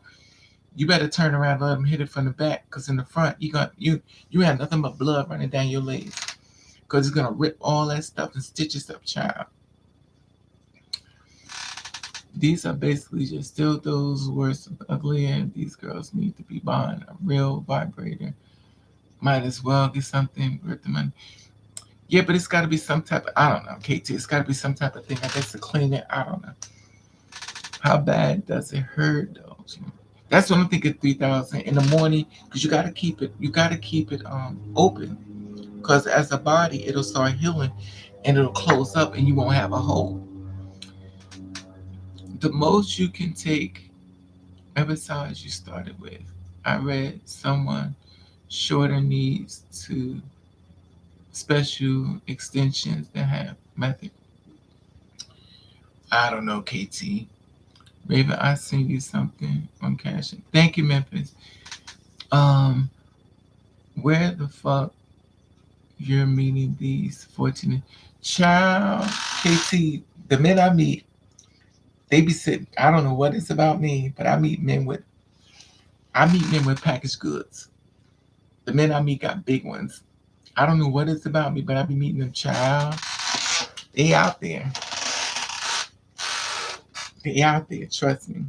you better turn around and let him hit it from the back, because in the front you have nothing but blood running down your legs, because it's gonna rip all that stuff and stitch it up, child. These are basically just still those words of ugly, and these girls need to be buying a real vibrator. Might as well get something worth the money. Yeah, but it's got to be some type of, I don't know, KT. It's got to be some type of thing, I guess, to clean it. I don't know. How bad does it hurt though? That's what I'm thinking. 3,000 in the morning, because you got to keep it. You got to keep it open, because as a body, it'll start healing, and it'll close up, and you won't have a hole. The most you can take, every size you started with. I read someone shorter needs to special extensions that have method. I don't know, KT. Raven, I send you something on Cash. Thank you, Memphis. Um, where the fuck you're meeting these 14 child KT? The men I meet, they be sitting. I don't know what it's about me, but I meet men with packaged goods. The men I meet got big ones. I don't know what it's about me, but I be meeting them, child. They out there. They out there. Trust me.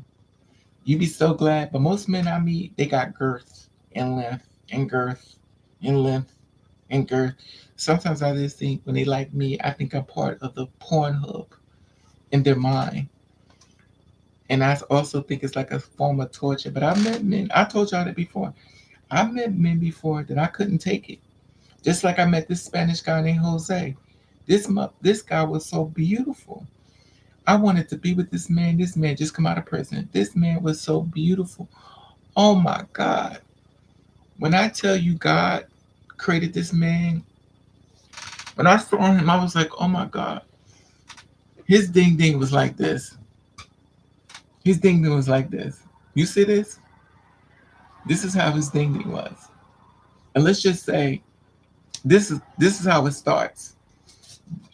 You be so glad. But most men I meet, they got girth and length and girth and length and girth. Sometimes I just think when they like me, I think I'm part of the porn hub in their mind. And I also think it's like a form of torture. But I've met men, I told y'all that before. I've met men before that I couldn't take it. Just like I met this Spanish guy named Jose. This guy was so beautiful. I wanted to be with this man. This man just come out of prison. This man was so beautiful. Oh my God. When I tell you God created this man, when I saw him, I was like, oh my God. His ding ding was like this. His ding ding was like this. You see this? This is how his ding ding was. And let's just say this is how it starts.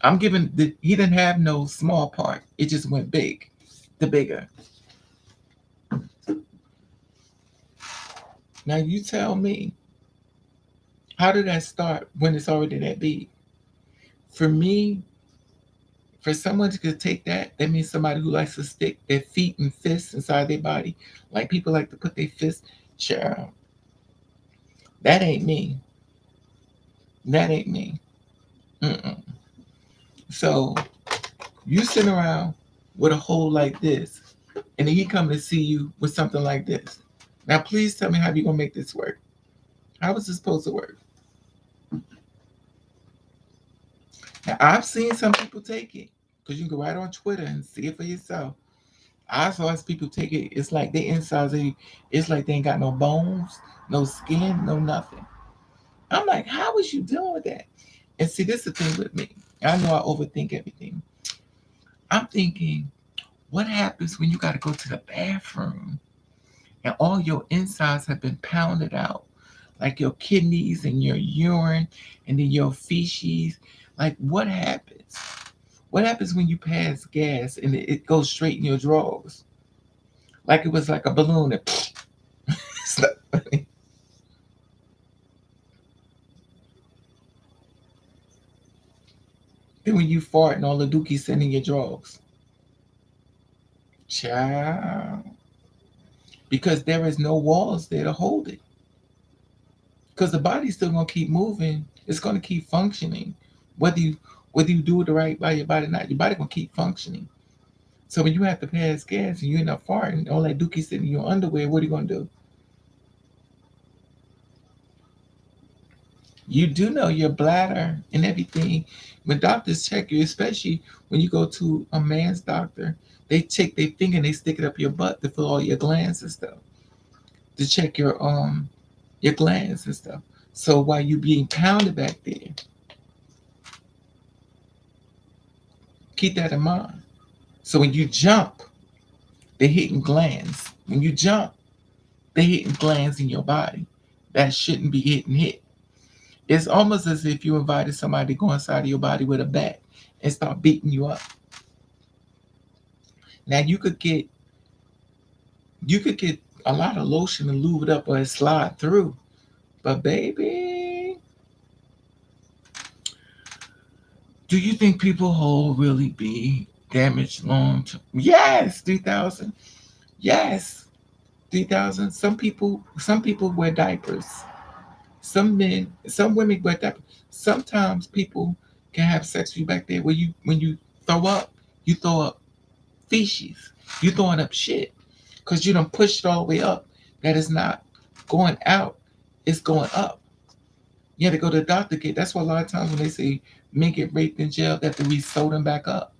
He didn't have no small part. It just went big, the bigger. Now you tell me, how did that start when it's already that big? For me, for someone to take that, that means somebody who likes to stick their feet and fists inside their body, like people like to put their fists. Child, that ain't me. That ain't me. Mm-mm. So you sit around with a hole like this, and then he come to see you with something like this. Now, please tell me how you gonna make this work. How is this supposed to work? Now, I've seen some people take it, because you can go right on Twitter and see it for yourself. I saw people take it. It's like their insides. It's like they ain't got no bones, no skin, no nothing. I'm like, how was you doing that? And see, this is the thing with me. I know I overthink everything. I'm thinking, what happens when you got to go to the bathroom and all your insides have been pounded out, like your kidneys and your urine and then your feces? Like, what happens? What happens when you pass gas and it goes straight in your drawers? Like it was like a balloon. Then when you fart and all the dookie sitting in your drawers. Child. Because there is no walls there to hold it. Because the body's still gonna keep moving. It's gonna keep functioning. Whether you whether you do it right by your body or not, your body gonna keep functioning. So when you have to pass gas and you end up farting, all that dookie sitting in your underwear, what are you gonna do? You do know your bladder and everything. When doctors check you, especially when you go to a man's doctor, they take their finger and they stick it up your butt to feel all your glands and stuff. To check your glands and stuff. So while you being pounded back there, keep that in mind. So when you jump, they're hitting glands. When you jump, they're hitting glands in your body. That shouldn't be hitting hit. It's almost as if you invited somebody to go inside of your body with a bat and start beating you up. Now you could get a lot of lotion and lube it up or it slide through. But baby, do you think people whole really be damaged long term? Yes, 3,000. Yes, 3,000. Some people wear diapers. Some men, some women wear diapers. Sometimes people can have sex with you back there where you when throw up, you throw up feces. You throwing up shit because you don't push it all the way up. That is not going out. It's going up. You have to go to the doctor get. That's why a lot of times when they say men get raped in jail, they have to re-sew them back up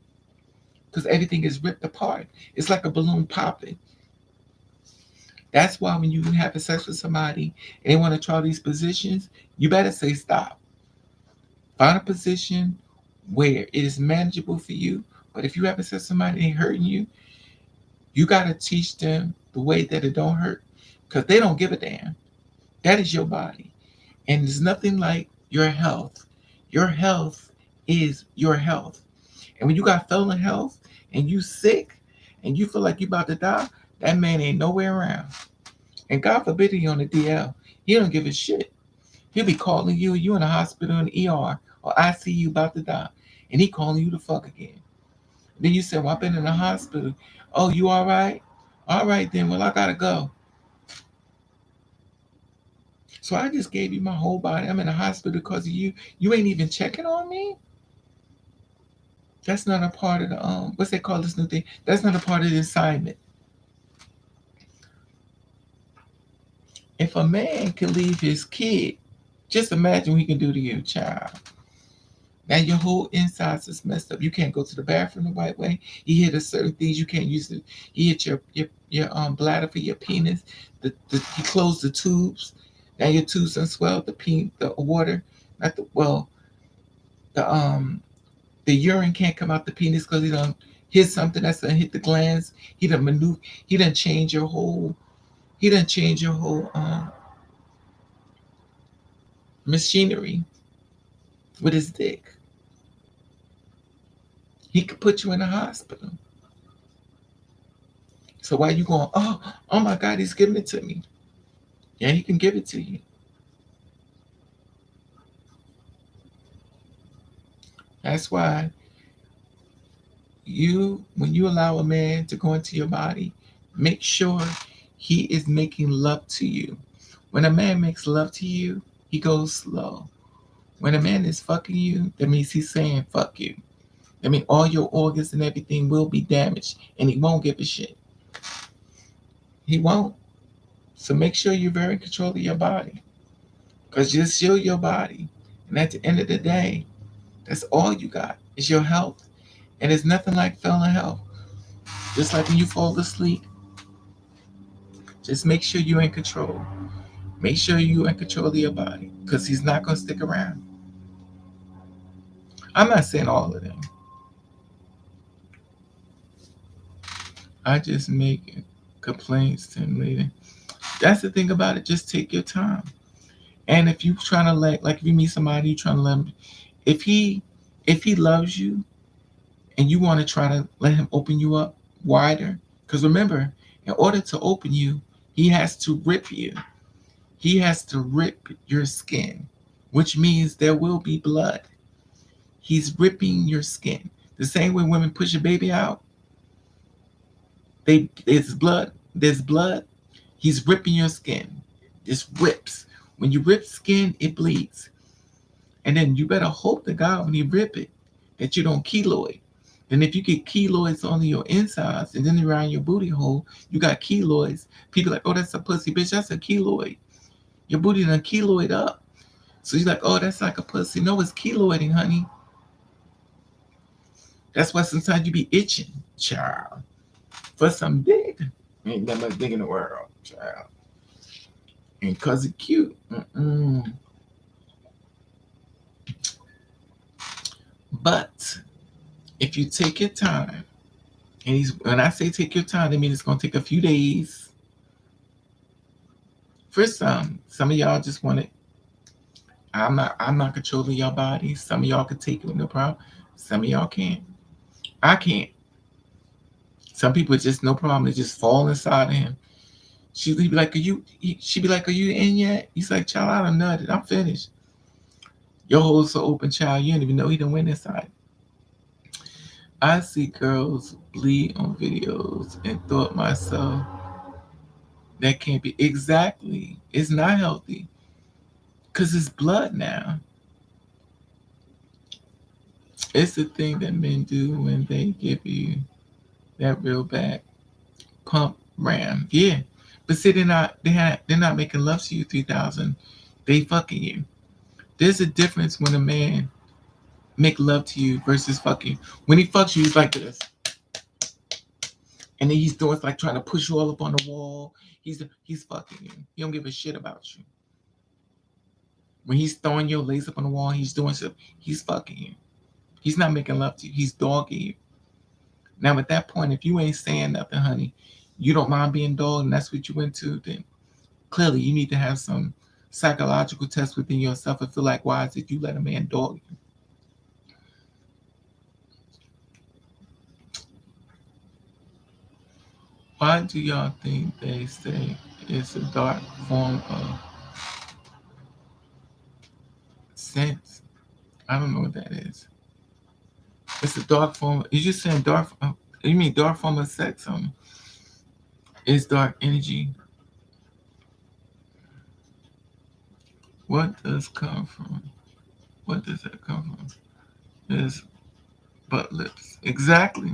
because everything is ripped apart. It's like a balloon popping. That's why when you have sex with somebody and they want to try these positions, you better say stop. Find a position where it is manageable for you. But if you have sex with somebody and they hurting you gotta teach them the way that it don't hurt. Because they don't give a damn. That is your body. And there's nothing like your health. Your health is your health. And when you got failing health and you sick and you feel like you about to die, that man ain't nowhere around. And God forbid he on the DL. He don't give a shit. He'll be calling you in the hospital in the ER or ICU about to die. And he calling you to fuck again. Then you said, well, I've been in the hospital. Oh, you all right? All right then. Well, I gotta go. So I just gave you my whole body. I'm in the hospital because of you. You ain't even checking on me. That's not a part of the what's they call this new thing? That's not a part of the assignment. If a man can leave his kid, just imagine what he can do to you, child. Now your whole insides is messed up. You can't go to the bathroom the right way. You hit a certain things you can't use it. You hit your bladder for your penis. You close the tubes. Now your tubes are swelled. The water, not the well, the urine can't come out the penis because he done hit something that's gonna hit the glands. He done maneuver. He done change your whole. He done change your whole machinery with his dick. He could put you in the hospital. So why you going? Oh my God, he's giving it to me. Yeah, he can give it to you. That's why when you allow a man to go into your body, make sure he is making love to you. When a man makes love to you, he goes slow. When a man is fucking you, that means he's saying fuck you. I mean, all your organs and everything will be damaged, and he won't give a shit. He won't. So make sure you're very in control of your body, because you're still your body. And at the end of the day, that's all you got is your health. And there's nothing like failing health. Just like when you fall asleep, just make sure you're in control. Make sure you're in control of your body, because he's not going to stick around. I'm not saying all of them. I just make complaints to him later. That's the thing about it. Just take your time. And if you trying to like if you meet somebody, you trying to let him, if he loves you and you want to try to let him open you up wider, because remember, in order to open you, He has to rip you. He has to rip your skin, which means there will be blood. He's ripping your skin. The same way women push a baby out, there's blood. There's blood. He's ripping your skin. Just rips. When you rip skin, it bleeds. And then you better hope to God when you rip it that you don't keloid. And if you get keloids on your insides and then around your booty hole, you got keloids. People are like, oh, that's a pussy, bitch. That's a keloid. Your booty done keloid up. So you're like, oh, that's like a pussy. No, it's keloiding, honey. That's why sometimes you be itching, child, for some dick. Ain't that much dick in the world, child. And cause it's cute. Mm-mm. But if you take your time, and when I say take your time, I mean it's gonna take a few days. For some of y'all just want it. I'm not controlling your body. Some of y'all can take it with no problem. Some of y'all can't. I can't. Some people just no problem. They just fall inside of him. She'd be like, she'd be like, are you in yet? He's like, child, I done nutted. I'm finished. Your hole's so open, child. You don't even know he done went inside. I see girls bleed on videos and thought myself, that can't be exactly. It's not healthy. Cause it's blood now. It's the thing that men do when they give you that real back pump ram. Yeah. But see, they're not making love to you 3,000. They fucking you. There's a difference when a man make love to you versus fucking. When he fucks you, he's like this. And then he's doing like trying to push you all up on the wall. He's fucking you. He don't give a shit about you. When he's throwing your legs up on the wall, he's doing stuff. He's fucking you. He's not making love to you. He's dogging you. Now at that point, if you ain't saying nothing, honey, you don't mind being dogged, and that's what you into, then clearly you need to have some psychological tests within yourself and feel like why is it you let a man dog you? Why do y'all think they say it's a dark form of sense? I don't know what that is. It's a dark form. You just saying dark. You mean dark form of sex? It's dark energy. What does come from? What does that come from? It's butt lips. Exactly.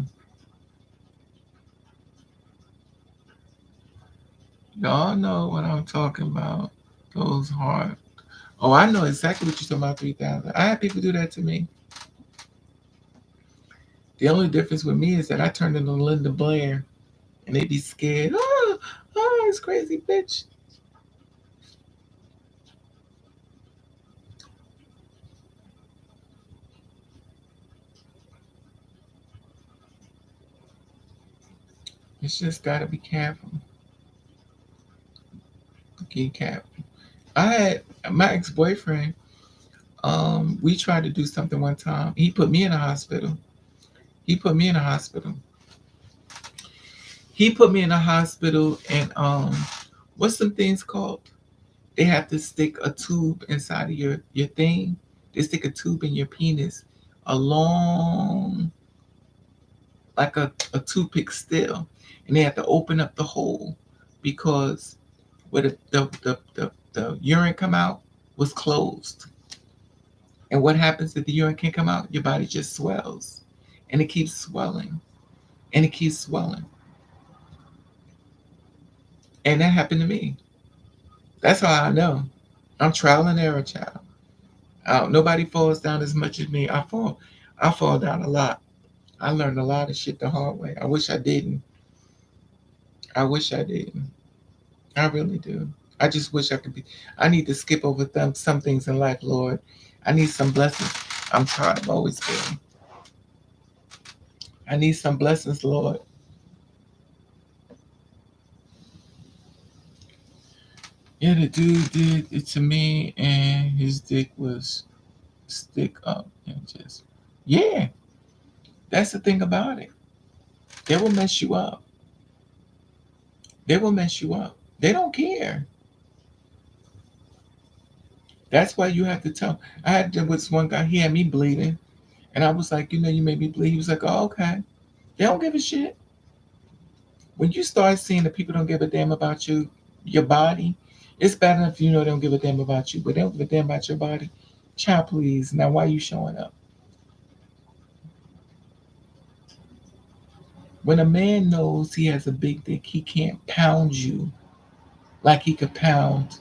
Y'all know what I'm talking about. Those hard. Oh, I know exactly what you're talking about. 3,000. I had people do that to me. The only difference with me is that I turned into Linda Blair, and they be scared. Oh, it's crazy, bitch. It's just gotta be careful. Be careful. I had my ex-boyfriend. We tried to do something one time. He put me in a hospital. He put me in a hospital. He put me in a hospital, and what's some things called? They have to stick a tube inside of your thing. They stick a tube in your penis, a long, like a toothpick still, and they have to open up the hole because where the urine come out was closed. And what happens if the urine can't come out? Your body just swells, and it keeps swelling, and it keeps swelling, and that happened to me. That's how I know. I'm trial and error, child. Nobody falls down as much as me. I fall down a lot. I learned a lot of shit the hard way. I wish I didn't. I wish I didn't. I really do. I just wish I could be. I need to skip over some things in life, Lord. I need some blessings. I'm tired. I've always been. I need some blessings, Lord. Yeah, the dude did it to me, and his dick was stick up and just. Yeah, that's the thing about it. They will mess you up. They will mess you up. They don't care. That's why you have to tell. I had to with one guy. He had me bleeding, and I was like, you made me bleed. He was like, oh, okay. They don't give a shit. When you start seeing that people don't give a damn about your body, it's bad enough they don't give a damn about you, but they don't give a damn about your body. Child, please. Now, why are you showing up? When a man knows he has a big dick, he can't pound you like he could pound.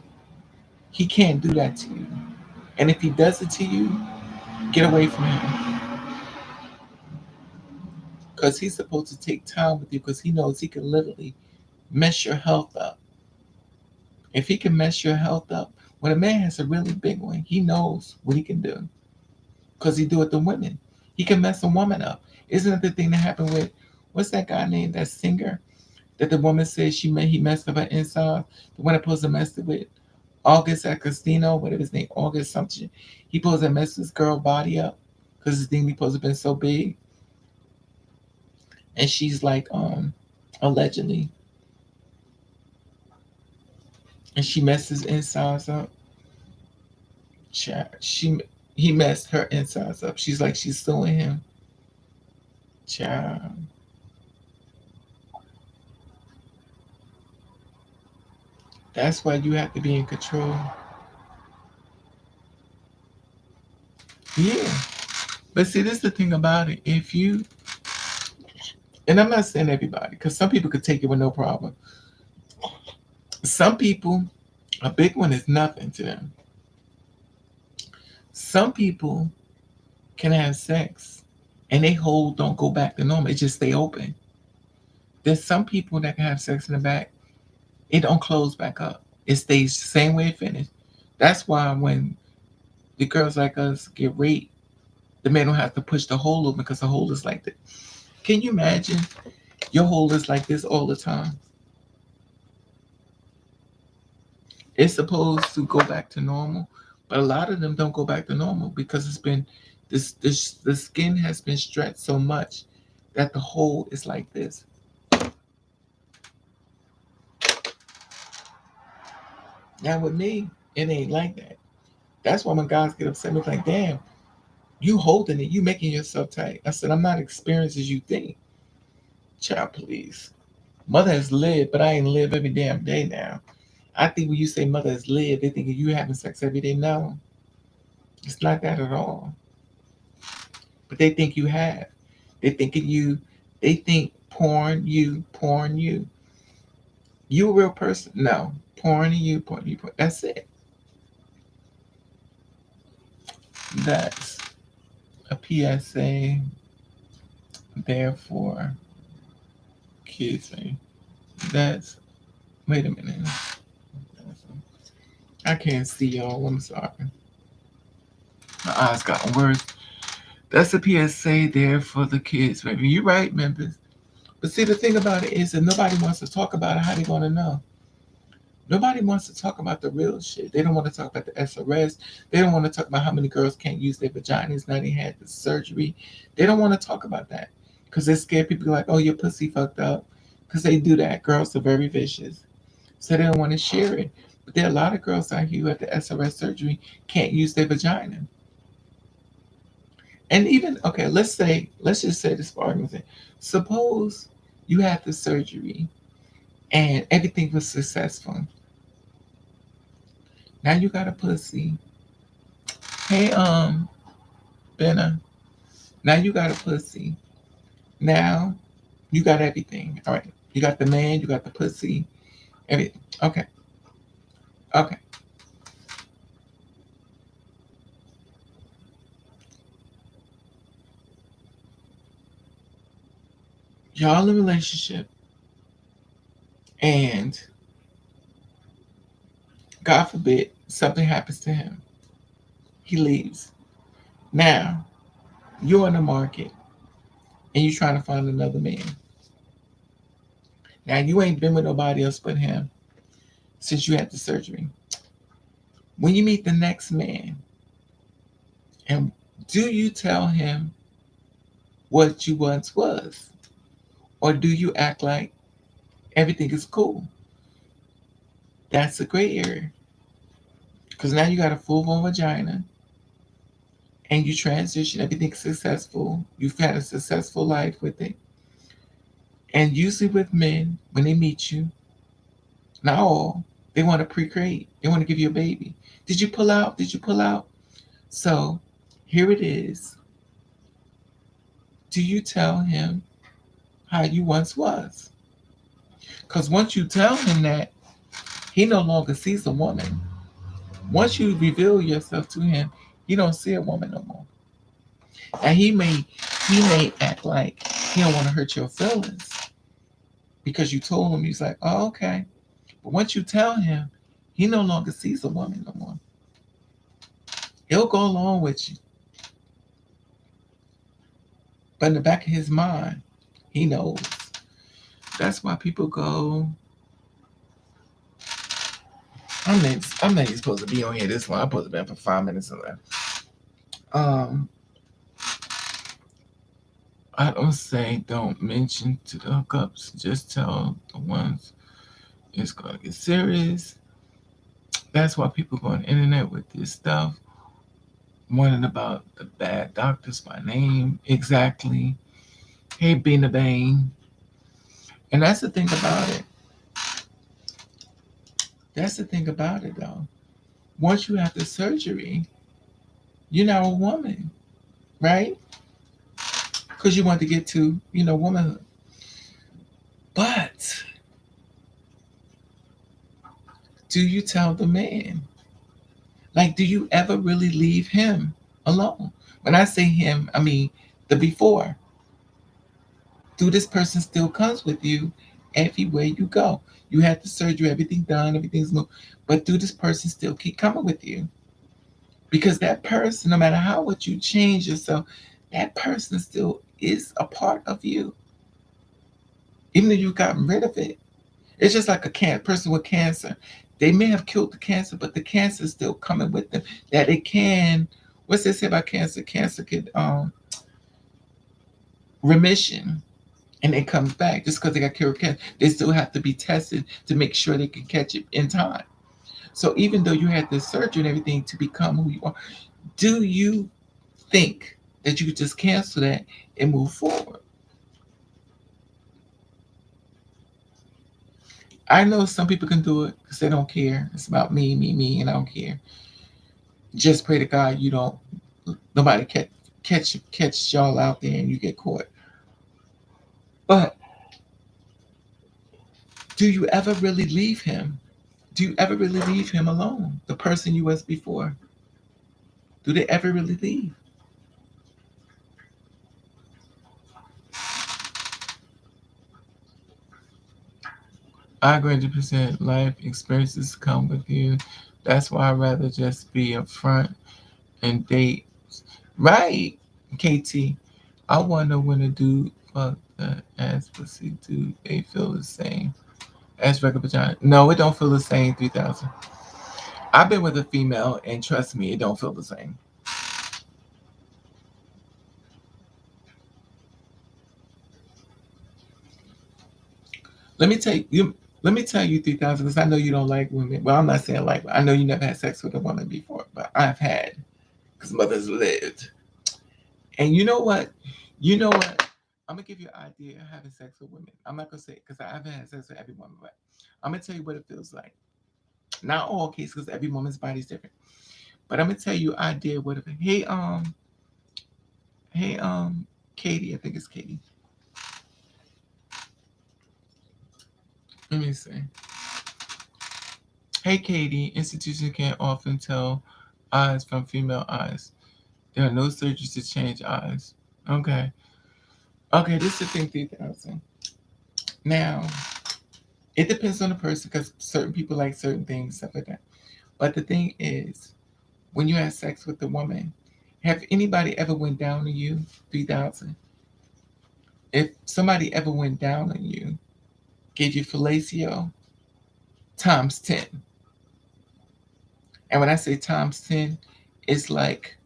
He can't do that to you. And if he does it to you, get away from him. Because he's supposed to take time with you because he knows he can literally mess your health up. If he can mess your health up, when a man has a really big one, he knows what he can do because he do it to women. He can mess a woman up. Isn't it the thing that happened with what's that guy named that singer that the woman said he messed up her inside? The one that supposed to mess it with August at Casino, whatever his name, August something. He supposed to mess this girl body up because his thing supposed to have been so big, and she's like allegedly, and she messed his insides up. She he messed her insides up. She's like she's suing him. Child. That's why you have to be in control. Yeah. But see, this is the thing about it. If you, and I'm not saying everybody, because some people could take it with no problem. Some people, a big one is nothing to them. Some people can have sex and they hold don't go back to normal. It just stay open. There's some people that can have sex in the back, it don't close back up. It stays the same way it finished. That's why when the girls like us get raped, the man don't have to push the hole open because the hole is like that. Can you imagine your hole is like this all the time? It's supposed to go back to normal, but a lot of them don't go back to normal because it's been this the skin has been stretched so much that the hole is like this. Now with me, it ain't like that. That's why when guys get upset, they're like, "Damn, you holding it, you making yourself tight." I said, "I'm not experienced as you think, child. Please, mother has lived, but I ain't live every damn day now. I think when you say mother has lived, they think you having sex every day. No, it's not that at all. But they think you have. They think of you. They think porn you, porn you. You a real person? No, porn you, porn you. Porn. That's it. That's a PSA there for kids. That's wait a minute. I can't see y'all. I'm sorry. My eyes got worse. That's a PSA there for the kids, baby. You're right, Memphis. But see, the thing about it is that nobody wants to talk about it. How they gonna know? Nobody wants to talk about the real shit. They don't want to talk about the SRS. They don't want to talk about how many girls can't use their vaginas now they had the surgery. They don't want to talk about that because they're scared people like, oh, your pussy fucked up. Because they do that. Girls are very vicious. So they don't want to share it. But there are a lot of girls out here who had the SRS surgery can't use their vagina. And even, okay, let's just say this for argument's sake. Suppose you had the surgery and everything was successful. Now you got a pussy. Hey, Benna. Now you got a pussy. Now you got everything. All right. You got the man, you got the pussy, everything. Okay. Okay. Y'all in a relationship and God forbid something happens to him. He leaves. Now you're in the market and you're trying to find another man. Now you ain't been with nobody else but him since you had the surgery. When you meet the next man, and do you tell him what you once was? Or do you act like everything is cool? That's a gray area. Because now you got a full blown vagina and you transition, everything's successful. You've had a successful life with it. And usually with men, when they meet you, not all, they want to procreate. They want to give you a baby. Did you pull out? Did you pull out? So here it is. Do you tell him how you once was? Because once you tell him that, he no longer sees a woman. Once you reveal yourself to him, he don't see a woman no more. And he may act like he don't want to hurt your feelings because you told him. He's like, oh, okay. But once you tell him, he no longer sees a woman no more. He'll go along with you. But in the back of his mind, he knows. That's why people go, I'm not even supposed to be on here this long. I'm supposed to be on for 5 minutes or less. I don't say don't mention to the hookups. Just tell the ones it's gonna get serious. That's why people go on the internet with this stuff, wondering about the bad doctors by name. Exactly. Hey, Bina Bane. And that's the thing about it. That's the thing about it, though. Once you have the surgery, you're now a woman, right? Because you want to get to, womanhood. But do you tell the man? Like, do you ever really leave him alone? When I say him, I mean the before. Do this person still comes with you everywhere you go? You had the surgery, everything done, everything's moved. But do this person still keep coming with you? Because that person, no matter how much you change yourself, that person still is a part of you. Even though you've gotten rid of it. It's just like a person with cancer. They may have killed the cancer, but the cancer is still coming with them. That it can, what's they say about cancer? Cancer could remission and it comes back just because they got cured cancer. They still have to be tested to make sure they can catch it in time. So even though you had this surgery and everything to become who you are, do you think that you could just cancel that and move forward? I know some people can do it because they don't care. It's about me, me, me, and I don't care. Just pray to God you don't nobody catch y'all out there and you get caught. But do you ever really leave him? Do you ever really leave him alone? The person you was before. Do they ever really leave? I agree 100%. Life experiences come with you. That's why I'd rather just be upfront and date. Right, KT. I wonder when a dude fuck the ass pussy, do they feel the same as regular vagina? No, it don't feel the same. 3,000. I've been with a female, and trust me, it don't feel the same. Let me tell you. Let me tell you 3,000 because I know you don't like women. Well, I'm not saying like. I know you never had sex with a woman before, but I've had because mothers lived. And you know what? You know what? I'm gonna give you an idea of having sex with women. I'm not gonna say it because I haven't had sex with every woman, but I'm gonna tell you what it feels like. Not all cases, because every woman's body is different. But I'm gonna tell you an idea what it. Hey, Katie. I think it's Katie. Let me see. Hey, Katie. Institutions can often tell eyes from female eyes. There are no surgeries to change eyes. Okay. Okay, this is the thing, 3,000. Now, it depends on the person because certain people like certain things, stuff like that. But the thing is, when you have sex with a woman, have anybody ever went down on you? 3,000. If somebody ever went down on you, gave you fellatio, times 10. And when I say times 10, it's like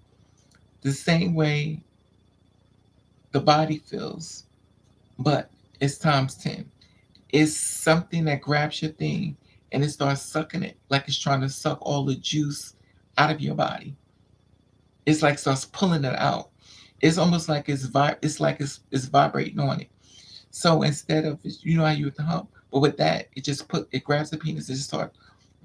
the same way the body feels, but it's times 10. It's something that grabs your thing and it starts sucking it like it's trying to suck all the juice out of your body. It's like starts pulling it out. It's almost like it's like it's vibrating on it. So instead of, you know how you with the hump, but with that, it grabs the penis and just start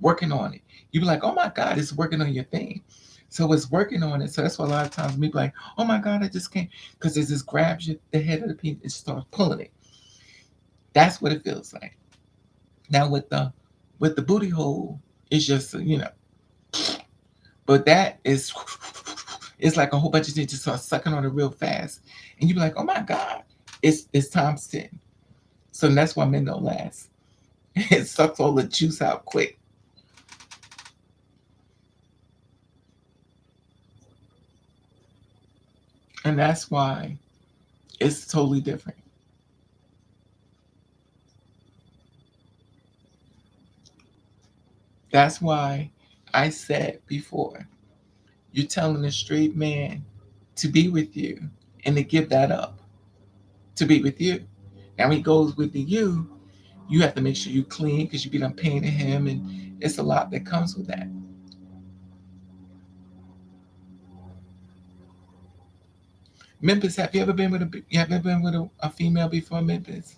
working on it. You be like, oh my God, it's working on your thing. So it's working on it. So that's why a lot of times we be like, oh my God, I just can't, because it just grabs the head of the penis and starts pulling it. That's what it feels like. Now with the booty hole, it's just but that is it's like a whole bunch of things just start sucking on it real fast, and you be like, oh my God, it's times 10. So that's why men don't last. It sucks all the juice out quick. And that's why it's totally different. That's why I said before, you're telling a straight man to be with you and to give that up to be with you. Now he goes with the you have to make sure you clean because you be done paying to him, and it's a lot that comes with that. Memphis, have you ever been with a female before, Memphis?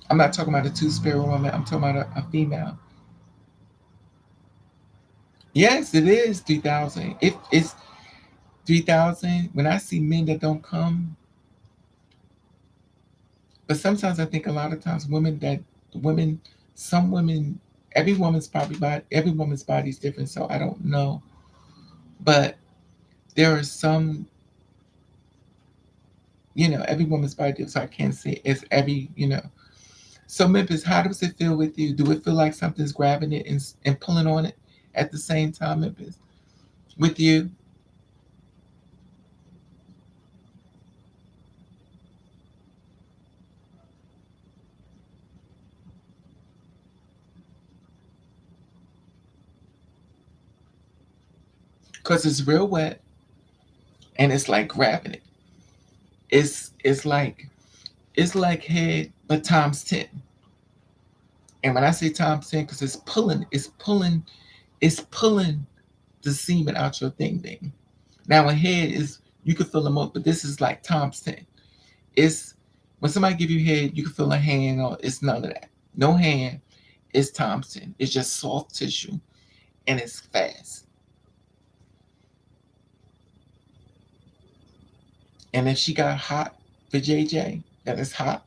I'm not talking about a two-spirit woman. I'm talking about a female. Yes, it is 3,000. It's 3,000. When I see men that don't come, but sometimes I think a lot of times women, some women, every woman's body is different. So I don't know, but there are some, every woman's body different. So I can't say it's every. So Memphis, how does it feel with you? Do it feel like something's grabbing it and pulling on it at the same time, Memphis, with you? Because it's real wet and it's like grabbing it. It's like head, but times 10. And when I say times 10, because it's pulling the semen out your thing. Now a head is you can feel them up, but this is like times 10. It's when somebody give you head, you can feel a hand or it's none of that. No hand, it's times 10. It's just soft tissue and it's fast. And if she got hot for JJ, that is hot,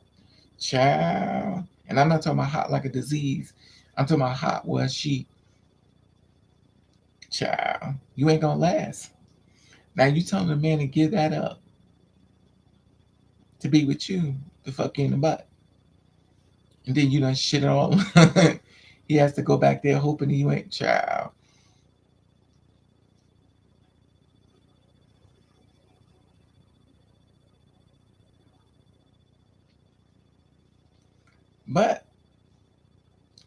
child. And I'm not talking about hot like a disease. I'm talking about hot where she, child, you ain't gonna last. Now you telling the man to give that up to be with you, to fuck you in the butt. And then you done shit it all. He has to go back there hoping you ain't, child. But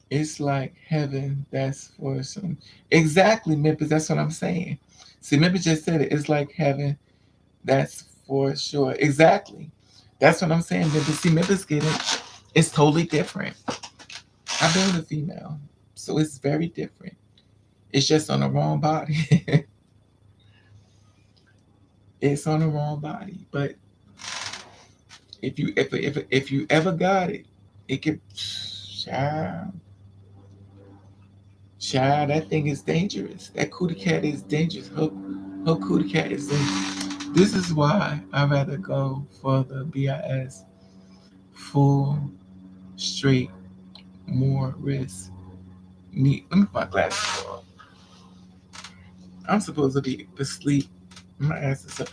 it's like heaven. That's for some. Exactly, Memphis. That's what I'm saying. See, Memphis just said it. It's like heaven. That's for sure. Exactly. That's what I'm saying, Memphis. See, Memphis get it. It's totally different. I've been with a female, so it's very different. It's just on the wrong body. It's on the wrong body. But if you ever got it, it could, child, child, that thing is dangerous. That cootie cat is dangerous. Her cootie cat is dangerous. This is why I rather go for the BIS, full, straight, more risk. Neat. Let me put my glasses on. I'm supposed to be asleep. My ass is up.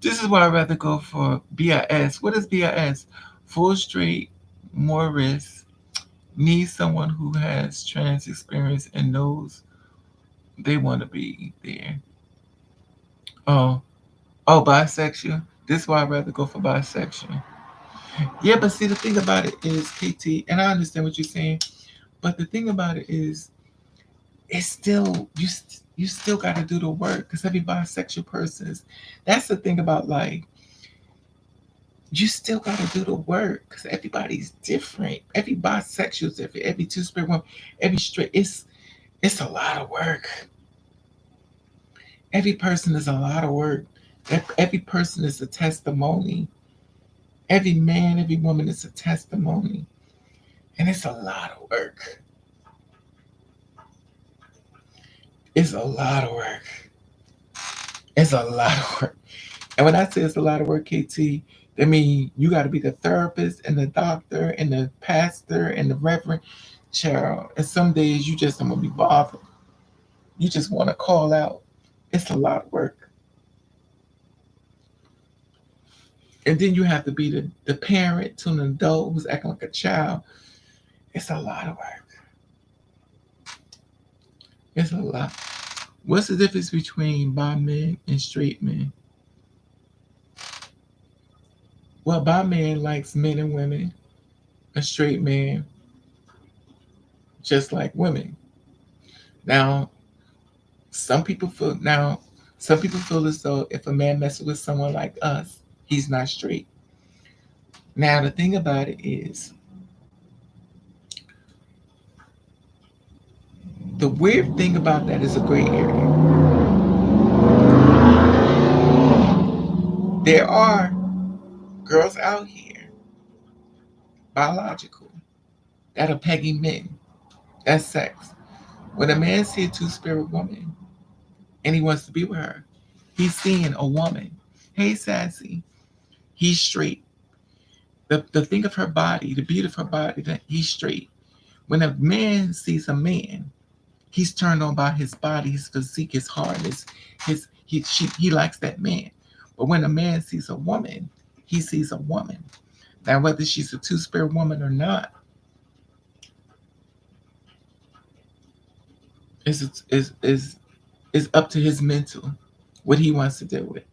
This is why I rather go for BIS. What is BIS? Full straight, more risk. Need someone who has trans experience and knows they want to be there. Oh, bisexual. This is why I'd rather go for bisexual. Yeah, but see, the thing about it is, KT, and I understand what you're saying, but the thing about it is, it's still you still got to do the work because every bisexual person is. That's the thing about like You still gotta do the work because everybody's different. Every bisexual is different. Every two-spirit woman, every straight. It's a lot of work. Every person is a lot of work. Every person is a testimony. Every man, every woman is a testimony. And it's a lot of work. It's a lot of work. It's a lot of work. And when I say it's a lot of work, KT, that means you got to be the therapist and the doctor and the pastor and the reverend. Child, and some days you just don't want to be bothered. You just want to call out. It's a lot of work. And then you have to be the parent to an adult who's acting like a child. It's a lot of work. It's a lot. What's the difference between bi men and straight men? Well, bi man likes men and women. A straight man just like women. Now, some people feel now some people feel as though if a man messes with someone like us, he's not straight. Now, the thing about it is, the weird thing about that is a gray area. There are girls out here, biological, that are pegging men. That's sex. When a man sees a two-spirit woman and he wants to be with her, he's seeing a woman. Hey, sassy. He's straight. The thing of her body, the beauty of her body, that he's straight. When a man sees a man, he's turned on by his body, his physique, his hardness, he likes that man. But when a man sees a woman, he sees a woman. Now, whether she's a two-spirit woman or not, is up to his mental, what he wants to do with.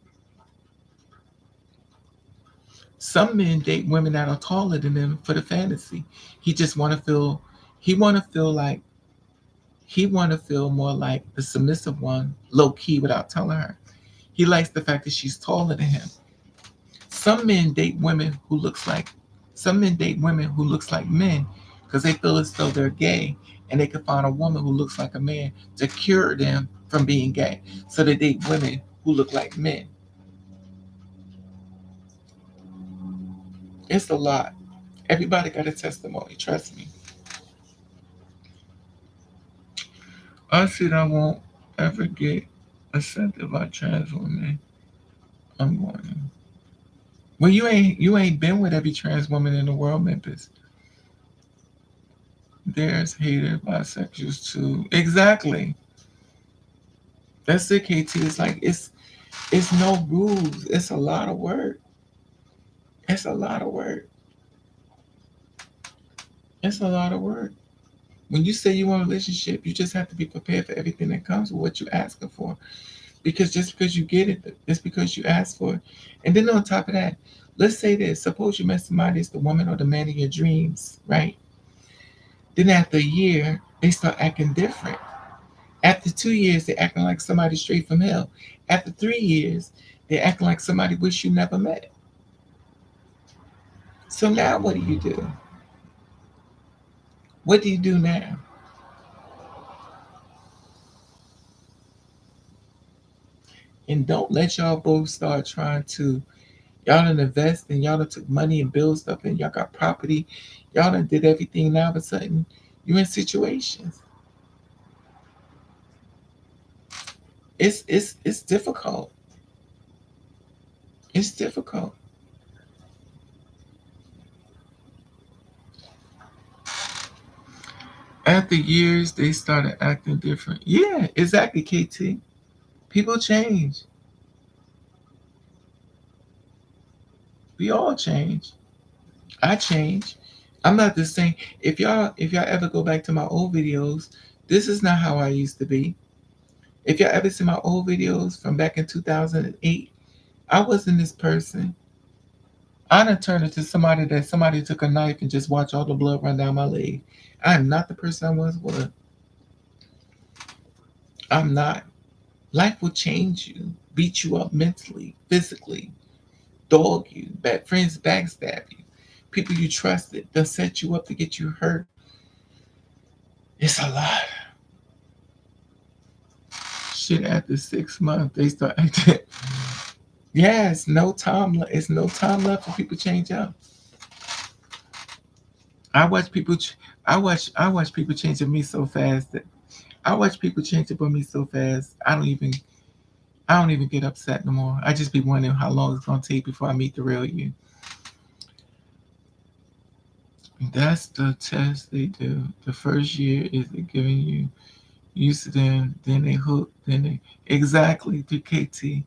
Some men date women that are taller than them for the fantasy. He just want to feel. He want to feel like he want to feel more like the submissive one, low key, without telling her. He likes the fact that she's taller than him. Some men date women who looks like. Some men date women who looks like men because they feel as though they're gay and they can find a woman who looks like a man to cure them from being gay. So they date women who look like men. It's a lot. Everybody got a testimony, trust me. I said I won't ever get accepted by trans women. I'm going. Well, you ain't been with every trans woman in the world, Memphis. There's hater bisexuals too. Exactly. That's it, KT. It's like it's no rules. It's a lot of work. It's a lot of work. It's a lot of work. When you say you want a relationship, you just have to be prepared for everything that comes with what you're asking for. Because just because you get it, it's because you asked for it. And then on top of that, let's say this. Suppose you met somebody that's the woman or the man of your dreams, right? Then after a year, they start acting different. After 2 years, they're acting like somebody straight from hell. After 3 years, they're acting like somebody wish you never met. So now what do you do? What do you do now? And don't let y'all both start trying to, y'all done invest and y'all done took money and build stuff and y'all got property. Y'all done did everything. Now all of a sudden, you're in situations. It's difficult. It's difficult. After years, they started acting different. Yeah, exactly, KT. People change. We all change. I change. I'm not the same. If y'all ever go back to my old videos, this is not how I used to be. If y'all ever see my old videos from back in 2008, I wasn't this person. I done turned into somebody that somebody took a knife and just watch all the blood run down my leg. I am not the person I once was. I'm not. Life will change you, beat you up mentally, physically, dog you, bad friends backstab you, people you trusted, they'll set you up to get you hurt. It's a lot. Shit, after 6 months, they start acting. Yeah, it's no time. It's no time left for people to change up. I watch people. I watch people change up me so fast that I watch people change up on me so fast. I don't even get upset no more. I just be wondering how long it's gonna take before I meet the real you. That's the test they do. The first year is they giving you used to them, then they hook, then they exactly to KT.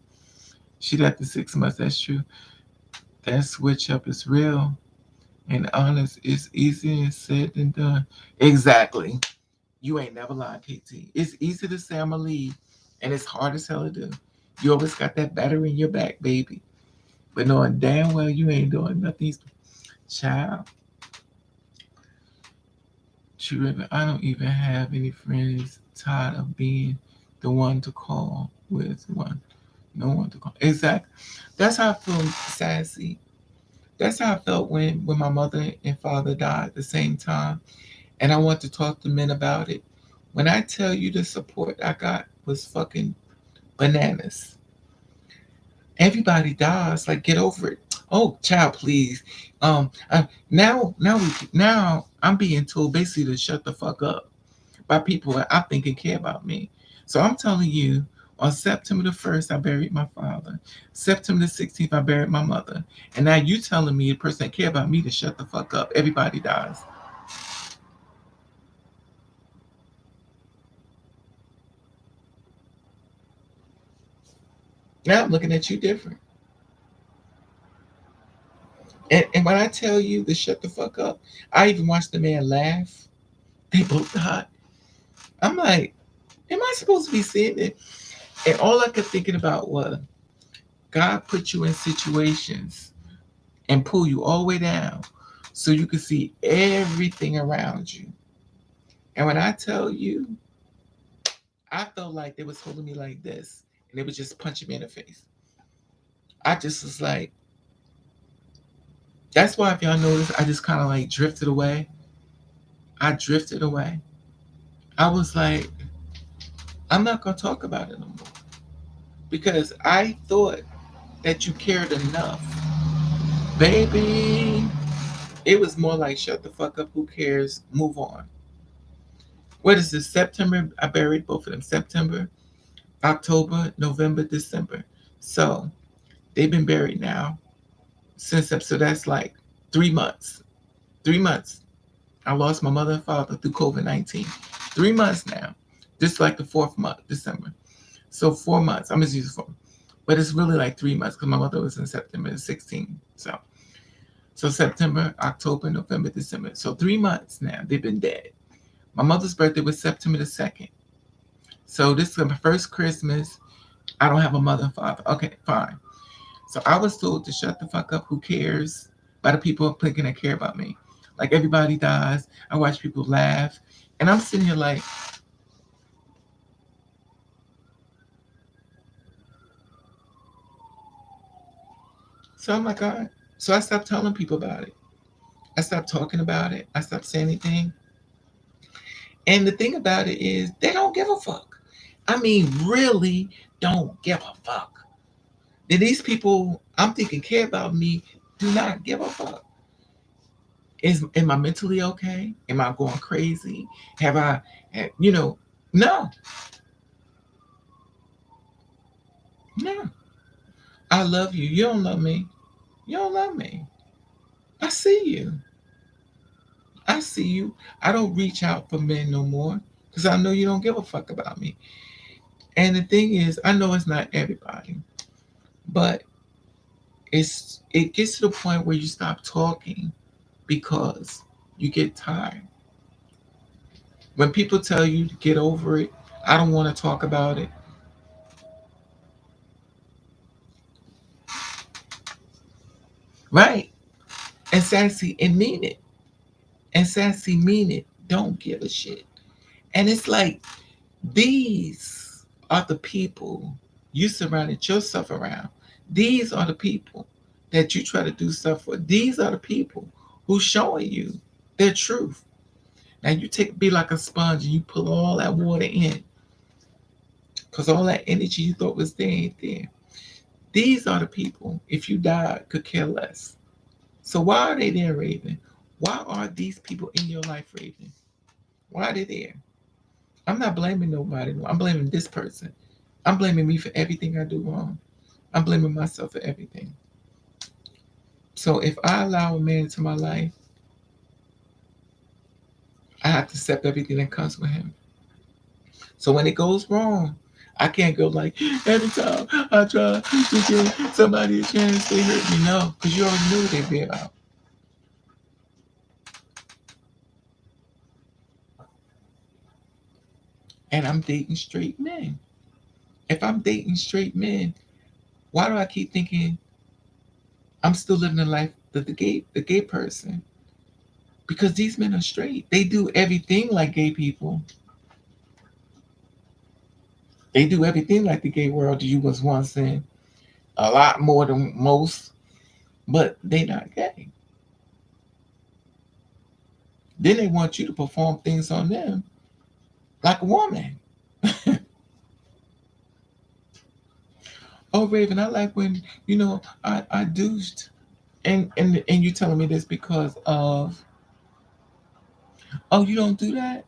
Shit after 6 months, that's true. That switch up is real and honest. It's easier said than done. Exactly. You ain't never lied, KT. It's easy to say I'ma leave, and it's hard as hell to do. You always got that battery in your back, baby. But knowing damn well you ain't doing nothing. Child, I don't even have any friends tired of being the one to call with one. No one to call. Exactly. That's how I feel, sassy. That's how I felt when my mother and father died at the same time. And I want to talk to men about it. When I tell you the support I got was fucking bananas. Everybody dies. Like, get over it. Oh, child, please. Now I'm being told basically to shut the fuck up by people that I think and care about me. So I'm telling you, on September the 1st, I buried my father. September the 16th, I buried my mother. And now you telling me, a person that care about me, to shut the fuck up. Everybody dies. Now I'm looking at you different. And when I tell you to shut the fuck up, I even watched the man laugh. They both died. I'm like, am I supposed to be seeing it? And all I kept thinking about was God put you in situations and pull you all the way down so you can see everything around you. And when I tell you, I felt like they was holding me like this and they was just punching me in the face. I just was like, that's why if y'all notice, I just kind of like drifted away. I drifted away. I was like, I'm not gonna talk about it no more because I thought that you cared enough, baby. It was more like shut the fuck up. Who cares? Move on. What is this? September. I buried both of them. September, October, November, December. So they've been buried now since. So that's like 3 months. 3 months. I lost my mother and father through COVID-19. 3 months now. This is like the fourth month, December. So 4 months. I'm just using 4, but it's really like 3 months because my mother was in September 16. So September, October, November, December. So 3 months now they've been dead. My mother's birthday was September the 2nd. So this is my first Christmas. I don't have a mother and father. Okay, fine. So I was told to shut the fuck up. Who cares? By the people thinking that care about me. Like everybody dies. I watch people laugh. And I'm sitting here like, so I'm like, all right. So I stopped telling people about it. I stopped talking about it. I stopped saying anything. And the thing about it is, they don't give a fuck. I mean, really don't give a fuck. And these people I'm thinking care about me do not give a fuck. Am I mentally okay? Am I going crazy? Have I, no, no. I love you. You don't love me. You don't love me. I see you. I see you. I don't reach out for men no more because I know you don't give a fuck about me. And the thing is, I know it's not everybody, but it gets to the point where you stop talking because you get tired. When people tell you to get over it, I don't want to talk about it. Right. And Sassy, and mean it. And Sassy, mean it. Don't give a shit. And it's like, these are the people you surrounded yourself around. These are the people that you try to do stuff for. These are the people who's showing you their truth. Now you be like a sponge and you pull all that water in, because all that energy you thought was there ain't there. These are the people, if you died, could care less. So why are they there, Raven? Why are these people in your life, Raven? Why are they there? I'm not blaming nobody. I'm blaming this person. I'm blaming me for everything I do wrong. I'm blaming myself for everything. So if I allow a man into my life, I have to accept everything that comes with him. So when it goes wrong, I can't go like, every time I try to give somebody a chance, they hurt me. No, because you already knew what they'd be about. And I'm dating straight men. If I'm dating straight men, why do I keep thinking I'm still living the life that the gay person? Because these men are straight. They do everything like gay people. They do everything like the gay world you was once in. A lot more than most, but they not gay. Then they want you to perform things on them like a woman. Oh, Raven, I like when I douched, and you telling me this because of, oh, you don't do that.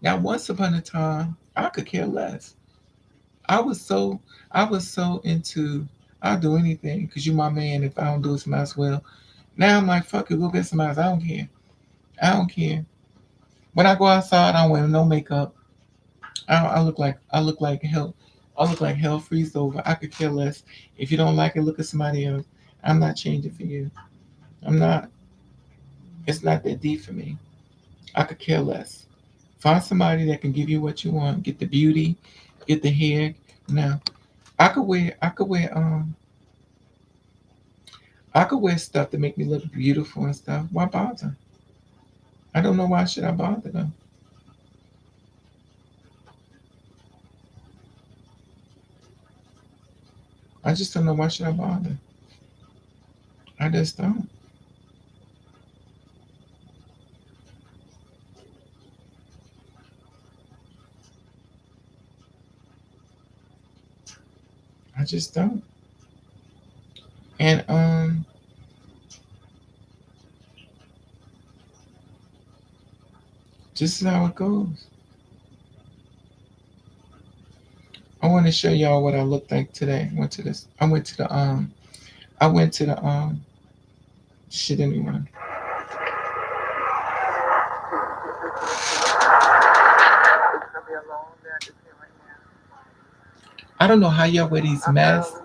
Now, once upon a time, I could care less. I was so I was so into, I'll do anything because you my man. If I don't do it, somebody else will. Now I'm like, fuck it, go get somebody else. I don't care. I don't care. When I go outside, I don't wear no makeup. I look like hell. I look like hell freezed over. I could care less. If you don't like it, look at somebody else. I'm not changing for you. I'm not. It's not that deep for me. I could care less. Find somebody that can give you what you want. Get the beauty, get the hair. Now, I could wear stuff to make me look beautiful and stuff. Why bother? I don't know why should I bother them. I just don't know why should I bother. I just don't. I just don't. And this is how it goes. I want to show y'all what I looked like today. I went to this. I went to the shit anyway. I don't know how y'all wear these masks.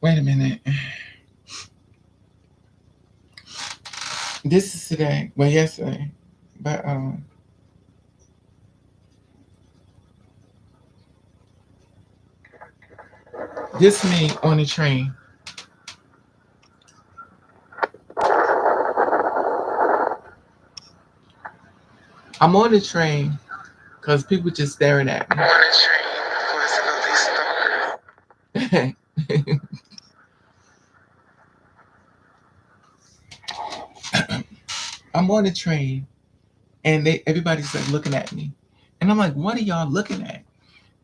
Wait a minute. This is today. Well, yesterday. But this me on the train. I'm on the train because people just staring at me. I'm on the train and everybody's like looking at me. And I'm like, what are y'all looking at?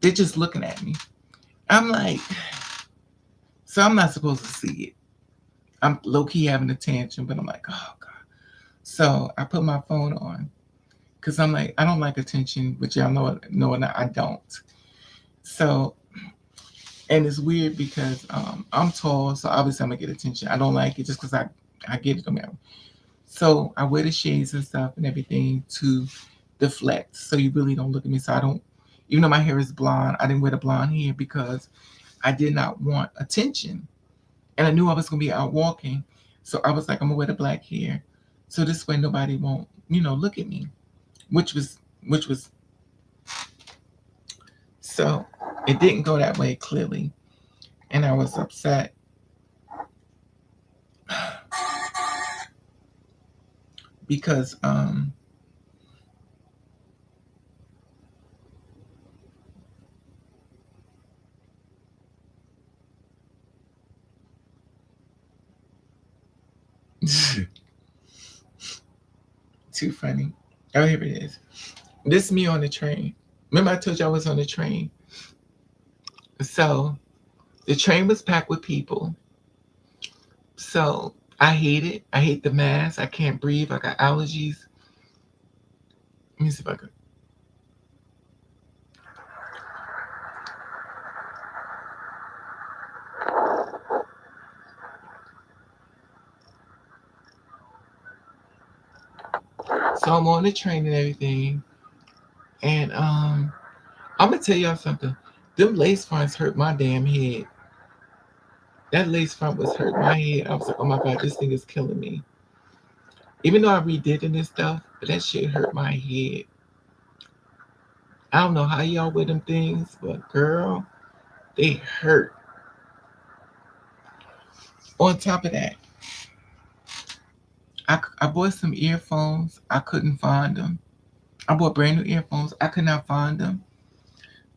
They're just looking at me. I'm like, So I'm not supposed to see it. I'm low key having a tantrum, but I'm like, oh God. So I put my phone on because I'm like, I don't like attention, but y'all know I don't. So, and it's weird because I'm tall, so obviously I'm gonna get attention. I don't like it just because I get it no matter. So I wear the shades and stuff and everything to deflect, so you really don't look at me. So I don't, even though my hair is blonde, I didn't wear the blonde hair because I did not want attention, and I knew I was gonna be out walking. So I was like, I'm gonna wear the black hair, so this way nobody won't, look at me, which was so it didn't go that way clearly, and I was upset because too funny. Oh, here it is. This me on the train. Remember I told you I was on the train. So the train was packed with people. So I hate it. I hate the mask. I can't breathe. I got allergies. Let me see if I can. So I'm on the train and everything. And I'm gonna tell y'all something. Them lace fronts hurt my damn head. That lace front was hurt my head. I was like, oh my god, this thing is killing me. Even though I redid it and stuff, but that shit hurt my head. I don't know how y'all wear them things, but girl, they hurt. On top of that, I bought some earphones. I couldn't find them. I bought brand new earphones. I could not find them.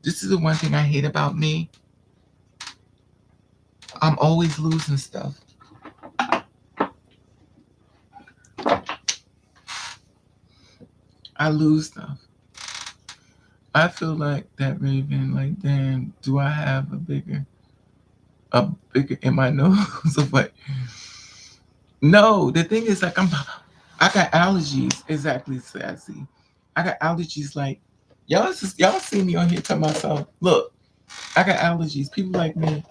This is the one thing I hate about me. I'm always losing stuff. I lose stuff. I feel like that Raven, like, damn, do I have a bigger in my nose or what? No, the thing is, like, I got allergies. Exactly, sassy. I got allergies. Like, y'all see me on here telling myself, look, I got allergies. People like me,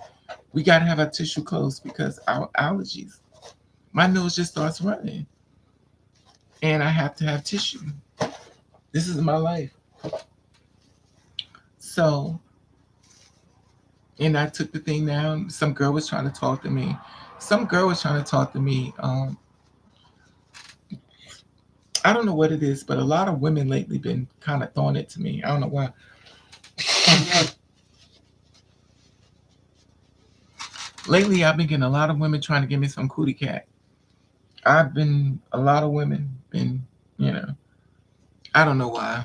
we gotta have our tissue closed because our allergies. My nose just starts running, and I have to have tissue. This is my life. So, and I took the thing down. Some girl was trying to talk to me. Some girl was trying to talk to me. I don't know what it is, but a lot of women lately been kind of throwing it to me. I don't know why. Lately, I've been getting a lot of women trying to give me some cootie cat. I've been a lot of women been, you know, I don't know why,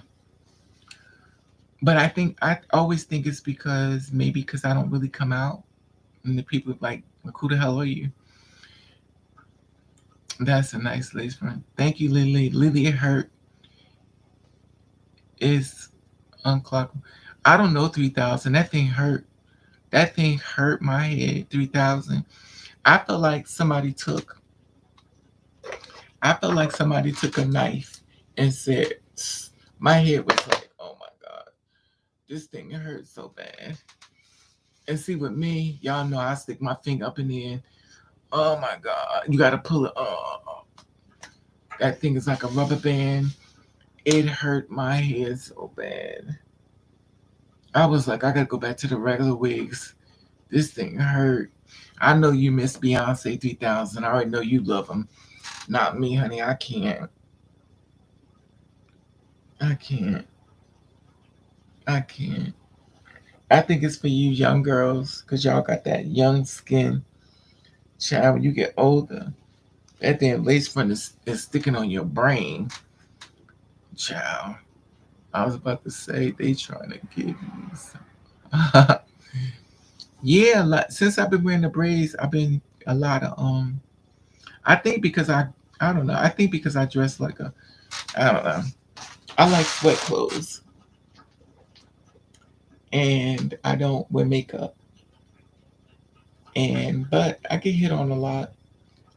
but I always think it's because maybe because I don't really come out, and the people like, who the hell are you? That's a nice lace front. Thank you, Lily. Lily, it hurt. It's unclockable. I don't know 3,000. That thing hurt. That thing hurt my head. 3,000. I feel like somebody took. I feel like somebody took a knife and said, my head was like, oh my god, this thing hurts so bad. And see, with me, y'all know I stick my finger up in the end. Oh my god, you gotta pull it. That thing is like a rubber band. It hurt my head so bad. I was like, I gotta go back to the regular wigs. This thing hurt. I know you miss Beyonce 3000. I already know you love them. Not me, honey. I can't. I can't. I can't. I think it's for you young girls because y'all got that young skin. Child, when you get older, that damn lace front is sticking on your brain. Child, I was about to say they trying to give me some. Yeah, like, since I've been wearing the braids, I've been a lot of I think because I don't know. I think because I dress like a I don't know. I like sweat clothes and I don't wear makeup. But I get hit on a lot.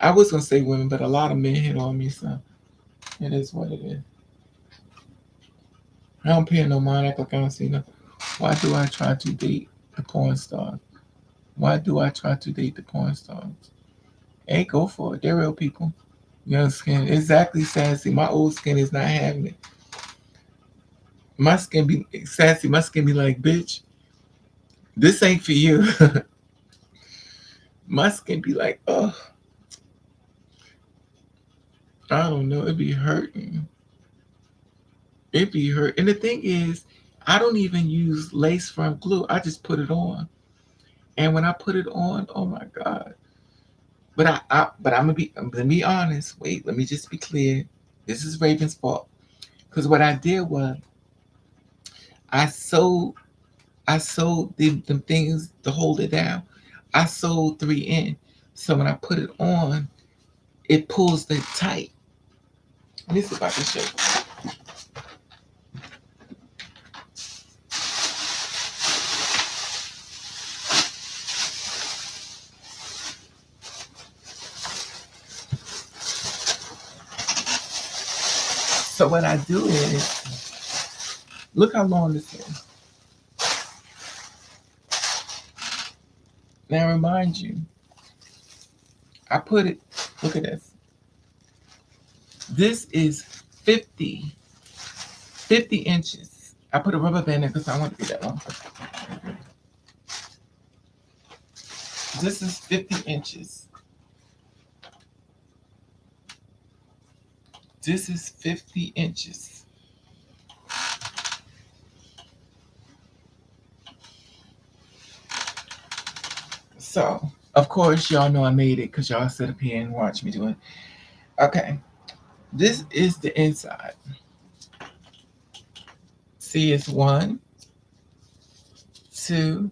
I was gonna say women, but a lot of men hit on me, so it is what it is. I don't pay no mind, act like I don't see nothing. Why do I try to date the porn star? Why do I try to date the porn stars? Hey, go for it. They're real people. Young skin. Exactly, Sassy. My old skin is not having it. My skin be Sassy, my skin be like, bitch, this ain't for you. My skin be like, oh, I don't know, it be hurting. It be hurt. And the thing is, I don't even use lace front glue. I just put it on. And when I put it on, oh my God. But I'm gonna be honest. Wait, let me just be clear. This is Raven's fault. Because what I did was I sewed I sewed them things to hold it down. I sewed three in. So when I put it on, it pulls it tight. Let me see if I can show you. So what I do is, look how long this is. Now remind you, I put it, look at this. This is 50 inches. I put a rubber band in because I want to be that long. This is 50 inches. This is 50 inches. So, of course, y'all know I made it because y'all sit up here and watch me do it. Okay, this is the inside. See, it's 1, 2,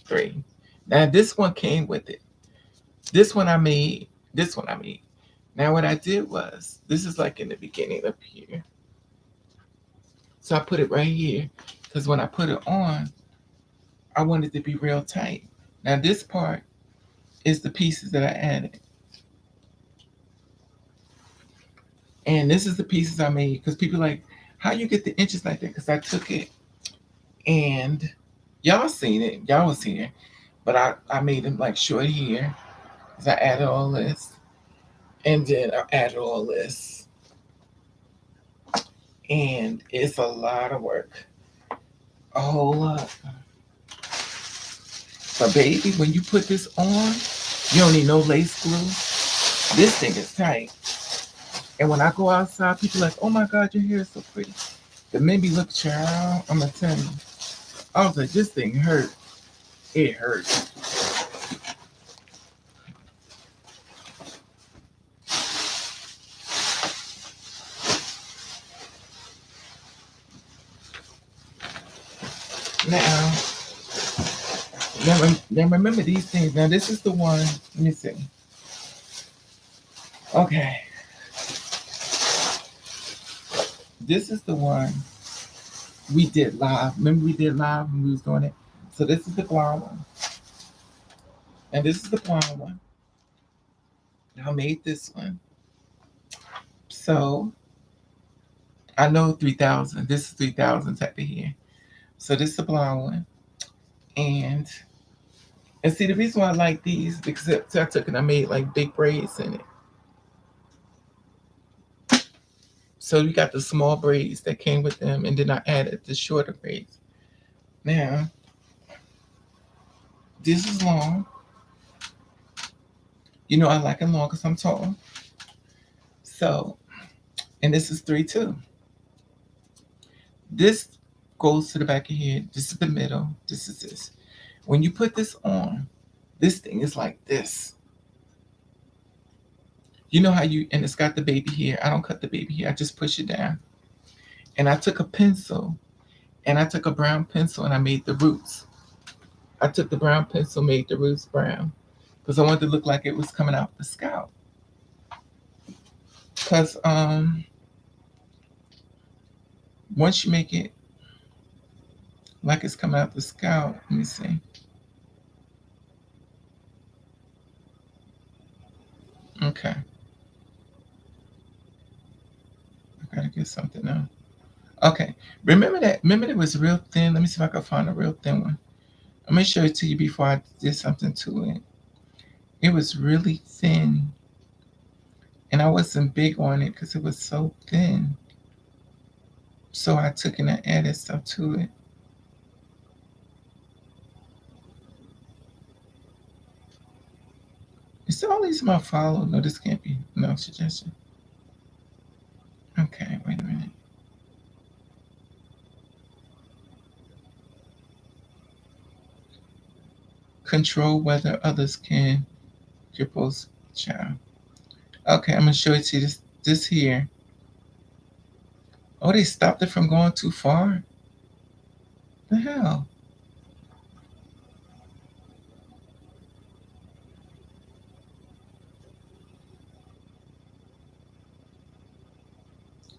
3. Now, this one came with it. This one I made. This one I made. Now, what I did was, this is like in the beginning up here. So I put it right here because when I put it on, I want it to be real tight. Now, this part is the pieces that I added. And this is the pieces I made because people like, how you get the inches like that? Because I took it and y'all seen it. Y'all was here. But I made them like short here because I added all this. And then I added all this. And it's a lot of work. A whole lot. But baby, when you put this on, you don't need no lace glue. This thing is tight. And when I go outside, people are like, oh my God, your hair is so pretty. The men be looking, child, I'm going to tell you. I was like, this thing hurt. It hurt. Now, now remember these things. Now, this is the one. Let me see. Okay. This is the one we did live. Remember we did live when we was doing it? So this is the blonde one. And this is the blonde one. I made this one. So I know 3,000. This is 3,000 type of hair. So this is the blonde one. And see the reason why I like these because I took and I made like big braids in it. So we got the small braids that came with them, and then I added the shorter braids. Now, this is long. You know I like it long because I'm tall. So, and this is 3 too. This goes to the back of your head. This is the middle. This is this. When you put this on, this thing is like this. You know how and it's got the baby hair. I don't cut the baby hair. I just push it down. And I took a pencil, and I took a brown pencil, and I made the roots. I took the brown pencil, made the roots brown, because I wanted to look like it was coming out the scalp. Because once you make it like it's coming out the scalp, let me see. Okay. I gotta get something now. Okay. Remember that was real thin? Let me see if I can find a real thin one. I'm gonna show it to you before I did something to it. It was really thin. And I wasn't big on it because it was so thin. So I took and I added stuff to it. Is all these my follow? No, this can't be. No suggestion. Okay, wait a minute. Control whether others can your post child. Okay, I'm gonna show it to you. This here. Oh, they stopped it from going too far? The hell?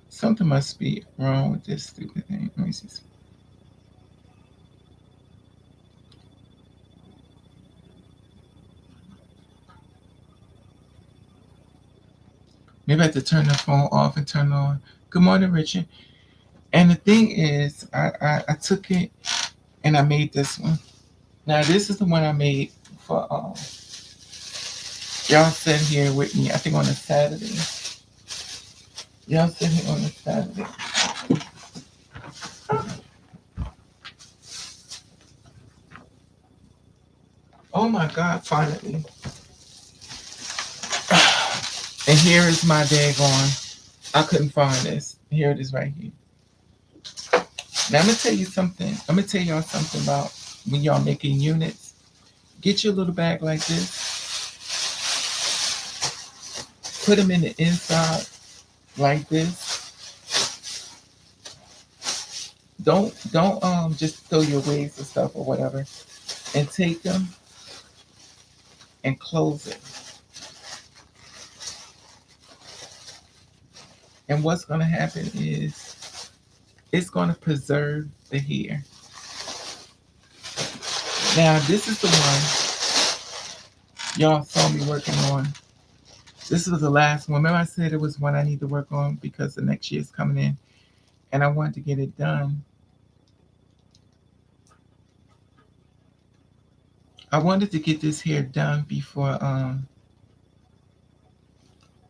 Something must be wrong with this stupid thing. Let me see. Maybe I have to turn the phone off and turn it on. Good morning, Richard. And the thing is, I took it and I made this one. Now this is the one I made for y'all sitting here with me. I think on a Saturday. Y'all sitting here on a Saturday. Oh my God! Finally. And here is my daggone. I couldn't find this. Here it is right here. Now I'm gonna tell you something. I'm gonna tell y'all something about when y'all making units. Get your little bag like this. Put them in the inside like this. Don't just throw your wigs and stuff or whatever, and take them and close it. And what's gonna happen is it's gonna preserve the hair. Now this is the one y'all saw me working on. This was the last one. Remember I said it was one I need to work on because the next year is coming in, and I wanted to get it done. I wanted to get this hair done before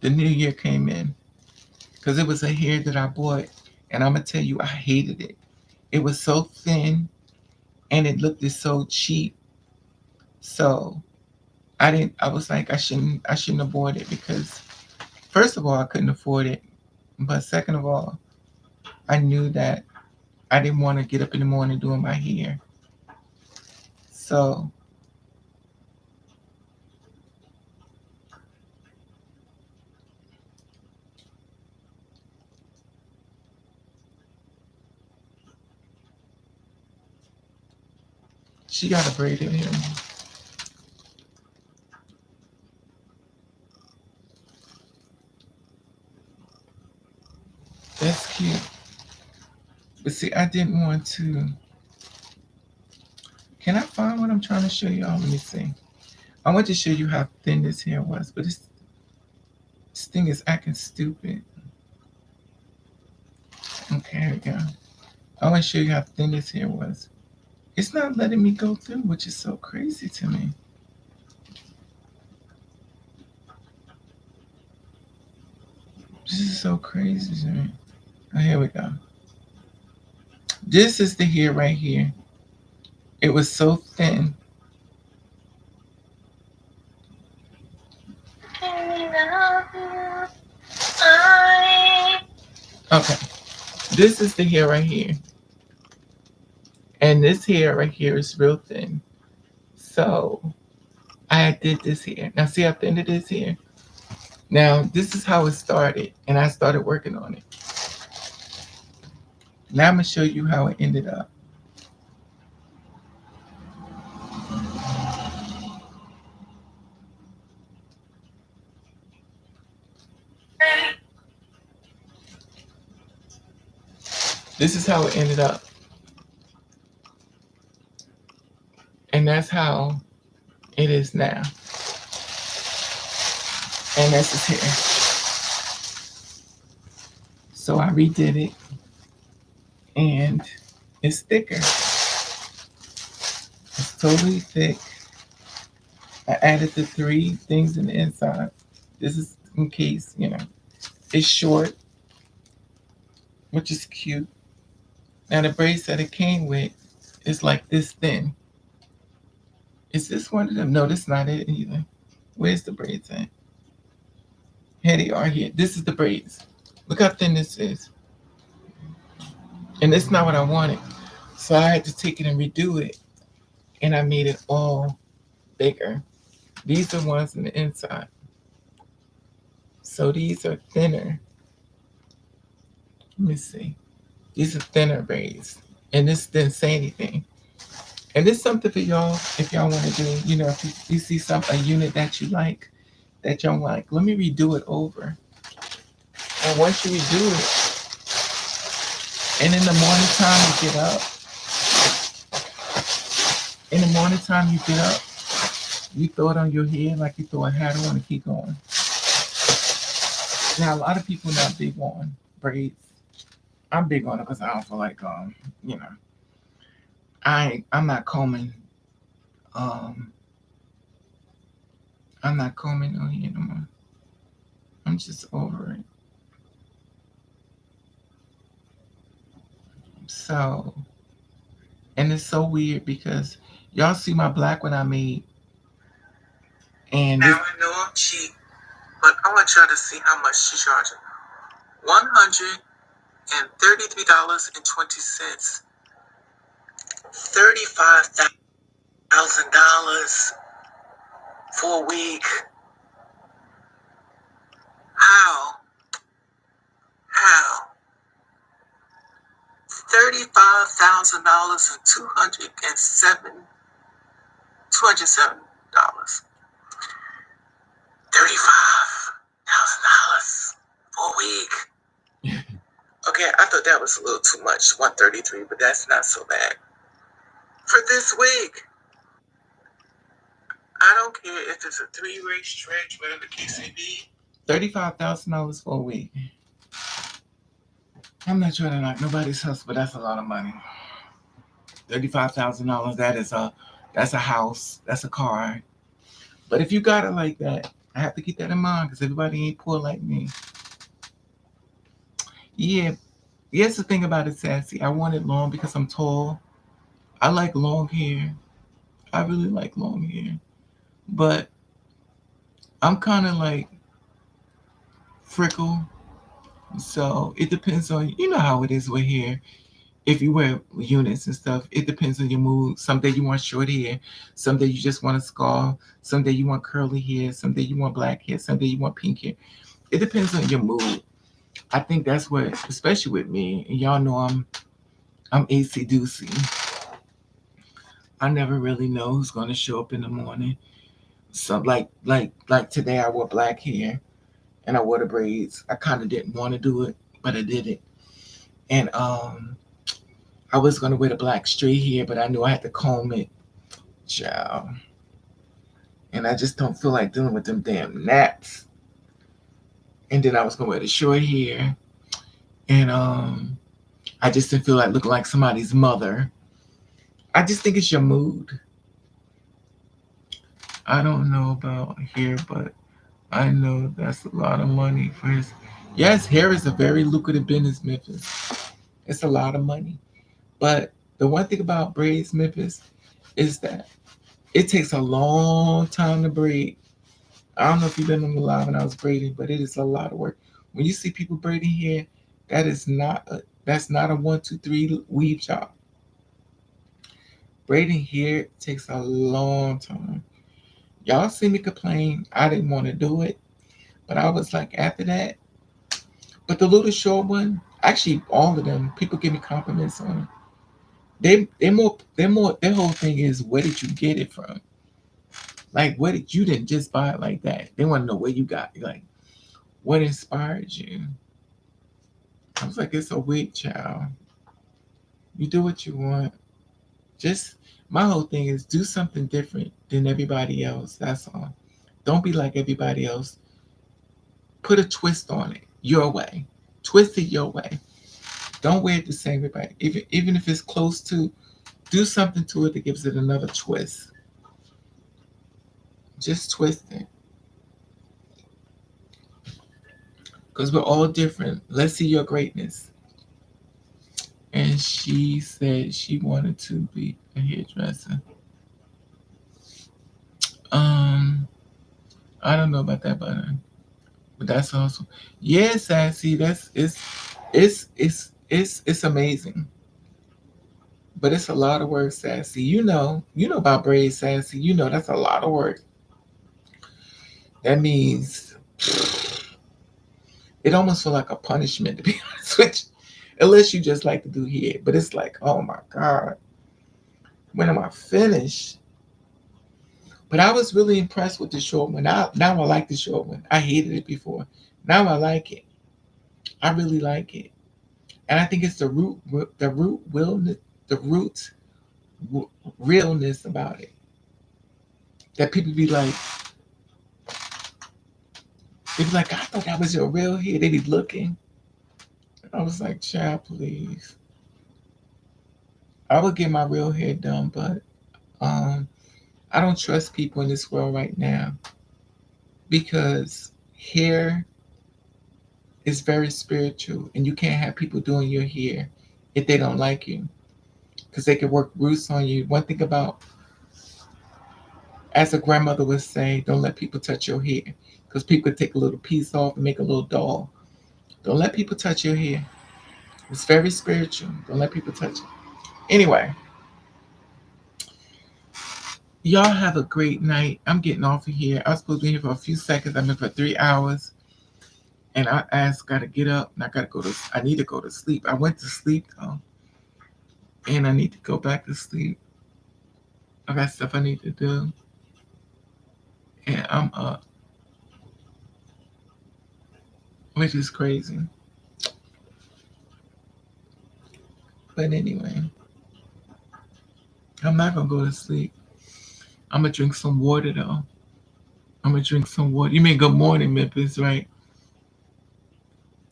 the new year came in, because it was a hair that I bought, and I'm gonna tell you I hated it. It was so thin, and it looked so cheap. So I didn't. I was like, I shouldn't have bought it because first of all, I couldn't afford it, but second of all, I knew that I didn't want to get up in the morning doing my hair. So she got a braided hair. That's cute. But see, I didn't want to. Can I find what I'm trying to show y'all? Let me see. I want to show you how thin this hair was, but this thing is acting stupid. Okay, here we go. I want to show you how thin this hair was. It's not letting me go through, which is so crazy to me. This is so crazy to me. Oh, here we go. This is the hair right here. It was so thin. Okay. This is the hair right here. And this hair right here is real thin. So I did this here. Now see how thin it is here? Now this is how it started. And I started working on it. Now I'm going to show you how it ended up. This is how it ended up. And that's how it is now. and that's his hair. So I redid it, and it's thicker. It's totally thick. I added the three things in the inside. This is in case, it's short, which is cute. Now the braids that it came with is like this thin. Is this one of them? No, this is not it either. Where's the braids at? Here they are here. This is the braids. Look how thin this is. And it's not what I wanted. So I had to take it and redo it. And I made it all bigger. These are ones in the inside. So these are thinner. Let me see. These are thinner braids. And this didn't say anything. And this is something for y'all if y'all want to do, if you see a unit that you like, that y'all like, let me redo it over. And once you redo it, and in the morning time you get up, you throw it on your head like you throw a hat on and keep going. Now, a lot of people not big on braids. I'm big on it because I don't feel like, you know, I'm not combing, um, I'm not combing on here no more. I'm just over it. So, and it's so weird because y'all see my black one I made, and now I know I'm cheap, but I want y'all to see how much she's charging. $133.20. $35,000 for a week. How? How? $35,000 and $207. $35,000 for a week. Okay, I thought that was a little too much, 133, but that's not so bad. For this week, I don't care if it's a 3-way stretch, whatever the case may be. $35,000 for a week. I'm not trying to knock nobody's house, but that's a lot of money. $35,000. That's a house. That's a car. But if you got it like that, I have to keep that in mind because everybody ain't poor like me. Yeah, yes. The thing about it, Sassy, I want it long because I'm tall. I like long hair. I really like long hair, but I'm kind of like frickle. So it depends on how it is with hair. If you wear units and stuff, it depends on your mood. Someday you want short hair, someday you just want a scarf, someday you want curly hair, someday you want black hair, someday you want pink hair. It depends on your mood. I think that's what, especially with me, and y'all know I'm AC doocy. I never really know who's gonna show up in the morning. So like today I wore black hair and I wore the braids. I kind of didn't want to do it, but I did it. And I was gonna wear the black straight hair, but I knew I had to comb it, child. And I just don't feel like dealing with them damn naps. And then I was gonna wear the short hair, and I just didn't feel like looking like somebody's mother. I just think it's your mood. I don't know about hair, but I know that's a lot of money for his. Yes, hair is a very lucrative business, Memphis. It's a lot of money. But the one thing about braids, Memphis, is that it takes a long time to braid. I don't know if you've been on the live when I was braiding, but it is a lot of work. When you see people braiding hair, that's not a 1, 2, 3 weave job. Braiding hair takes a long time. Y'all see me complain. I didn't want to do it, but I was like after that. But the little short one, actually all of them, people give me compliments on it. Their whole thing is where did you get it from? Like where did you didn't just buy it like that? They want to know where you got it. Like what inspired you? I was like, it's a wig, child. You do what you want. Just my whole thing is do something different than everybody else. That's all. Don't be like everybody else. Put a twist on it your way. Twist it your way. Don't wear it the same way. Even if it's close to, do something to it that gives it another twist. Just twist it. Because we're all different. Let's see your greatness. And she said she wanted to be a hairdresser. Um, I don't know about that, but that's awesome. Yeah, Sassy, it's amazing. But it's a lot of work, Sassy. You know about braids, Sassy. You know that's a lot of work. That means it almost feels like a punishment to be honest with you. Unless you just like to do hair. But it's like, oh my God, when am I finished? But I was really impressed with the short one. Now I like the short one. I hated it before. Now I like it. I really like it. And I think it's the root realness about it. That people be like, they be like, I thought that was your real hair. They be looking. I was like, child, please. I would get my real hair done, but um, I don't trust people in this world right now because hair is very spiritual, and you can't have people doing your hair if they don't like you because they can work roots on you. One thing about, as a grandmother would say, don't let people touch your hair because people could take a little piece off and make a little doll. Don't let people touch your hair. It's very spiritual. Don't let people touch it. Anyway, y'all have a great night. I'm getting off of here. I was supposed to be here for a few seconds. I'm here for 3 hours. And I asked, gotta get up and I need to go to sleep. I went to sleep though. And I need to go back to sleep. I got stuff I need to do. And I'm up, which is crazy. But anyway, I'm not gonna go to sleep. I'm gonna drink some water though. I'm gonna drink some water. You mean good morning, Memphis, right?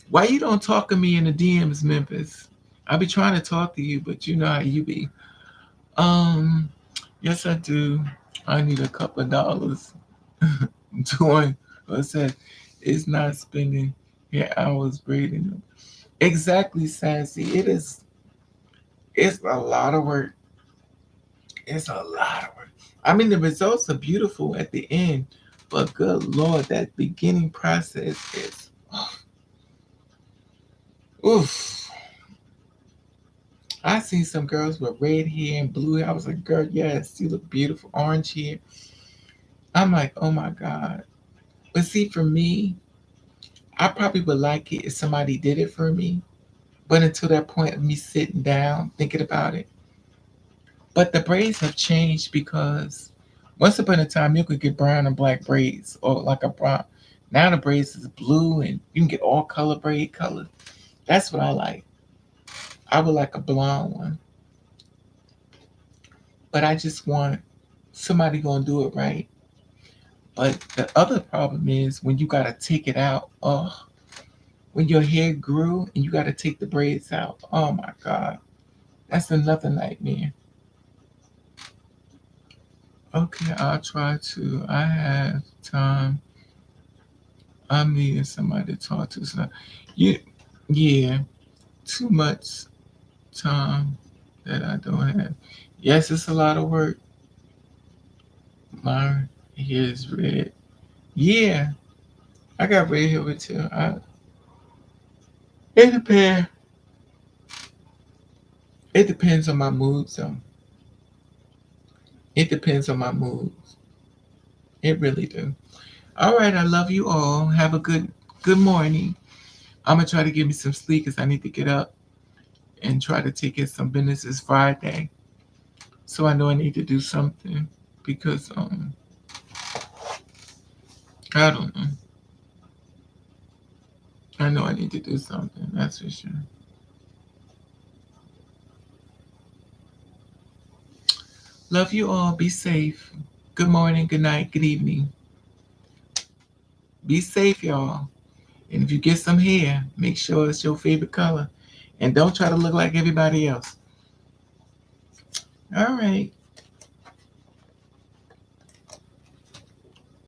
Why you don't talk to me in the DMs, Memphis? I be trying to talk to you, but you know how you be. Um, yes I do. I need a couple of dollars. Doing what I said, it's not spending your hours braiding them. Exactly, Sassy. It's a lot of work. It's a lot of work. I mean, the results are beautiful at the end, but good Lord, that beginning process is, oof. I seen some girls with red hair and blue hair. I was like, girl, yes, you look beautiful. Orange hair. I'm like, oh my God. But see, for me, I probably would like it if somebody did it for me. But until that point of me sitting down, thinking about it. But the braids have changed because once upon a time you could get brown and black braids or like a brown. Now the braids is blue and you can get all color braid color. That's what I like. I would like a blonde one. But I just want somebody gonna do it right. But the other problem is when you gotta take it out. Oh, when your hair grew and you gotta take the braids out. Oh my God. That's another nightmare. Okay, I'll try to. I have time. I'm needing somebody to talk to. So, you, yeah, too much time that I don't have. Yes, it's a lot of work. My hair is red. Yeah, I got red hair too. It depends. It depends on my mood. So it depends on my mood. It really do. All right, I love you all. Have a good morning. I'm gonna try to give me some sleep because I need to get up and try to take in some business this Friday. So I know I need to do something because I don't know. I know I need to do something. That's for sure. Love you all. Be safe. Good morning. Good night. Good evening. Be safe, y'all. And if you get some hair, make sure it's your favorite color. And don't try to look like everybody else. All right.